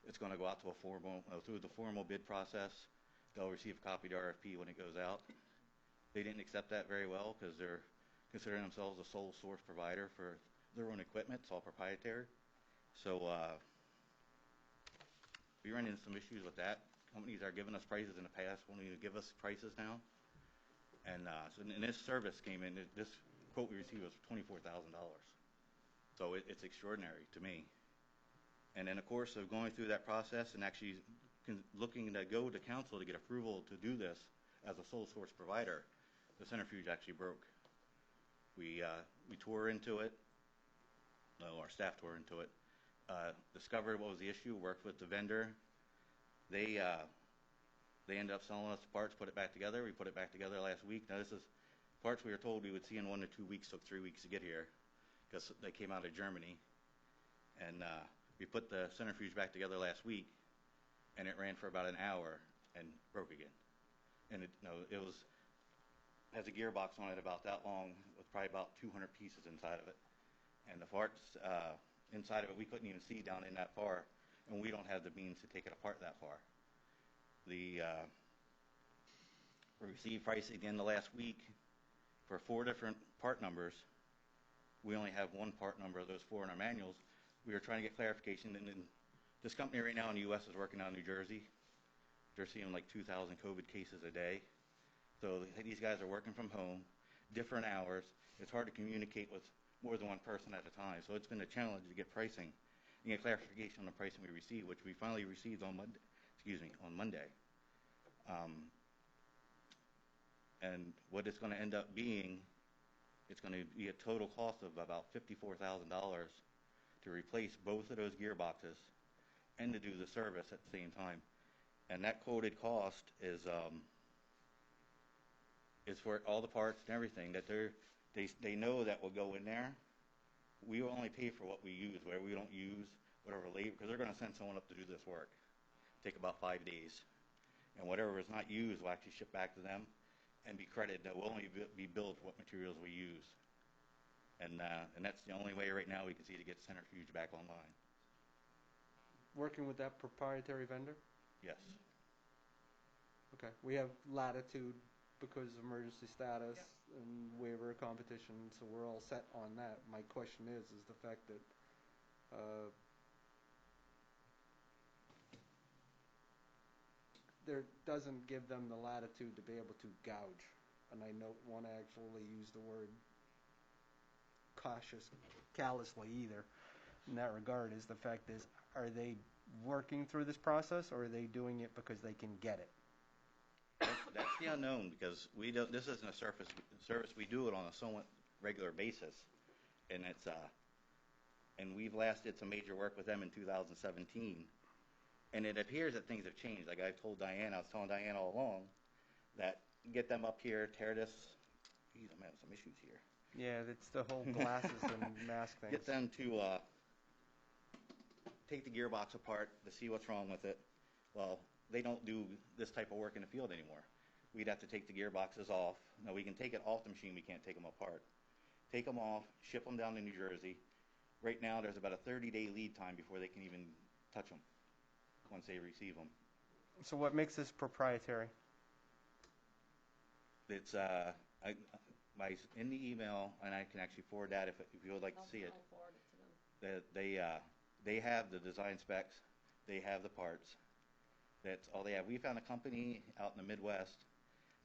it's going to go out to through the formal bid process. They'll receive a copy of the RFP when it goes out. They didn't accept that very well because they're considering themselves a sole source provider for their own equipment. It's all proprietary. So we ran into some issues with that. Companies are giving us prices in the past, won't even give us prices now. And so this service came in, this quote we received was $24,000. So it's extraordinary to me. And in the course of going through that process and actually looking to go to council to get approval to do this as a sole source provider, the centrifuge actually broke. We tore into it. No, our staff tore into it. Discovered what was the issue, worked with the vendor. They ended up selling us the parts, put it back together. We put it back together last week. Now this is parts we were told we would see in 1 to 2 weeks, took 3 weeks to get here because they came out of Germany. And we put the centrifuge back together last week, and it ran for about an hour and broke again. And it has a gearbox on it about that long with probably about 200 pieces inside of it. And the parts inside of it, we couldn't even see down in that far, and we don't have the means to take it apart that far. We received pricing again the last week for 4 different part numbers. We only have one part number of those 4 in our manuals. We were trying to get clarification, and then this company right now in the U.S. is working out in New Jersey. They're seeing like 2,000 COVID cases a day. So these guys are working from home, different hours. It's hard to communicate with more than one person at a time. So it's been a challenge to get pricing and get clarification on the pricing we received, which we finally received on Monday. On Monday. And what it's going to end up being, it's going to be a total cost of about $54,000 to replace both of those gearboxes and to do the service at the same time. And that quoted cost is for all the parts and everything that they know that will go in there. We will only pay for what we use, where we don't use whatever labor, because they're going to send someone up to do this work. Take about 5 days. And whatever is not used will actually ship back to them and be credited. That will only be billed for what materials we use. And that's the only way right now we can see to get Centrifuge back online.
Working with that proprietary vendor?
Yes.
Okay. We have latitude because of emergency status and waiver of competition, so we're all set on that. My question is the fact that there doesn't give them the latitude to be able to gouge. And I don't want to actually use the word callously either. In that regard, is the fact is, are they working through this process, or are they doing it because they can get it?
That's the unknown, because we don't. This isn't a service. We do it on a somewhat regular basis, and and we've last did some major work with them in 2017, and it appears that things have changed. Like I told Diane, I was telling Diane all along that get them up here, tear this. Geez, I'm having some issues here.
Yeah, it's the whole glasses and mask thing.
Get them to take the gearbox apart to see what's wrong with it. Well, they don't do this type of work in the field anymore. We'd have to take the gearboxes off. Now, we can take it off the machine. We can't take them apart. Take them off, ship them down to New Jersey. Right now, there's about a 30-day lead time before they can even touch them once they receive them.
So what makes this proprietary?
It's in the email, and I can actually forward that if you would like to see it.
I'll forward it to them.
They have the design specs. They have the parts. That's all they have. We found a company out in the Midwest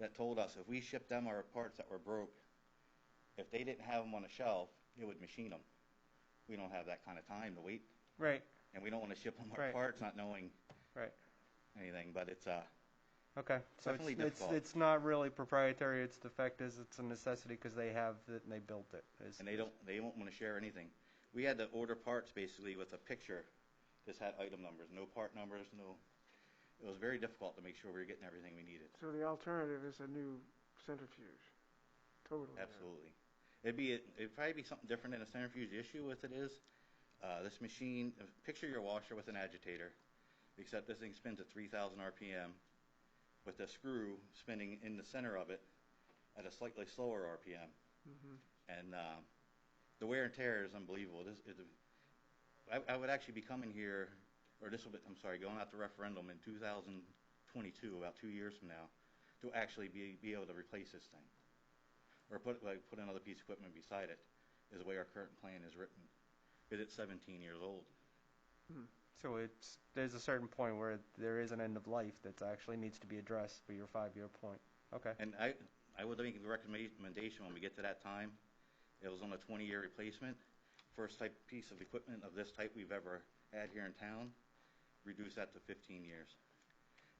that told us if we shipped them our parts that were broke, if they didn't have them on a shelf, they would machine them. We don't have that kind of time to wait.
Right.
And we don't want to ship them our parts not knowing anything, but it's
okay. So
definitely difficult.
It's not really proprietary. It's the fact is it's a necessity because they have it and they built it.
And they won't want to share anything. We had to order parts basically with a picture. Just had item numbers, no part numbers, no. It was very difficult to make sure we were getting everything we needed.
So the alternative is a new centrifuge. Totally.
Absolutely. It'd probably be something different than a centrifuge. The issue with it is this machine. Picture your washer with an agitator, except this thing spins at 3,000 RPM, with the screw spinning in the center of it at a slightly slower RPM.
Mm-hmm.
And the wear and tear is unbelievable. I would actually be coming here, or going out to referendum in 2022, about 2 years from now, to actually be able to replace this thing. Or put another piece of equipment beside it, is the way our current plan is written. Because it's 17 years old.
Hmm. So there's a certain point where there is an end of life that actually needs to be addressed for your 5-year point. Okay.
And I would make the recommendation when we get to that time. It was on a 20-year replacement. First piece of equipment of this type we've ever had here in town. Reduce that to 15 years.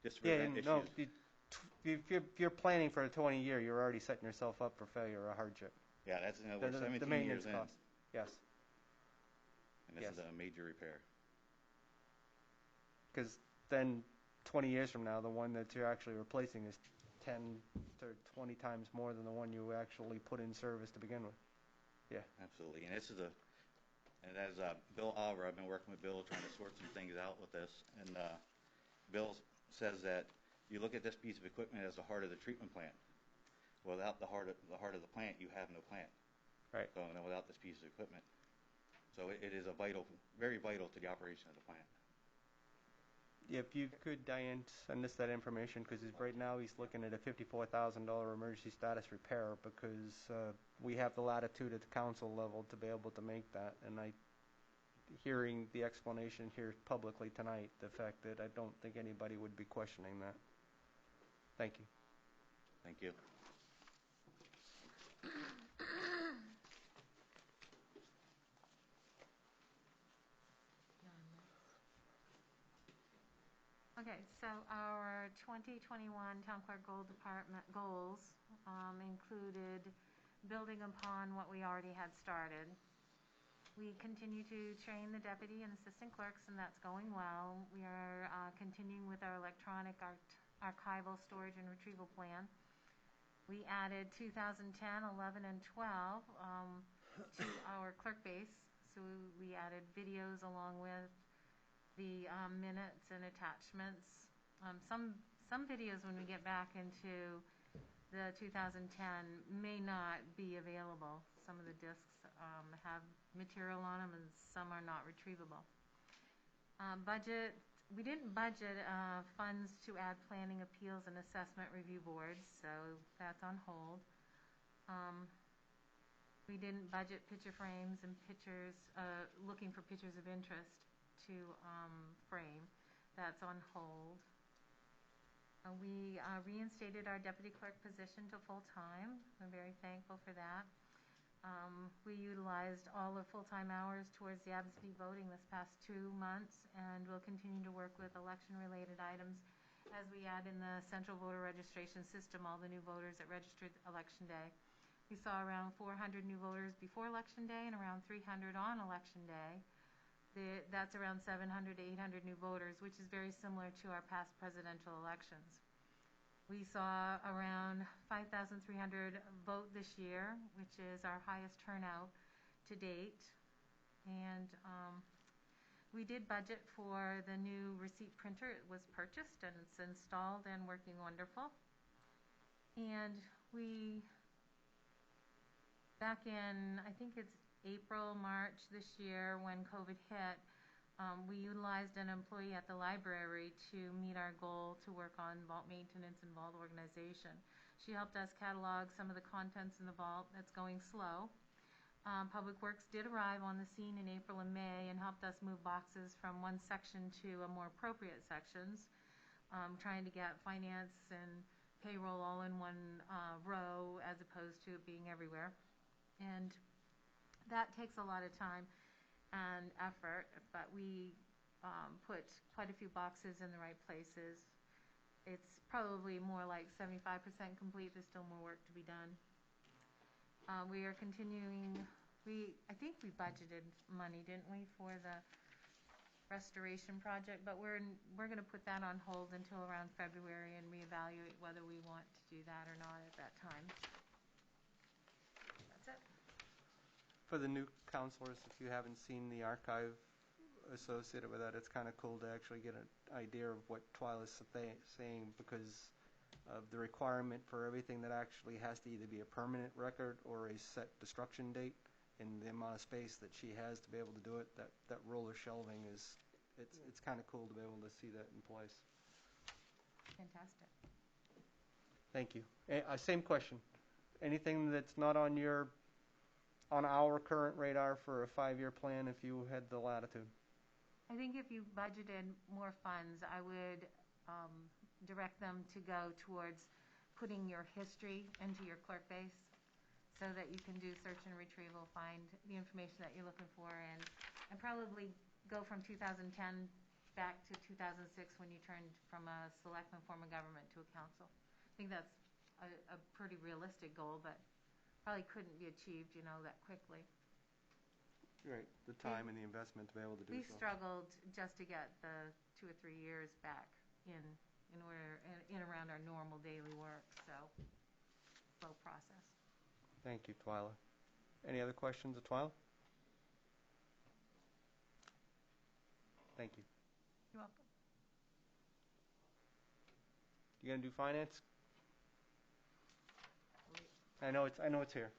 Just to prevent issues.
No. If you're planning for a 20-year, you're already setting yourself up for failure or hardship.
Yeah, that's we're 17
the maintenance
years in.
cost. Yes.
And this is a major repair.
Because then 20 years from now, the one that you're actually replacing is 10 to 20 times more than the one you actually put in service to begin with. Yeah.
Absolutely. And as Bill Oliver, I've been working with Bill trying to sort some things out with this. And Bill says that you look at this piece of equipment as the heart of the treatment plant. Without the heart of the plant, you have no plant.
Right.
So without this piece of equipment. So it is a very vital to the operation of the plant.
If you could, Diane, send us that information, because right now he's looking at a $54,000 emergency status repair, because we have the latitude at the council level to be able to make that. And hearing the explanation here publicly tonight, the fact that I don't think anybody would be questioning that. Thank you.
Thank you.
Okay, so our 2021 Town Clerk Goal Department goals included building upon what we already had started. We continue to train the deputy and assistant clerks, and that's going well. We are continuing with our electronic archival storage and retrieval plan. We added 2010, 11, and 12 to our clerk base. So we added videos along with the minutes and attachments. Some videos, when we get back into the 2010, may not be available. Some of the discs have material on them, and some are not retrievable. Budget. We didn't budget funds to add planning, appeals, and assessment review boards, so that's on hold. We didn't budget picture frames and pictures, looking for pictures of interest to frame. That's on hold. We reinstated our deputy clerk position to full-time. I'm very thankful for that. We utilized all of full-time hours towards the absentee voting this past 2 months, and we'll continue to work with election-related items as we add in the central voter registration system all the new voters that registered Election Day. We saw around 400 new voters before Election Day and around 300 on Election Day. That's around 700 to 800 new voters, which is very similar to our past presidential elections. We saw around 5,300 vote this year, which is our highest turnout to date. And we did budget for the new receipt printer. It was purchased and it's installed and working wonderful. And back in, I think it's April, March this year, when COVID hit, we utilized an employee at the library to meet our goal to work on vault maintenance and vault organization. She helped us catalog some of the contents in the vault. That's going slow. Public Works did arrive on the scene in April and May and helped us move boxes from one section to a more appropriate sections, trying to get finance and payroll all in one row as opposed to it being everywhere. And that takes a lot of time and effort, but we put quite a few boxes in the right places. It's probably more like 75% complete. There's still more work to be done. We are continuing. I think we budgeted money, didn't we, for the restoration project? But we're going to put that on hold until around February and reevaluate whether we want to do that or not at that time. That's it.
For the new counselors, if you haven't seen the archive associated with that, it's kind of cool to actually get an idea of what Twyla's saying, because of the requirement for everything that actually has to either be a permanent record or a set destruction date, and the amount of space that she has to be able to do it. That roller shelving it's kind of cool to be able to see that in place.
Fantastic.
Thank you. Same question. Anything that's not on our current radar for a 5-year plan, if you had the latitude?
I think if you budgeted more funds, I would direct them to go towards putting your history into your clerk base so that you can do search and retrieval, find the information that you're looking for, and probably go from 2010 back to 2006 when you turned from a selectman form of government to a council. I think that's a pretty realistic goal, but probably couldn't be achieved, that quickly.
Right, the time and the investment to be able to do so.
We struggled just to get the 2 or 3 years back in around our normal daily work, so slow process.
Thank you, Twyla. Any other questions of Twyla? Thank you.
You're welcome.
You gonna do finance? I know it's here.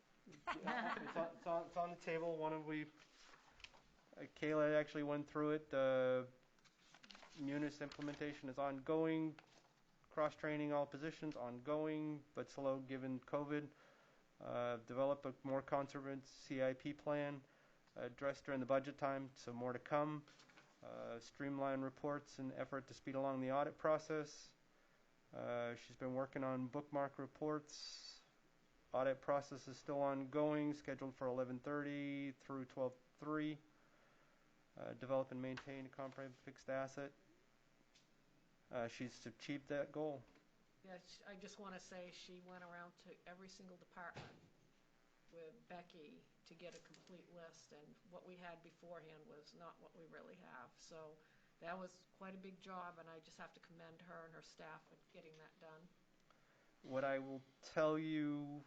It's on the table. Kayla actually went through it. Munis implementation is ongoing. Cross-training all positions, ongoing, but slow given COVID. Develop a more conservative CIP plan addressed during the budget time, so more to come. Streamline reports in effort to speed along the audit process. She's been working on bookmark reports. Audit process is still ongoing, scheduled for 11:30 through 12:03. Develop and maintain a comprehensive fixed asset. She's achieved that goal.
Yeah, I just want to say she went around to every single department with Becky to get a complete list, and what we had beforehand was not what we really have. So that was quite a big job, and I just have to commend her and her staff for getting that done.
What I will tell you,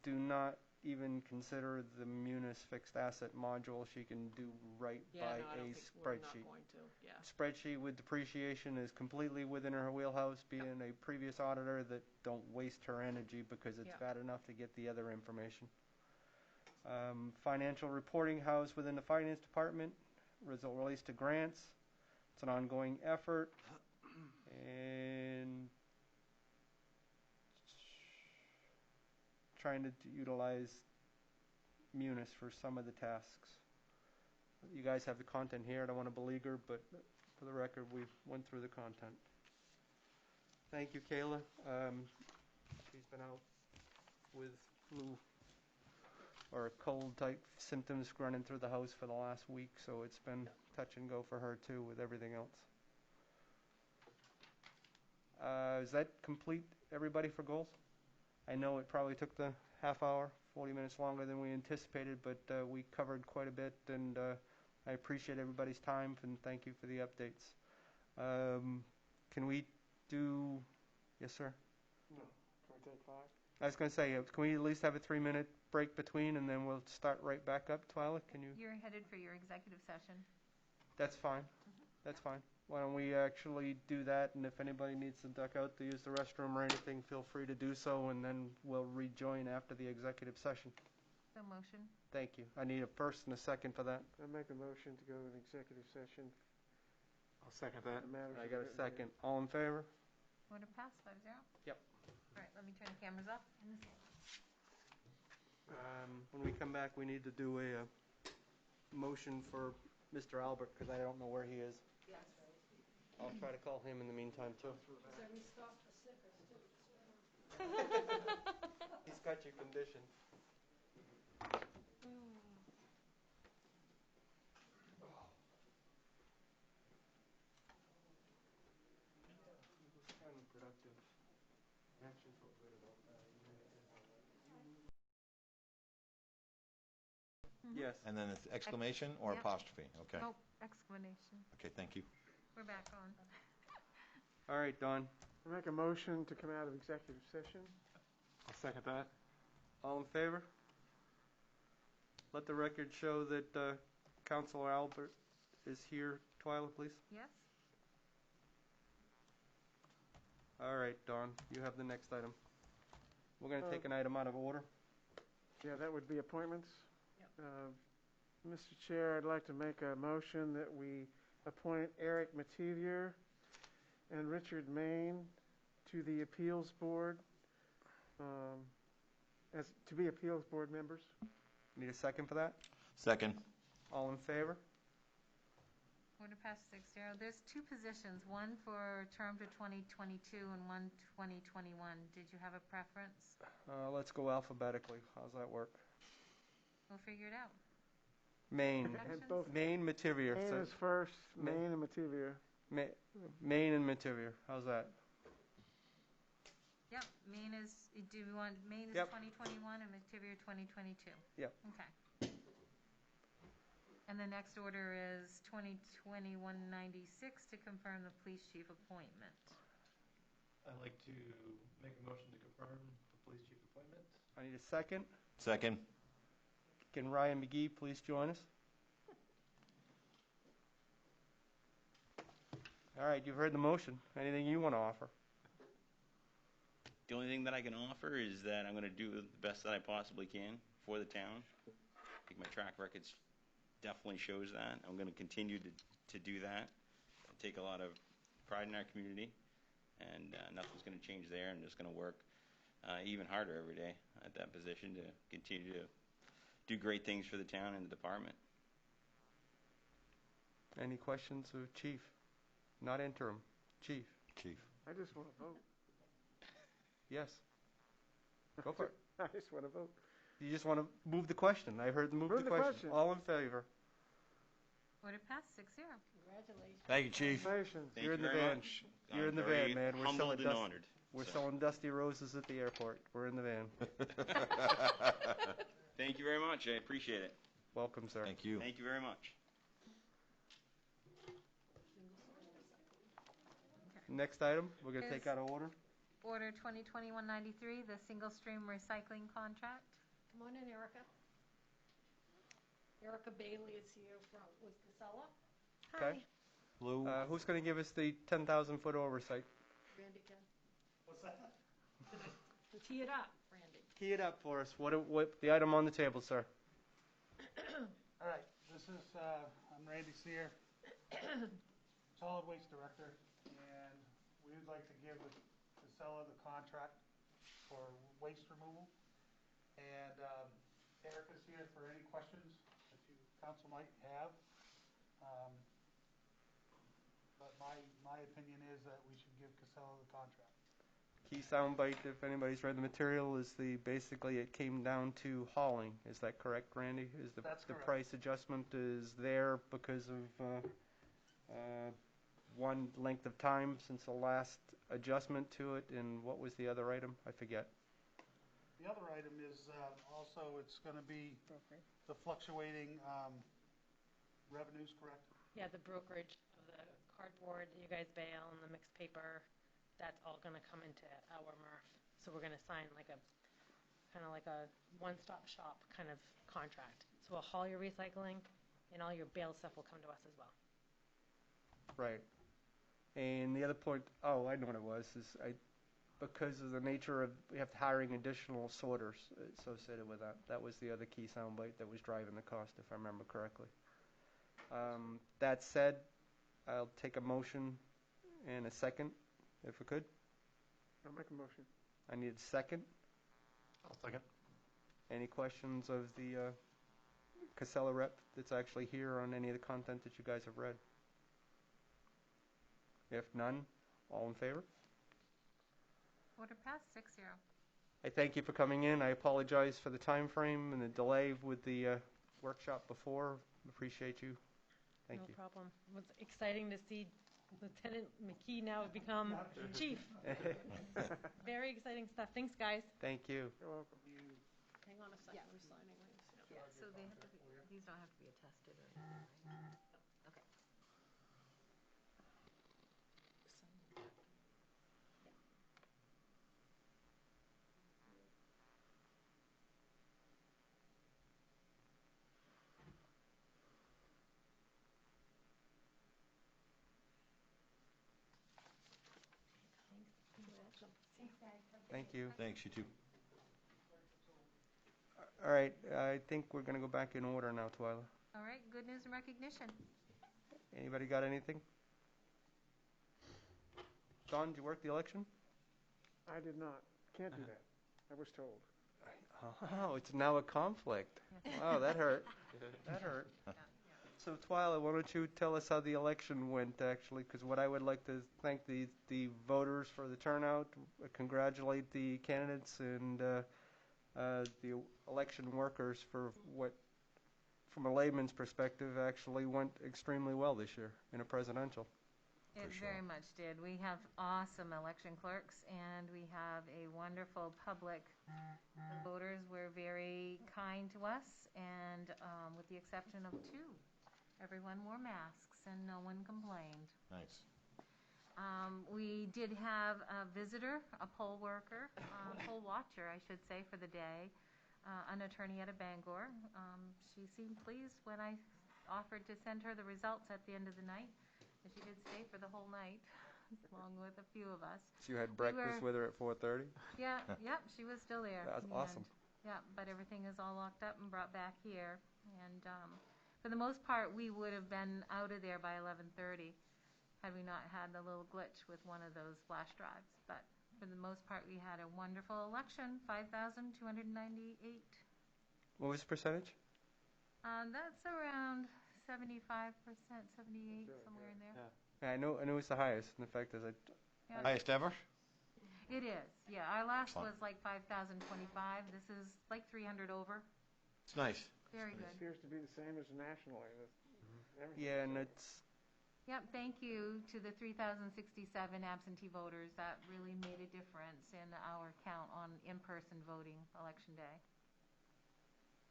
do not even consider the Munis fixed asset module. She can do right
Yeah,
by
no, I don't
a
think we're not
spreadsheet.
going to, yeah.
Spreadsheet with depreciation is completely within her wheelhouse, being a previous auditor, that don't waste her energy because it's
Yep.
bad enough to get the other information. Financial reporting house within the finance department, result relates to grants. It's an ongoing effort, and trying to utilize Munis for some of the tasks. You guys have the content here. I don't want to beleaguer, but for the record, we went through the content. Thank you, Kayla. She's been out with flu or cold type symptoms running through the house for the last week, so it's been touch and go for her too with everything else. Is that complete, everybody, for goals? I know it probably took the half hour, 40 minutes longer than we anticipated, but we covered quite a bit, and I appreciate everybody's time, and thank you for the updates. Can we do, yes, sir?
No. Can we take 5?
I was going to say, can we at least have a 3-minute break between, and then we'll start right back up? Twyla, can you?
You're headed for your executive session.
That's fine. That's fine. Why don't we actually do that, and if anybody needs to duck out to use the restroom or anything, feel free to do so, and then we'll rejoin after the executive session.
So motion.
Thank you. I need a first and a second for that.
I make a motion to go to an executive session.
I'll second that.
I got a second. All in favor?
Order pass 5-0.
Yep.
All right, let me turn the cameras off.
When we come back, we need to do a motion for Mr. Albert, because I don't know where he is.
Yes.
I'll try to call him in the meantime, too. He's got your condition. It was kind of productive. I actually felt good about that. Yes.
And then it's exclamation or
Yep.
apostrophe? Okay.
Oh, exclamation.
Okay, thank you.
We're back on.
All right, Don.
I make a motion to come out of executive session.
I'll second that.
All in favor? Let the record show that Councilor Albert is here. Twyla, please.
Yes?
All right, Don, you have the next item. We're going to take an item out of order.
Yeah, that would be appointments. Mr. Chair, I'd like to make a motion that we appoint Eric Mativier and Richard Main to the Appeals Board, as to be Appeals Board members.
Need a second for that?
Second.
All in favor?
Order pass 6-0. There's 2 positions, one for term to 2022 and one 2021. Did you have a preference?
Let's go alphabetically. How's that work?
We'll figure it out.
Maine.
And both
Maine, Mativier.
Main
So
is first,
Ma-
Main and Mativier.
Maine and Mativier. How's that?
Yep, Maine is, do you want, Maine is
Yep.
2021 and Mativier 2022?
Yep.
Okay. And the next order is 2021-96 to confirm the police chief appointment.
I'd like to make a motion to confirm the police chief appointment.
I need a second.
Second.
Can Ryan McGee please join us? All right, you've heard the motion. Anything you want to offer?
The only thing that I can offer is that I'm going to do the best that I possibly can for the town. I think my track record's definitely shows that. I'm going to continue to do that. I take a lot of pride in our community, and nothing's going to change there. I'm just going to work even harder every day at that position to continue to do great things for the town and the department.
Any questions of Chief? Not interim. Chief?
Chief.
I just want to vote.
Yes. Go for it.
I just want to vote.
You just want to move the question. I heard move the question. All in favor?
Order passed, 6-0.
Congratulations.
Thank you, Chief.
Congratulations.
Thank
You're
you
in the
very
van.
much.
You're
I'm
in the
very
van, man. We're
humbled
selling
and honored.
We're
So,
selling dusty roses at the airport. We're in the van.
thank you very much. I appreciate it.
Welcome, sir.
Thank you.
Thank you very much.
Next item, we're going to take
Is-
out of order.
Order 2020-193, the single-stream recycling contract.
Come on in, Erica. Erica Bailey is here with Casella.
Okay.
Lou.
Who's going to give us the 10,000-foot oversight?
Randy can.
What's that?
Tee it up, Randy.
Key it up for us. What the item on the table, sir?
All right, this is, I'm Randy Sear, Solid Waste Director, and we would like to give Casella the contract for waste removal. And Erica's here for any questions that you council might have. But my opinion is that we should give Casella the contract.
Key soundbite, if anybody's read the material, is basically it came down to hauling. Is that correct, Randy? Is
That's
the
correct.
price adjustment is there because of one length of time since the last adjustment to it, and what was the other item? I forget.
The other item is also, it's going to be the fluctuating revenues, correct?
Yeah, the brokerage of the cardboard that you guys bail and the mixed paper, that's all going to come into our MRF. So we're going to sign like a kind of like a one-stop shop kind of contract. So we'll haul your recycling, and all your bail stuff will come to us as well.
Right. And the other point, oh, I know what it was, is because of the nature of, we have hiring additional sorters associated with that. That was the other key soundbite that was driving the cost, if I remember correctly. That said, I'll take a motion and a second, if I could.
I'll make a motion.
I need a second.
I'll second.
Any questions of the Casella rep that's actually here on any of the content that you guys have read? If none, all in favor?
Order passed, 6-0.
I thank you for coming in. I apologize for the time frame and the delay with the workshop before. Appreciate you. Thank you.
No problem. It was exciting to see Lieutenant McKee now become chief. Very exciting stuff. Thanks, guys.
Thank you.
You're welcome.
Hang on a second, we're signing these.
Yeah, so they have to be, these don't have to be attested or anything, right? Okay.
Thank you.
Thanks, you too.
All right, I think we're going to go back in order now, Twyla.
All right, good news and recognition.
Anybody got anything? Don, did you work the election?
I did not. Can't do that. I was told.
Oh, it's now a conflict. Wow, that hurt. That hurt. So, Twyla, why don't you tell us how the election went, actually? Because what I would like to thank the voters for the turnout, congratulate the candidates, and the election workers for what, from a layman's perspective, actually went extremely well this year in a presidential.
It very much did. We have awesome election clerks, and we have a wonderful public. The voters were very kind to us, and with the exception of 2, everyone wore masks, and no one complained.
Nice.
We did have a visitor, a poll worker, poll watcher, I should say, for the day, an attorney out of Bangor. She seemed pleased when I offered to send her the results at the end of the night. And she did stay for the whole night, along with a few of us.
So you had breakfast with her at 4:30?
Yeah, yep, she was still there.
That's awesome.
Yeah, but everything is all locked up and brought back here. And for the most part, we would have been out of there by 11:30 had we not had the little glitch with one of those flash drives. But for the most part, we had a wonderful election, 5,298.
What was the percentage?
That's around 75%, 78, somewhere in there.
Yeah, I know it's the highest. And the fact is,
Yeah.
Highest ever?
It is, yeah. Our last
Excellent.
was like 5,025. This is like 300 over.
It's nice.
Very
It
good.
appears to be the same as nationally. Everything.
yeah, and it's
Yep, thank you to the 3,067 absentee voters. That really made a difference in our count on in-person voting election day.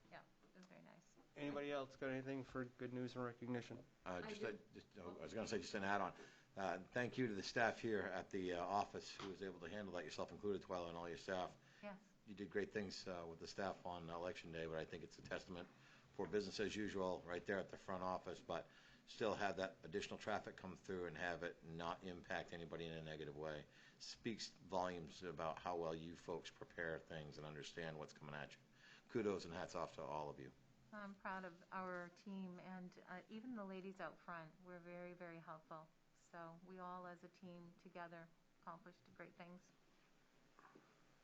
Yeah, it was very nice.
anybody else got anything for good news and recognition?
I was going to say, just an add-on. Thank you to the staff here at the office who was able to handle that, yourself included, Twyla, and all your staff.
Yes.
You did great things with the staff on Election Day, but I think it's a testament for business as usual right there at the front office, but still have that additional traffic come through and have it not impact anybody in a negative way. Speaks volumes about how well you folks prepare things and understand what's coming at you. Kudos and hats off to all of you.
I'm proud of our team, and even the ladies out front were very, very helpful. So we all, as a team together, accomplished great things.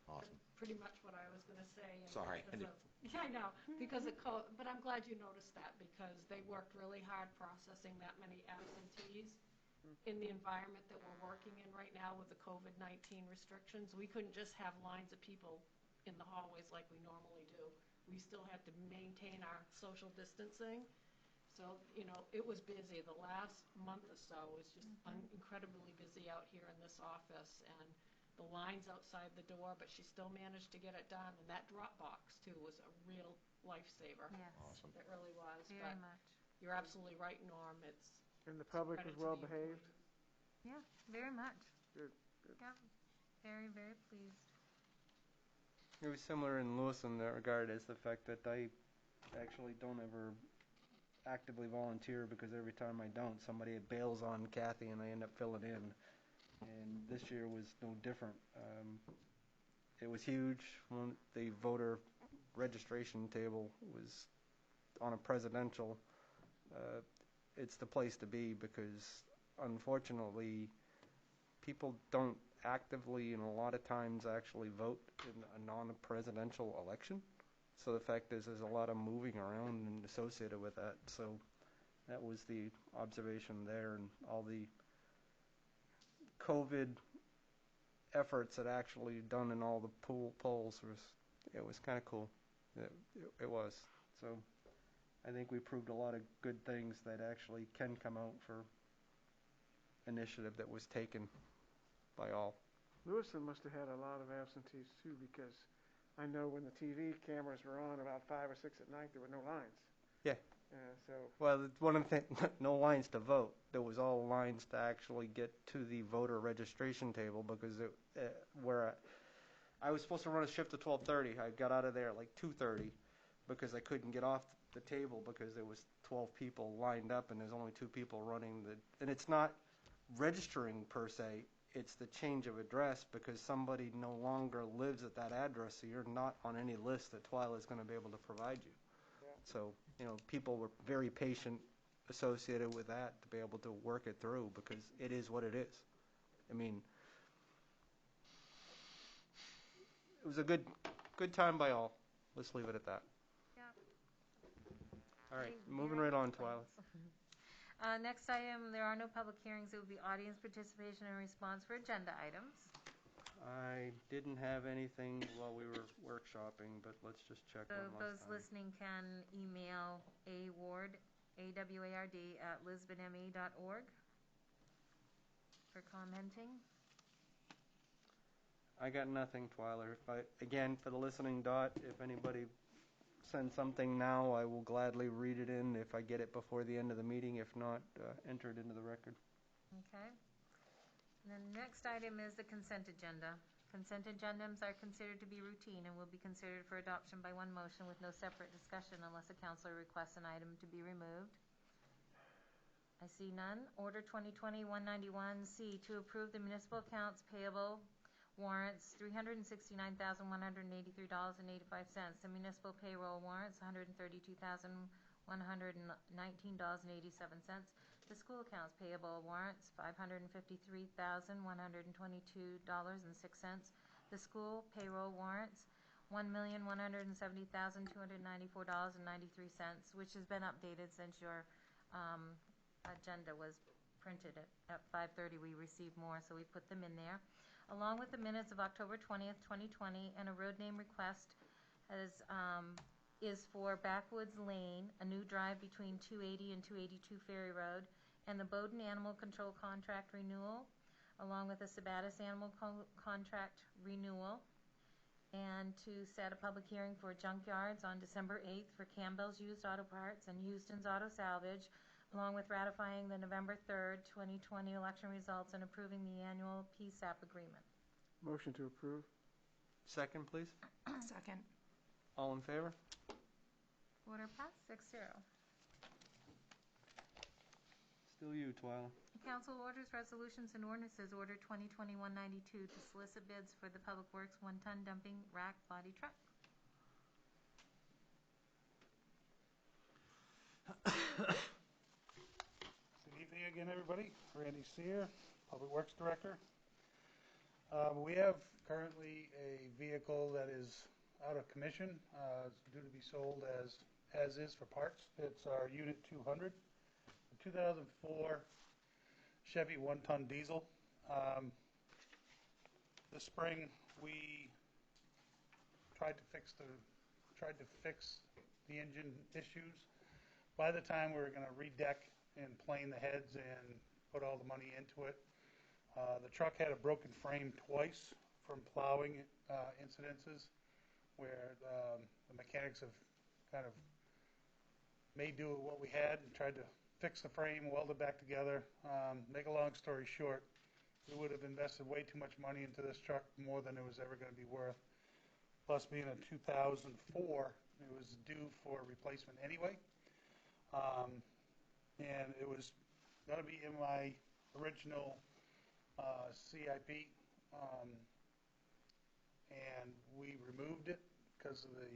Awesome.
Pretty much what I was going to say. and
Sorry.
because of- Yeah, I know, because of but I'm glad you noticed that, because they worked really hard processing that many absentees in the environment that we're working in right now with the COVID-19 restrictions. We couldn't just have lines of people in the hallways like we normally do. We still had to maintain our social distancing. So, it was busy. The last month or so was just incredibly busy out here in this office, and the lines outside the door, but she still managed to get it done. And that drop box, too, was a real lifesaver.
Yes.
Awesome.
It really was.
Very
But
much.
you're absolutely right, Norm.
And the public was
credit to
well
the
behaved.
Yeah, very much.
Good, good.
Yeah, very, very pleased.
It was similar in Lewis in that regard as the fact that I actually don't ever actively volunteer, because every time I don't, somebody bails on Kathy and I end up filling in. And this year was no different. It was huge. The voter registration table was on a presidential. It's the place to be, because unfortunately people don't actively and a lot of times actually vote in a non-presidential election. So the fact is there's a lot of moving around and associated with that. So that was the observation there, and all the COVID efforts that actually done in all the polls was kind of cool. It was. So I think we proved a lot of good things that actually can come out for initiative that was taken by all.
Lewiston must have had a lot of absentees too, because I know when the TV cameras were on about 5 or 6 at night, there were no lines.
Yeah.
So.
Well, one of the no lines to vote. There was all lines to actually get to the voter registration table, because I was supposed to run a shift at 12:30. I got out of there at like 2:30 because I couldn't get off the table because there was 12 people lined up and there's only 2 people running and it's not registering per se. It's the change of address, because somebody no longer lives at that address, so you're not on any list that Twyla is going to be able to provide you.
Yeah.
So, people were very patient associated with that to be able to work it through, because it is what it is. I mean, it was a good time by all. Let's leave it at that.
Yeah.
All right, moving right on, Twyla.
Next item, there are no public hearings. It will be audience participation and response for agenda items.
I didn't have anything while we were workshopping, but let's just check
So
one last
those
time.
listening can email award, AWARD, @lisbonme.org for commenting.
I got nothing, Twyla. Again, for the listening dot, if anybody sends something now, I will gladly read it in if I get it before the end of the meeting. If not, enter it into the record.
Okay. And then the next item is the consent agenda. Consent agendas are considered to be routine and will be considered for adoption by one motion with no separate discussion unless a counselor requests an item to be removed. I see none. Order 2020-191C to approve the municipal accounts payable warrants $369,183.85. The municipal payroll warrants $132,183.85. $119.87. The school accounts payable warrants, $553,122.06. The school payroll warrants, $1,170,294.93, which has been updated since your agenda was printed at 5:30. We received more, so we put them in there, along with the minutes of October 20th, 2020, and a road name request is for Backwoods Lane, a new drive between 280 and 282 Ferry Road, and the Bowden Animal Control Contract renewal, along with the Sabatis Animal Contract renewal, and to set a public hearing for junkyards on December 8th for Campbell's Used Auto Parts and Houston's Auto Salvage, along with ratifying the November 3rd, 2020 election results and approving the annual PSAP agreement.
Motion to approve.
Second, please.
Second.
All in favor?
Order passed 6-0.
Still you, Twyla.
Council orders, resolutions, and ordinances. Order 2020-192 to solicit bids for the Public Works one-ton dumping rack body truck.
Good evening again, everybody. Randy Sear, Public Works Director. We have currently a vehicle that is out of commission. It's due to be sold as is for parts. It's our Unit 200, a 2004 Chevy one-ton diesel. This spring, we tried to fix the engine issues. By the time we were going to redeck and plane the heads and put all the money into it, the truck had a broken frame twice from plowing incidences, where the mechanics have kind of made do with what we had and tried to fix the frame, weld it back together. Make a long story short, we would have invested way too much money into this truck, more than it was ever going to be worth. Plus, being a 2004, it was due for replacement anyway. And it was going to be in my original CIP, and we removed it because of the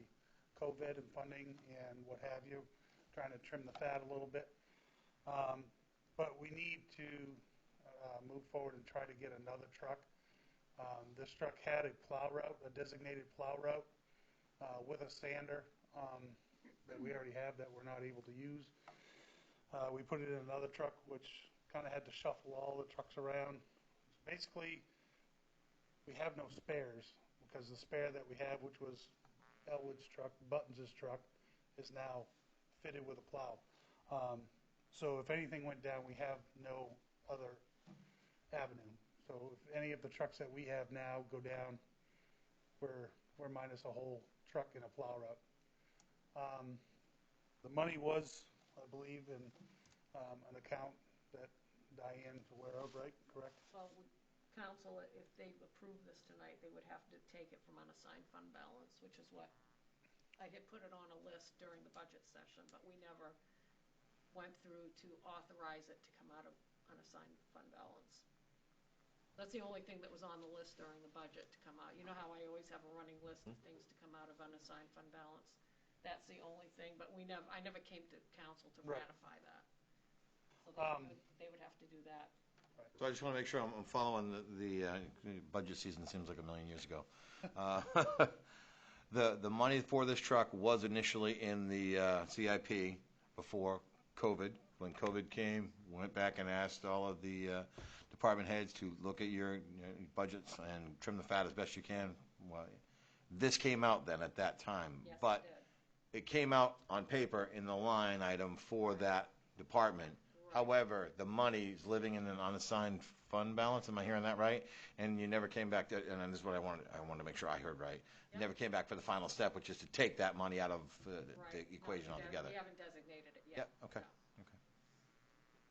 COVID and funding and what have you, trying to trim the fat a little bit. But we need to move forward and try to get another truck. This truck had a plow route, a designated plow route with a sander that we already have that we're not able to use. We put it in another truck, which kind of had to shuffle all the trucks around. Basically, we have no spares, because the spare that we have, which was Elwood's truck, Buttons' truck, is now fitted with a plow. So if anything went down, we have no other avenue. So if any of the trucks that we have now go down, we're minus a whole truck and a plow route. The money was, I believe, in an account that Diane's aware of, right? Correct?
Well, council, if they approve this tonight, they would have to take it from unassigned fund balance, which is what I had put it on a list during the budget session, but we never went through to authorize it to come out of unassigned fund balance. That's the only thing that was on the list during the budget to come out. You know how I always have a running list of things to come out of unassigned fund balance? That's the only thing, but I never came to council to ratify that. So they would have to do that.
So I just want to make sure I'm following the budget season. Seems like a million years ago. The money for this truck was initially in the CIP before COVID. When COVID came, we went back and asked all of the department heads to look at your budgets and trim the fat as best you can. Well, this came out then at that time,
Yes,
but it came out on paper in the line item for that department. However, the money's living in an unassigned fund balance. Am I hearing that right? And you never came back to, and this is what I wanted to make sure I heard right. You never came back for the final step, which is to take that money out of the equation altogether.
We haven't designated it yet.
Yep. Okay.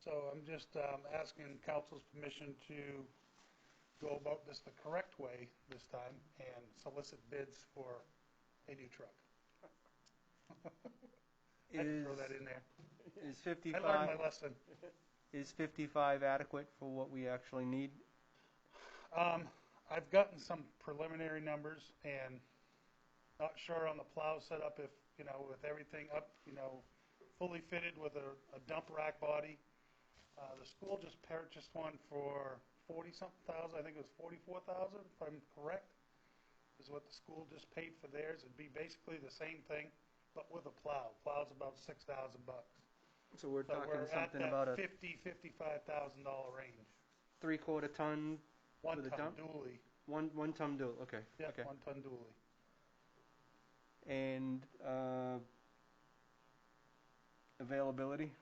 So I'm just asking council's permission to go about this the correct way this time and solicit bids for a new truck. I can throw that in there.
Is 55?
I learned my lesson.
Is 55 adequate for what we actually need?
I've gotten some preliminary numbers, and not sure on the plow setup if, with everything up, fully fitted with a dump rack body. The school just purchased one for 40-something thousand. I think it was 44,000, if I'm correct, is what the school just paid for theirs. It'd be basically the same thing, but with a plow. Plow's about $6,000.
So we're talking
we're
something
at
about
that
a
$50,000, $55,000 range.
3/4 ton
One
with a
ton
dump?
dually.
One ton dual, okay.
Yeah,
Okay.
1 ton dually.
And availability?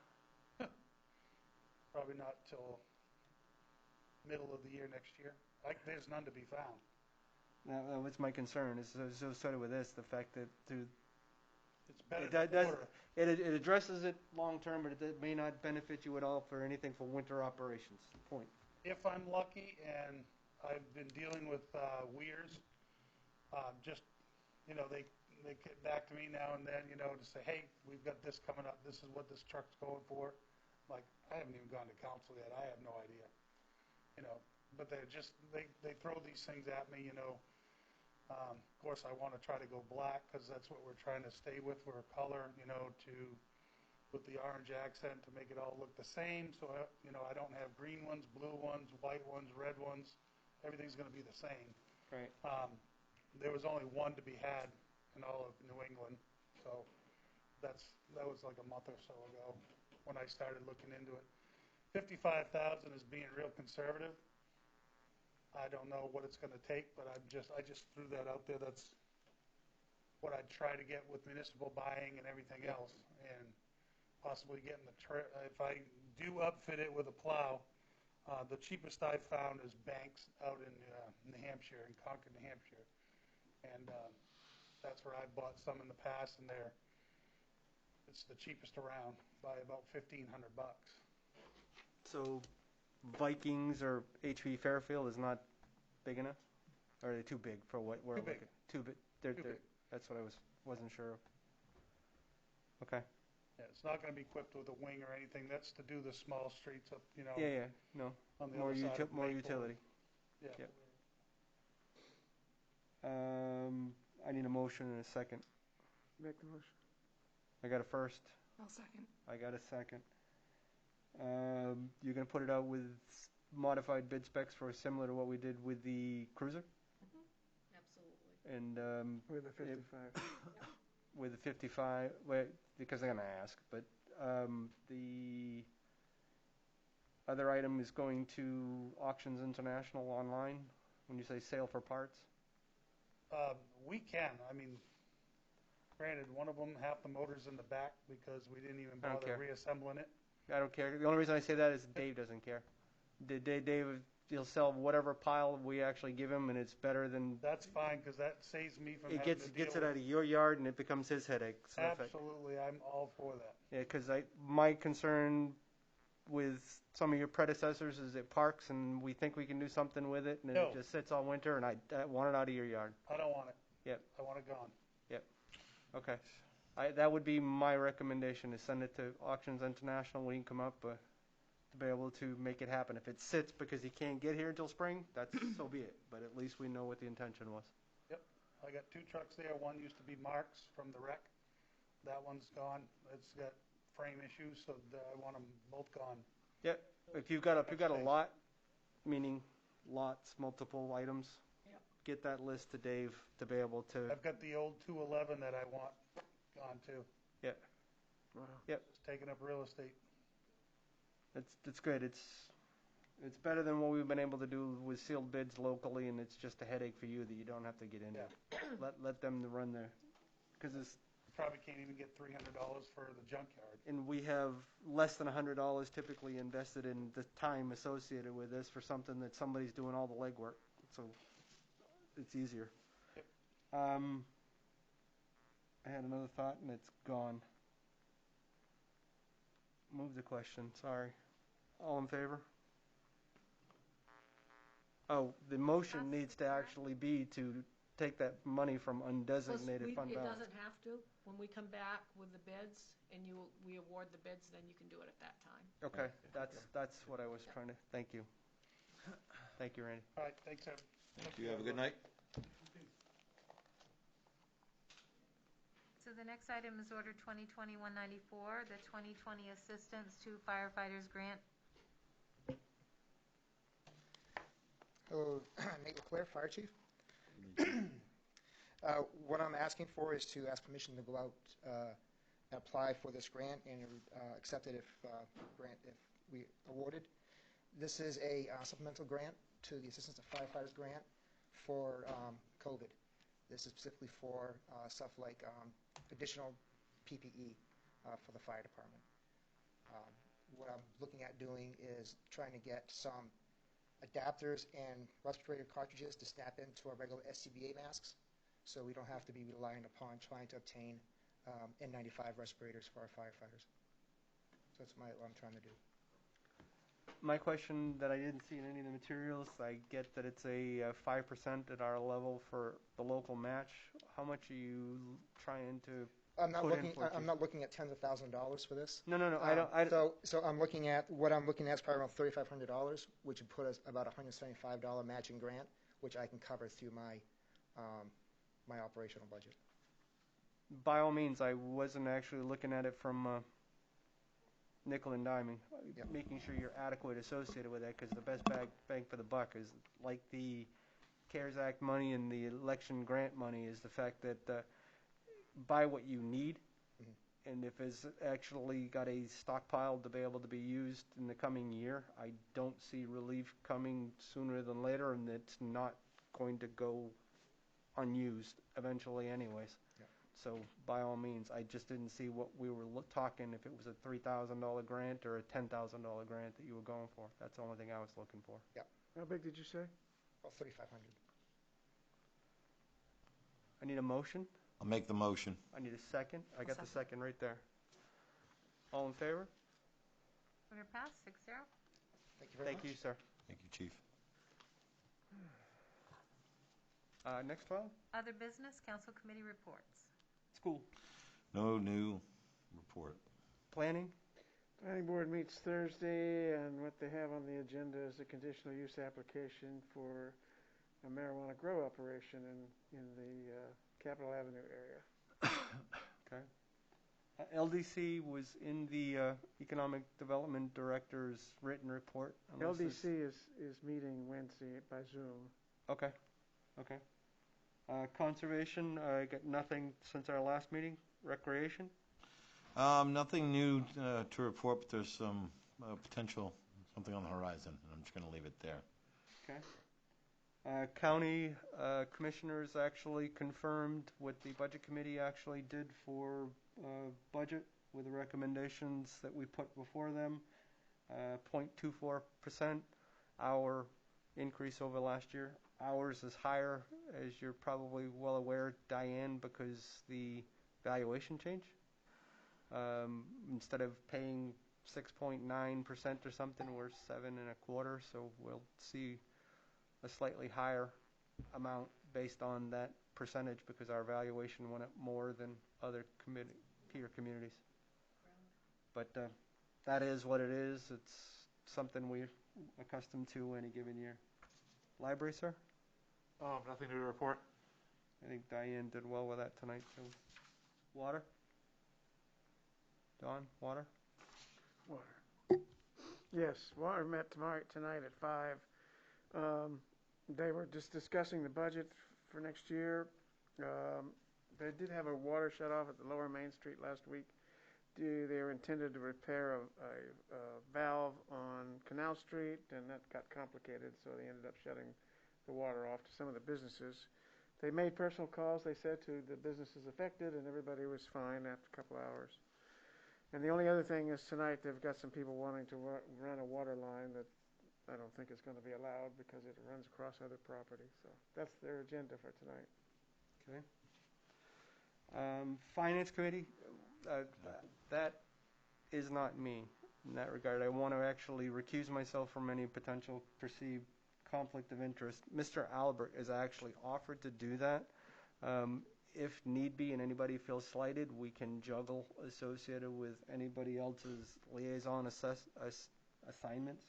Probably not till middle of the year next year. There's none to be found.
That was my concern, is so sort of with this, the fact that
It's better
It
to
does,
order.
it addresses it long-term, but it may not benefit you at all for anything for winter operations, point.
If I'm lucky, and I've been dealing with Weirs, just, they get back to me now and then, to say, hey, we've got this coming up, this is what this truck's going for. Like, I haven't even gone to council yet, I have no idea. But they're just, they throw these things at me, Of course, I want to try to go black because that's what we're trying to stay with. We're a color, with the orange accent to make it all look the same. So, I don't have green ones, blue ones, white ones, red ones. Everything's going to be the same.
Right.
There was only one to be had in all of New England. So that was like a month or so ago when I started looking into it. 55,000 is being real conservative. I don't know what it's going to take, but I just threw that out there. That's what I'd try to get with municipal buying and everything else, and possibly getting if I do upfit it with a plow, the cheapest I've found is Banks out in New Hampshire, in Concord, New Hampshire, and that's where I've bought some in the past, and it's the cheapest around by about $1,500.
So Vikings or HP Fairfield is not big enough? Or are they too big for what we're looking? Too big. Too big. That's what I wasn't sure of. Okay.
Yeah, it's not going to be equipped with a wing or anything. That's to do the small streets up,
Yeah, no.
on the
More
other side of
more
Maple.
utility.
Yeah.
Yep. I need a motion and a second.
Make the motion.
I got a first.
I'll second.
I got a second. You're going to put it out with modified bid specs for similar to what we did with the cruiser?
Absolutely.
And
With the 55.
with the 55, because they're going to ask, but the other item is going to Auctions International online, when you say sale for parts?
We can. I mean, granted, one of them, half the motor's in the back because we didn't even
I don't
bother
care.
reassembling it.
I don't care. The only reason I say that is Dave doesn't care. Dave, he'll sell whatever pile we actually give him, and it's better than...
That's fine, because that saves me from
It
having
gets
to deal
it out
with...
of your yard, and it becomes his headache. So if I-
Absolutely, I'm all for that.
Yeah, because my concern with some of your predecessors is it parks, and we think we can do something with it, and then
No.
it just sits all winter, and I want it out of your yard.
I don't want it.
Yep.
I want it gone.
Yep. Okay. That would be my recommendation, is send it to Auctions International. We can come up to be able to make it happen. If it sits because he can't get here until spring, that's so be it. But at least we know what the intention was.
Yep. I got 2 trucks there. One used to be Mark's from the wreck. That one's gone. It's got frame issues, so I want them both gone.
Yep. If you've got a lot, meaning lots, multiple items,
Yep.
get that list to Dave to be able to.
I've got the old 211 that I want gone too.
Yep.
Wow.
Yep.
It's taking up real estate.
It's good. It's better than what we've been able to do with sealed bids locally, and it's just a headache for you that you don't have to get into.
Yeah.
Let them run there, because it's.
Probably can't even get $300 for the junkyard.
And we have less than $100 typically invested in the time associated with this for something that somebody's doing all the legwork. So it's easier.
Yep.
I had another thought and it's gone. Move the question. Sorry. All in favor? Oh, the motion needs to actually be to take that money from undesignated fund
It
balance.
doesn't have to. When we come back with the bids and we award the bids, then you can do it at that time.
Okay, that's what I was trying to. Thank you. Thank you, Randy.
All right, thanks, Ed.
Thank you. Have a good night.
So the next item is Order 2020-194, the 2020 Assistance to Firefighters Grant.
Hello, Nate LeClaire, Fire Chief. What I'm asking for is to ask permission to go out and apply for this grant and accept it if we awarded. This is a supplemental grant to the Assistance to Firefighters Grant for COVID. This is specifically for stuff like additional PPE for the fire department. What I'm looking at doing is trying to get some adapters and respirator cartridges to snap into our regular SCBA masks, so we don't have to be reliant upon trying to obtain N95 respirators for our firefighters. So that's what I'm trying to do.
My question that I didn't see in any of the materials, I get that it's a 5% at our level for the local match. How much are you trying to
I'm not
put
looking.
in for
I'm not looking at tens of thousands of dollars for this.
No, I don't.
So I'm looking at what I'm looking at is probably around $3,500, which would put us about $175 matching grant, which I can cover through my my operational budget.
By all means, I wasn't actually looking at it from nickel and diming, making sure you're adequate associated with that, because the best bang for the buck is like the CARES Act money and the election grant money is the fact that buy what you need, and if it's actually got a stockpile to be able to be used in the coming year, I don't see relief coming sooner than later, and it's not going to go unused eventually anyways. So by all means, I just didn't see what we were talking, if it was a $3,000 grant or a $10,000 grant that you were going for. That's the only thing I was looking for.
Yeah.
How big did you say?
About 3,500.
I need a motion.
I'll make the motion.
I need a second. I got the second right there. All in favor?
Order passed, 6-0.
Thank you very much.
Thank you, sir.
Thank you, Chief.
Next file?
Other business, council committee reports.
School.
No new report.
Planning?
Planning board meets Thursday, and what they have on the agenda is a conditional use application for a marijuana grow operation in the Capitol Avenue area.
Okay. LDC was in the Economic Development Director's written report.
LDC is meeting Wednesday by Zoom.
Okay. Okay. Conservation, I got nothing since our last meeting. Recreation?
Nothing new to report, but there's some potential, something on the horizon, and I'm just going to leave it there.
Okay. County commissioners actually confirmed what the budget committee actually did for budget with the recommendations that we put before them. 0.24%, our increase over last year. Ours is higher, as you're probably well aware, Diane, because the valuation change. Instead of paying 6.9% or something, we're 7.25%, so we'll see a slightly higher amount based on that percentage because our valuation went up more than other peer communities. But that is what it is. It's something we're accustomed to any given year. Library, sir?
Nothing new to report.
I think Diane did well with that tonight, too. Water? Don, water?
Water. Yes, water met tonight at 5. They were just discussing the budget for next year. They did have a water shut off at the lower Main Street last week. They were intended to repair a valve on Canal Street, and that got complicated, so they ended up shutting the water off to some of the businesses. They made personal calls, they said, to the businesses affected, and everybody was fine after a couple hours. And the only other thing is tonight they've got some people wanting to run a water line that I don't think is going to be allowed because it runs across other property. So that's their agenda for tonight.
Okay. Finance Committee, that is not me in that regard. I want to actually recuse myself from any potential perceived conflict of interest. Mr. Albert has actually offered to do that. If need be and anybody feels slighted, we can juggle associated with anybody else's liaison assignments.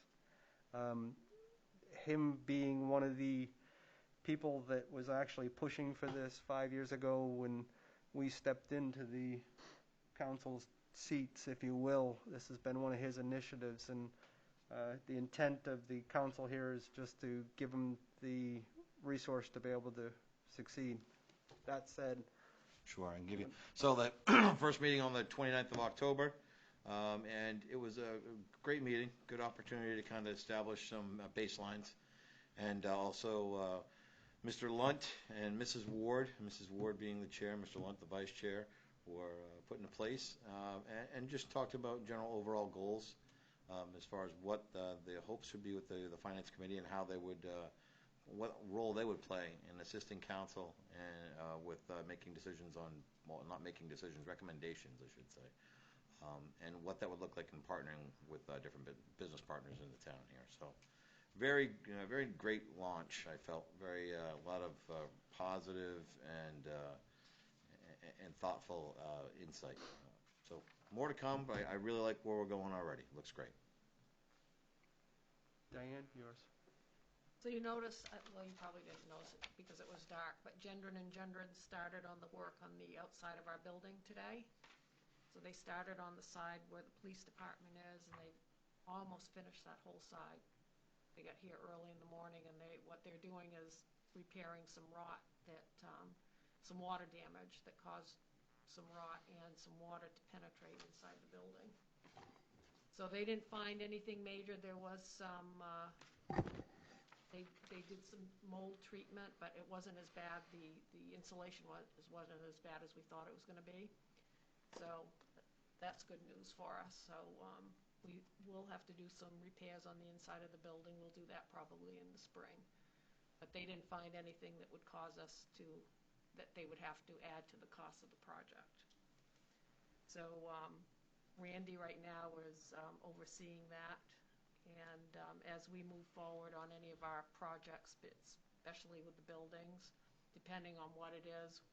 Him being one of the people that was actually pushing for this 5 years ago when we stepped into the council's seats, if you will. This has been one of his initiatives, and the intent of the council here is just to give him the resource to be able to succeed. That said,
Sure, I can give you. So the first meeting on the 29th of October, and it was a great meeting, good opportunity to kind of establish some baselines. And also Mr. Lunt and Mrs. Ward being the chair, Mr. Lunt the vice chair, were put into place, and just talked about general overall goals as far as what the hopes would be with the finance committee and how they would what role they would play in assisting council and with making decisions on, well, not making decisions, recommendations, I should say, and what that would look like in partnering with different business partners in the town here. So, very great launch. I felt very a lot of positive and thoughtful insight. So more to come, but I really like where we're going already. Looks great.
Diane, yours.
So you notice, well, you probably didn't notice it because it was dark, but Gendron and Gendron started on the work on the outside of our building today. So they started on the side where the police department is, and they almost finished that whole side. They got here early in the morning, and what they're doing is repairing some rot that, some water damage that caused some rot and some water to penetrate inside the building. So they didn't find anything major. There was some, they did some mold treatment, but it wasn't as bad. The insulation wasn't as bad as we thought it was going to be. So that's good news for us. So we will have to do some repairs on the inside of the building. We'll do that probably in the spring. But they didn't find anything that would cause us to, that they would have to add to the cost of the project. So Randy right now is overseeing that. And as we move forward on any of our projects, especially with the buildings, depending on what it is,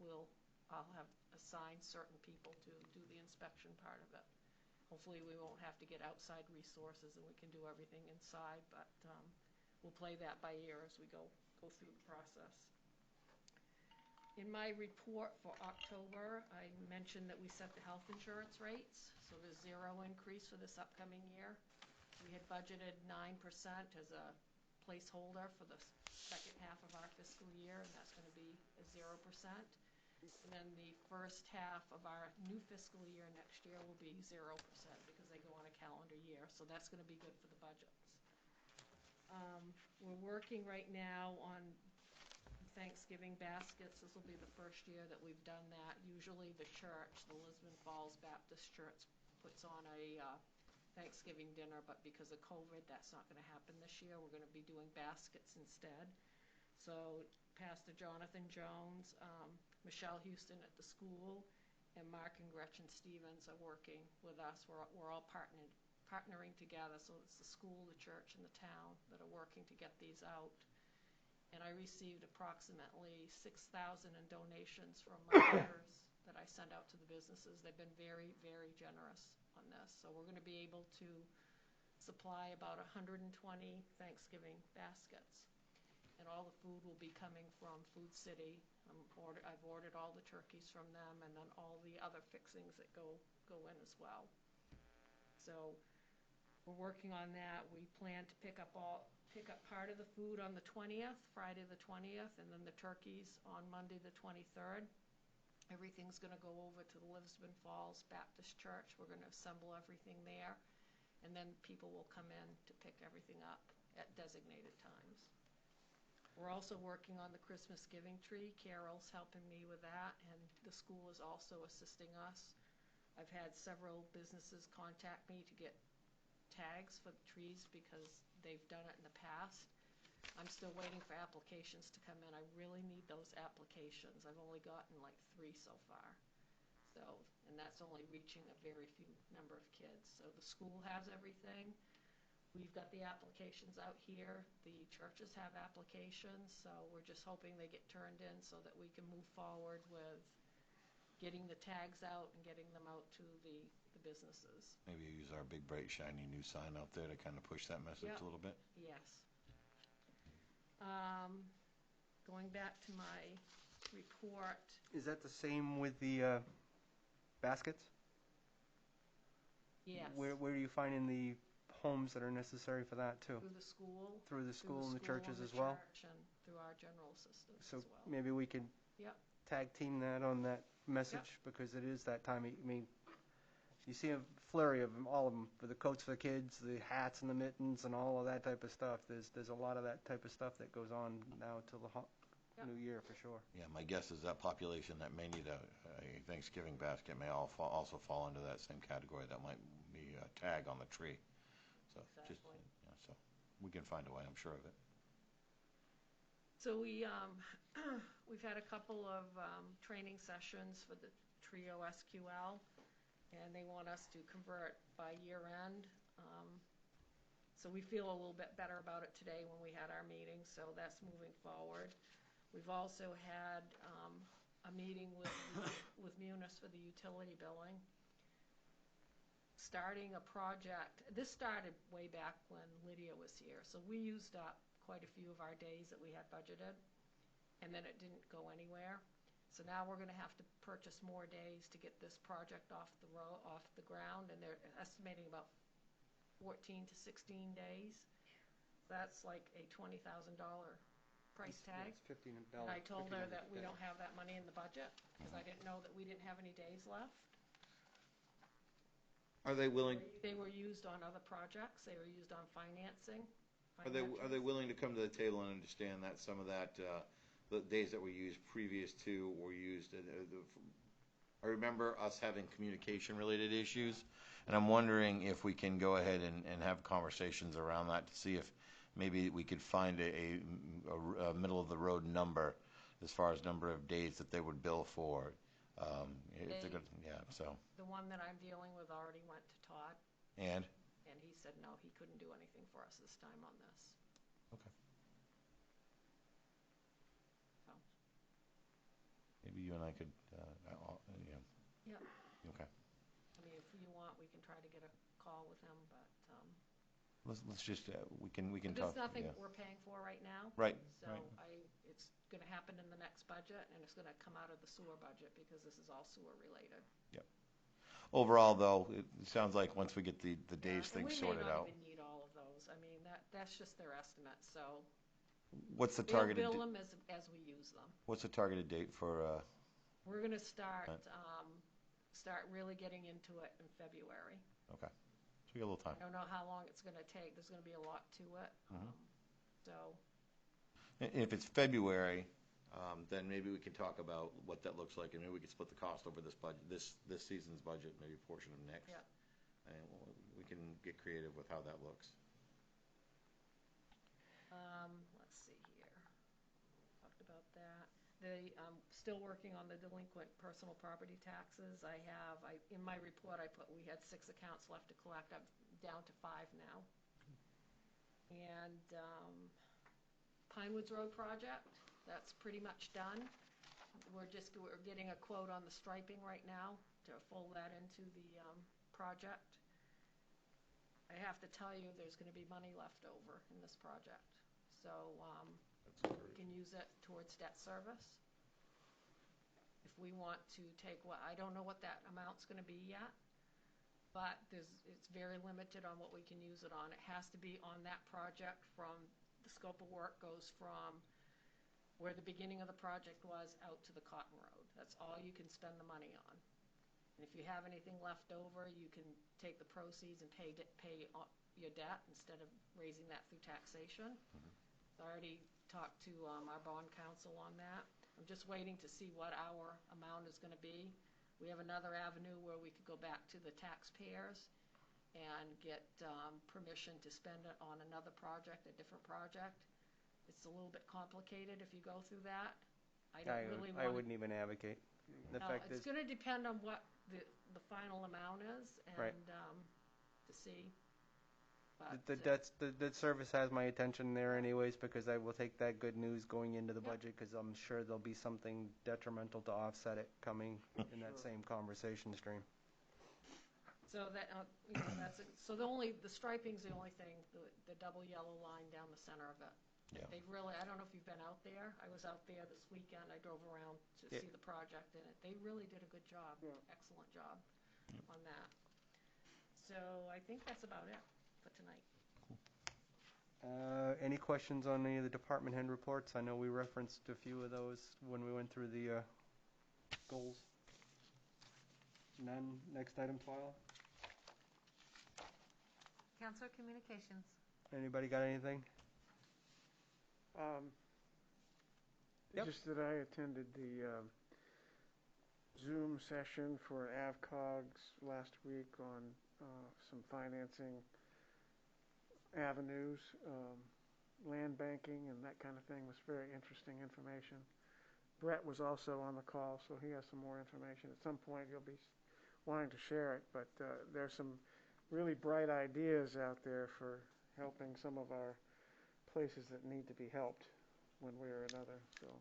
I'll have assigned certain people to do the inspection part of it. Hopefully we won't have to get outside resources and we can do everything inside, but we'll play that by ear as we go through the process. In my report for October, I mentioned that we set the health insurance rates, so there's 0 increase for this upcoming year. We had budgeted 9% as a placeholder for the second half of our fiscal year, and that's going to be a 0%. And then the first half of our new fiscal year next year will be 0% because they go on a calendar year, so that's going to be good for the budgets. We're working right now on Thanksgiving baskets. This will be the first year that we've done that. Usually the church, the Lisbon Falls Baptist Church, puts on a Thanksgiving dinner, but because of COVID, that's not going to happen this year. We're going to be doing baskets instead. So Pastor Jonathan Jones, Michelle Houston at the school, and Mark and Gretchen Stevens are working with us. We're all partnering together. So it's the school, the church, and the town that are working to get these out. And I received approximately $6,000 in donations from my letters that I send out to the businesses. They've been very, very generous on this. So we're going to be able to supply about 120 Thanksgiving baskets. And all the food will be coming from Food City. I've ordered all the turkeys from them, and then all the other fixings that go in as well. So we're working on that. We plan to pick up part of the food on the 20th, Friday the 20th, and then the turkeys on Monday the 23rd. Everything's going to go over to the Lisbon Falls Baptist Church. We're going to assemble everything there, and then people will come in to pick everything up at designated times. We're also working on the Christmas giving tree. Carol's helping me with that, and the school is also assisting us. I've had several businesses contact me to get tags for the trees because they've done it in the past. I'm still waiting for applications to come in. I really need those applications. I've only gotten like 3 so far. So, and that's only reaching a very few number of kids. So the school has everything. We've got the applications out here. The churches have applications. So we're just hoping they get turned in so that we can move forward with getting the tags out and getting them out to the businesses.
Maybe use our big, bright, shiny new sign out there to kind of push that message a little bit.
Yes. Going back to my report.
Is that the same with the baskets?
Yes.
Where are you finding the homes that are necessary for that too?
Through the school.
Through the school and the churches
and
as well?
church and through our general assistance
So
as well.
maybe we could
Yep.
tag team that on that message because it is that time. I mean, you see a flurry of them, all of them, for the coats for the kids, the hats and the mittens and all of that type of stuff. There's a lot of that type of stuff that goes on now till the
Yep.
new year for sure.
Yeah, my guess is that population that may need a Thanksgiving basket may also fall into that same category. That might be a tag on the tree. So just, so we can find a way, I'm sure of it.
So we've had a couple of training sessions for the TRIO SQL, and they want us to convert by year end. So we feel a little bit better about it today when we had our meeting, so that's moving forward. We've also had a meeting with Munis for the utility billing. Starting a project, this started way back when Lydia was here, so we used up quite a few of our days that we had budgeted, and then it didn't go anywhere. So now we're going to have to purchase more days to get this project off the ground, and they're estimating about 14 to 16 days. That's like a $20,000 price tag.
It's $15.
And I told her that we don't have that money in the budget because I didn't know that we didn't have any days left.
Are they willing?
They were used on other projects. They were used on financing.
Are they willing to come to the table and understand that some of that the days that were used previous to were used? I remember us having communication related issues, and I'm wondering if we can go ahead and have conversations around that to see if maybe we could find a middle of the road number as far as number of days that they would bill for. If they're gonna, so.
The one that I'm dealing with already went to Todd.
And
he said no, he couldn't do anything for us this time on this.
Okay.
So.
Maybe you and I could,
Yep.
Okay.
I mean, if you want, we can try to get a call with him, but.
Let's just we can
There's
talk.
nothing we're paying for right now.
Right.
So
right.
it's going to happen in the next budget, and it's going to come out of the sewer budget because this is all sewer related.
Yep. Overall, though, it sounds like once we get the days thing sorted out.
We may not even need all of those. I mean, that's just their estimate. So.
What's the targeted?
We'll bill them as we use them.
What's the targeted date for?
We're going to start really getting into it in February.
Okay. So we got a little time.
I don't know how long it's going to take. There's going to be a lot to it. So.
If it's February, then maybe we can talk about what that looks like, and maybe we can split the cost over this budget, this season's budget, maybe a portion of next.
Yeah.
And we can get creative with how that looks.
Let's see here. Talked about that. I'm still working on the delinquent personal property taxes. In my report, I put we had 6 accounts left to collect. I'm down to 5 now. And Pinewoods Road project, that's pretty much done. We're getting a quote on the striping right now to fold that into the project. I have to tell you, there's going to be money left over in this project. So we can use it towards debt service. If we want to take I don't know what that amount's going to be yet, but it's very limited on what we can use it on. It has to be on that project from the scope of work goes from where the beginning of the project was out to the Cotton Road. That's all you can spend the money on. And if you have anything left over, you can take the proceeds and pay your debt instead of raising that through taxation. I already talked to our bond counsel on that. I'm just waiting to see what our amount is going to be. We have another avenue where we could go back to the taxpayers and get permission to spend it on another project, a different project. It's a little bit complicated if you go through that.
I wouldn't even advocate.
It's going to depend on what the final amount is and
right.
To see.
The debt service has my attention there anyways because I will take that good news going into the budget because I'm sure there'll be something detrimental to offset it coming in that same conversation stream.
So that so the striping's the only thing, the double yellow line down the center of it.
Yeah.
They really, I don't know if you've been out there. I was out there this weekend. I drove around to
Yeah.
see the project in it. They really did a good job,
Yeah.
excellent job on that. So I think that's about it for tonight.
Any questions on any of the department head reports? I know we referenced a few of those when we went through the goals. None. Next item, Twyla.
Council Communications.
Anybody got anything? Yep.
Just that I attended the Zoom session for AvCogs last week on some financing avenues, land banking and that kind of thing. Was very interesting information. Brett was also on the call, so he has some more information. At some point he'll be wanting to share it, but there's some really bright ideas out there for helping some of our places that need to be helped one way or another. So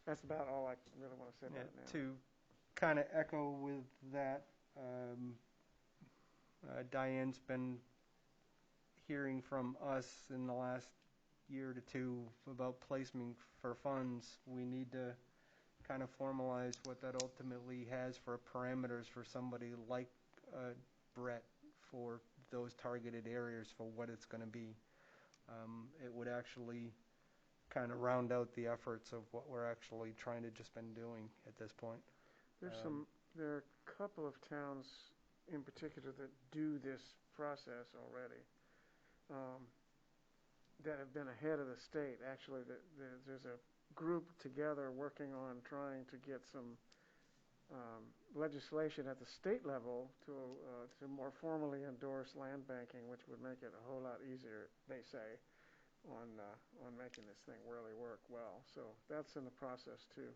that's about all I really want to say about it now.
To kind of echo with that, Diane's been hearing from us in the last year to two about placement for funds. We need to kind of formalize what that ultimately has for parameters for somebody like Brett for those targeted areas for what it's going to be. It would actually kind of round out the efforts of what we're actually trying to just been doing at this point.
There are a couple of towns in particular that do this process already, that have been ahead of the state. Actually, there's a group together working on trying to get some legislation at the state level to more formally endorse land banking, which would make it a whole lot easier, they say, on making this thing really work well. So that's in the process too.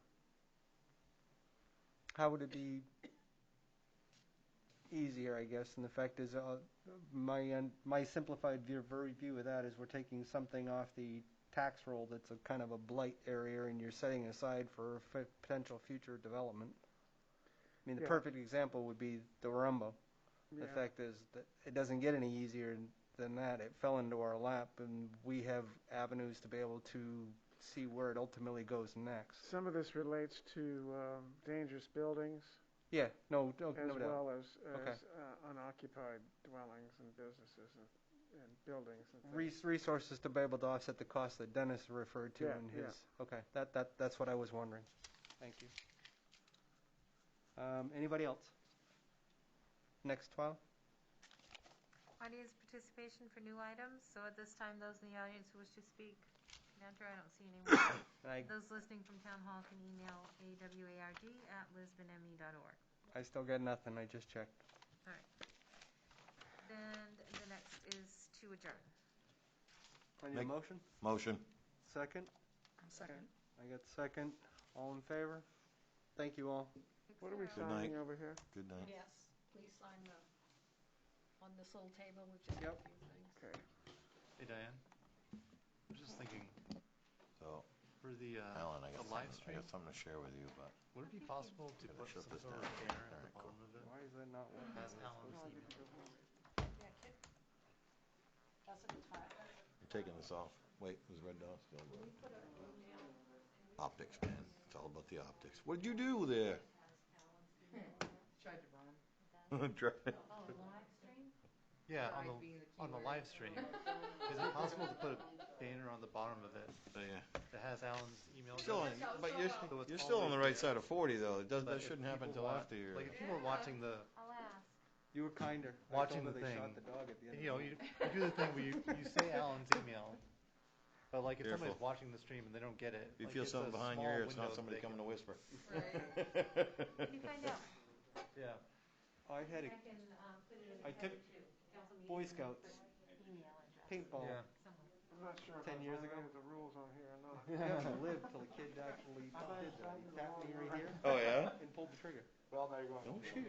How would it be easier, I guess? And the fact is, my simplified view of that is we're taking something off the tax roll that's a kind of a blight area, and you're setting aside for potential future development. I mean, the perfect example would be the Warumbo. The fact is that it doesn't get any easier than that. It fell into our lap, and we have avenues to be able to see where it ultimately goes next.
Some of this relates to dangerous buildings.
Yeah, no doubt.
As well as unoccupied dwellings and businesses and buildings and things.
Resources to be able to offset the cost that Dennis referred to in his. Okay, that's what I was wondering. Thank you. Anybody else? Next, Twyla.
Audience participation for new items. So at this time, those in the audience who wish to speak can enter. I don't see anyone. Those listening from town hall can email award@lisbonme.org.
I still got nothing. I just checked.
All right. Then the next is to adjourn.
I need a motion?
Motion.
Second?
Second.
I got second. All in favor? Thank you all.
What are we signing over here?
Good night.
Yes, please sign on this little table with just a few things.
Okay.
Hey, Diane. I was just thinking,
So,
for the
Alan, I
live stream,
got something to share with you, but
would it be possible to put
shut
some
this
sort
down.
of banner at
All
the
right, cool.
bottom of it?
Why is that not working?
That's Alan's email.
Yeah, Kit. That's a good time.
You're taking this off. Wait, is Red Dot still?
Can we put an email?
Optics, man. It's all about the optics. What'd you do there?
Tried to run.
Try.
Oh, live stream?
Yeah, on the live stream. Is it possible to put a banner on the bottom of it that has Alan's email?
But you're still on the right side of 40, though. That shouldn't happen until after you're.
Like if people are watching
I'll ask.
You were kinder.
watching the
they
thing,
shot the dog at the end.
you do the thing where you say Alan's email, but like if somebody's watching the stream and they don't get it,
If you
like,
feel
it's
something
a
behind
small
your ear, it's
window
not
that
somebody
they
coming to whisper.
Can you find out?
Yeah.
I had
I can put it in
I
the
took
header too. Council meeting
Boy Scouts
email address.
paintball.
Yeah.
Somewhere.
I'm not sure if
10 years ago?
the rules on here or not.
I haven't lived till the kid actually did that. He tapped me right here
Oh, yeah?
and pulled the trigger.
Well, there you go.
Oh, shoot.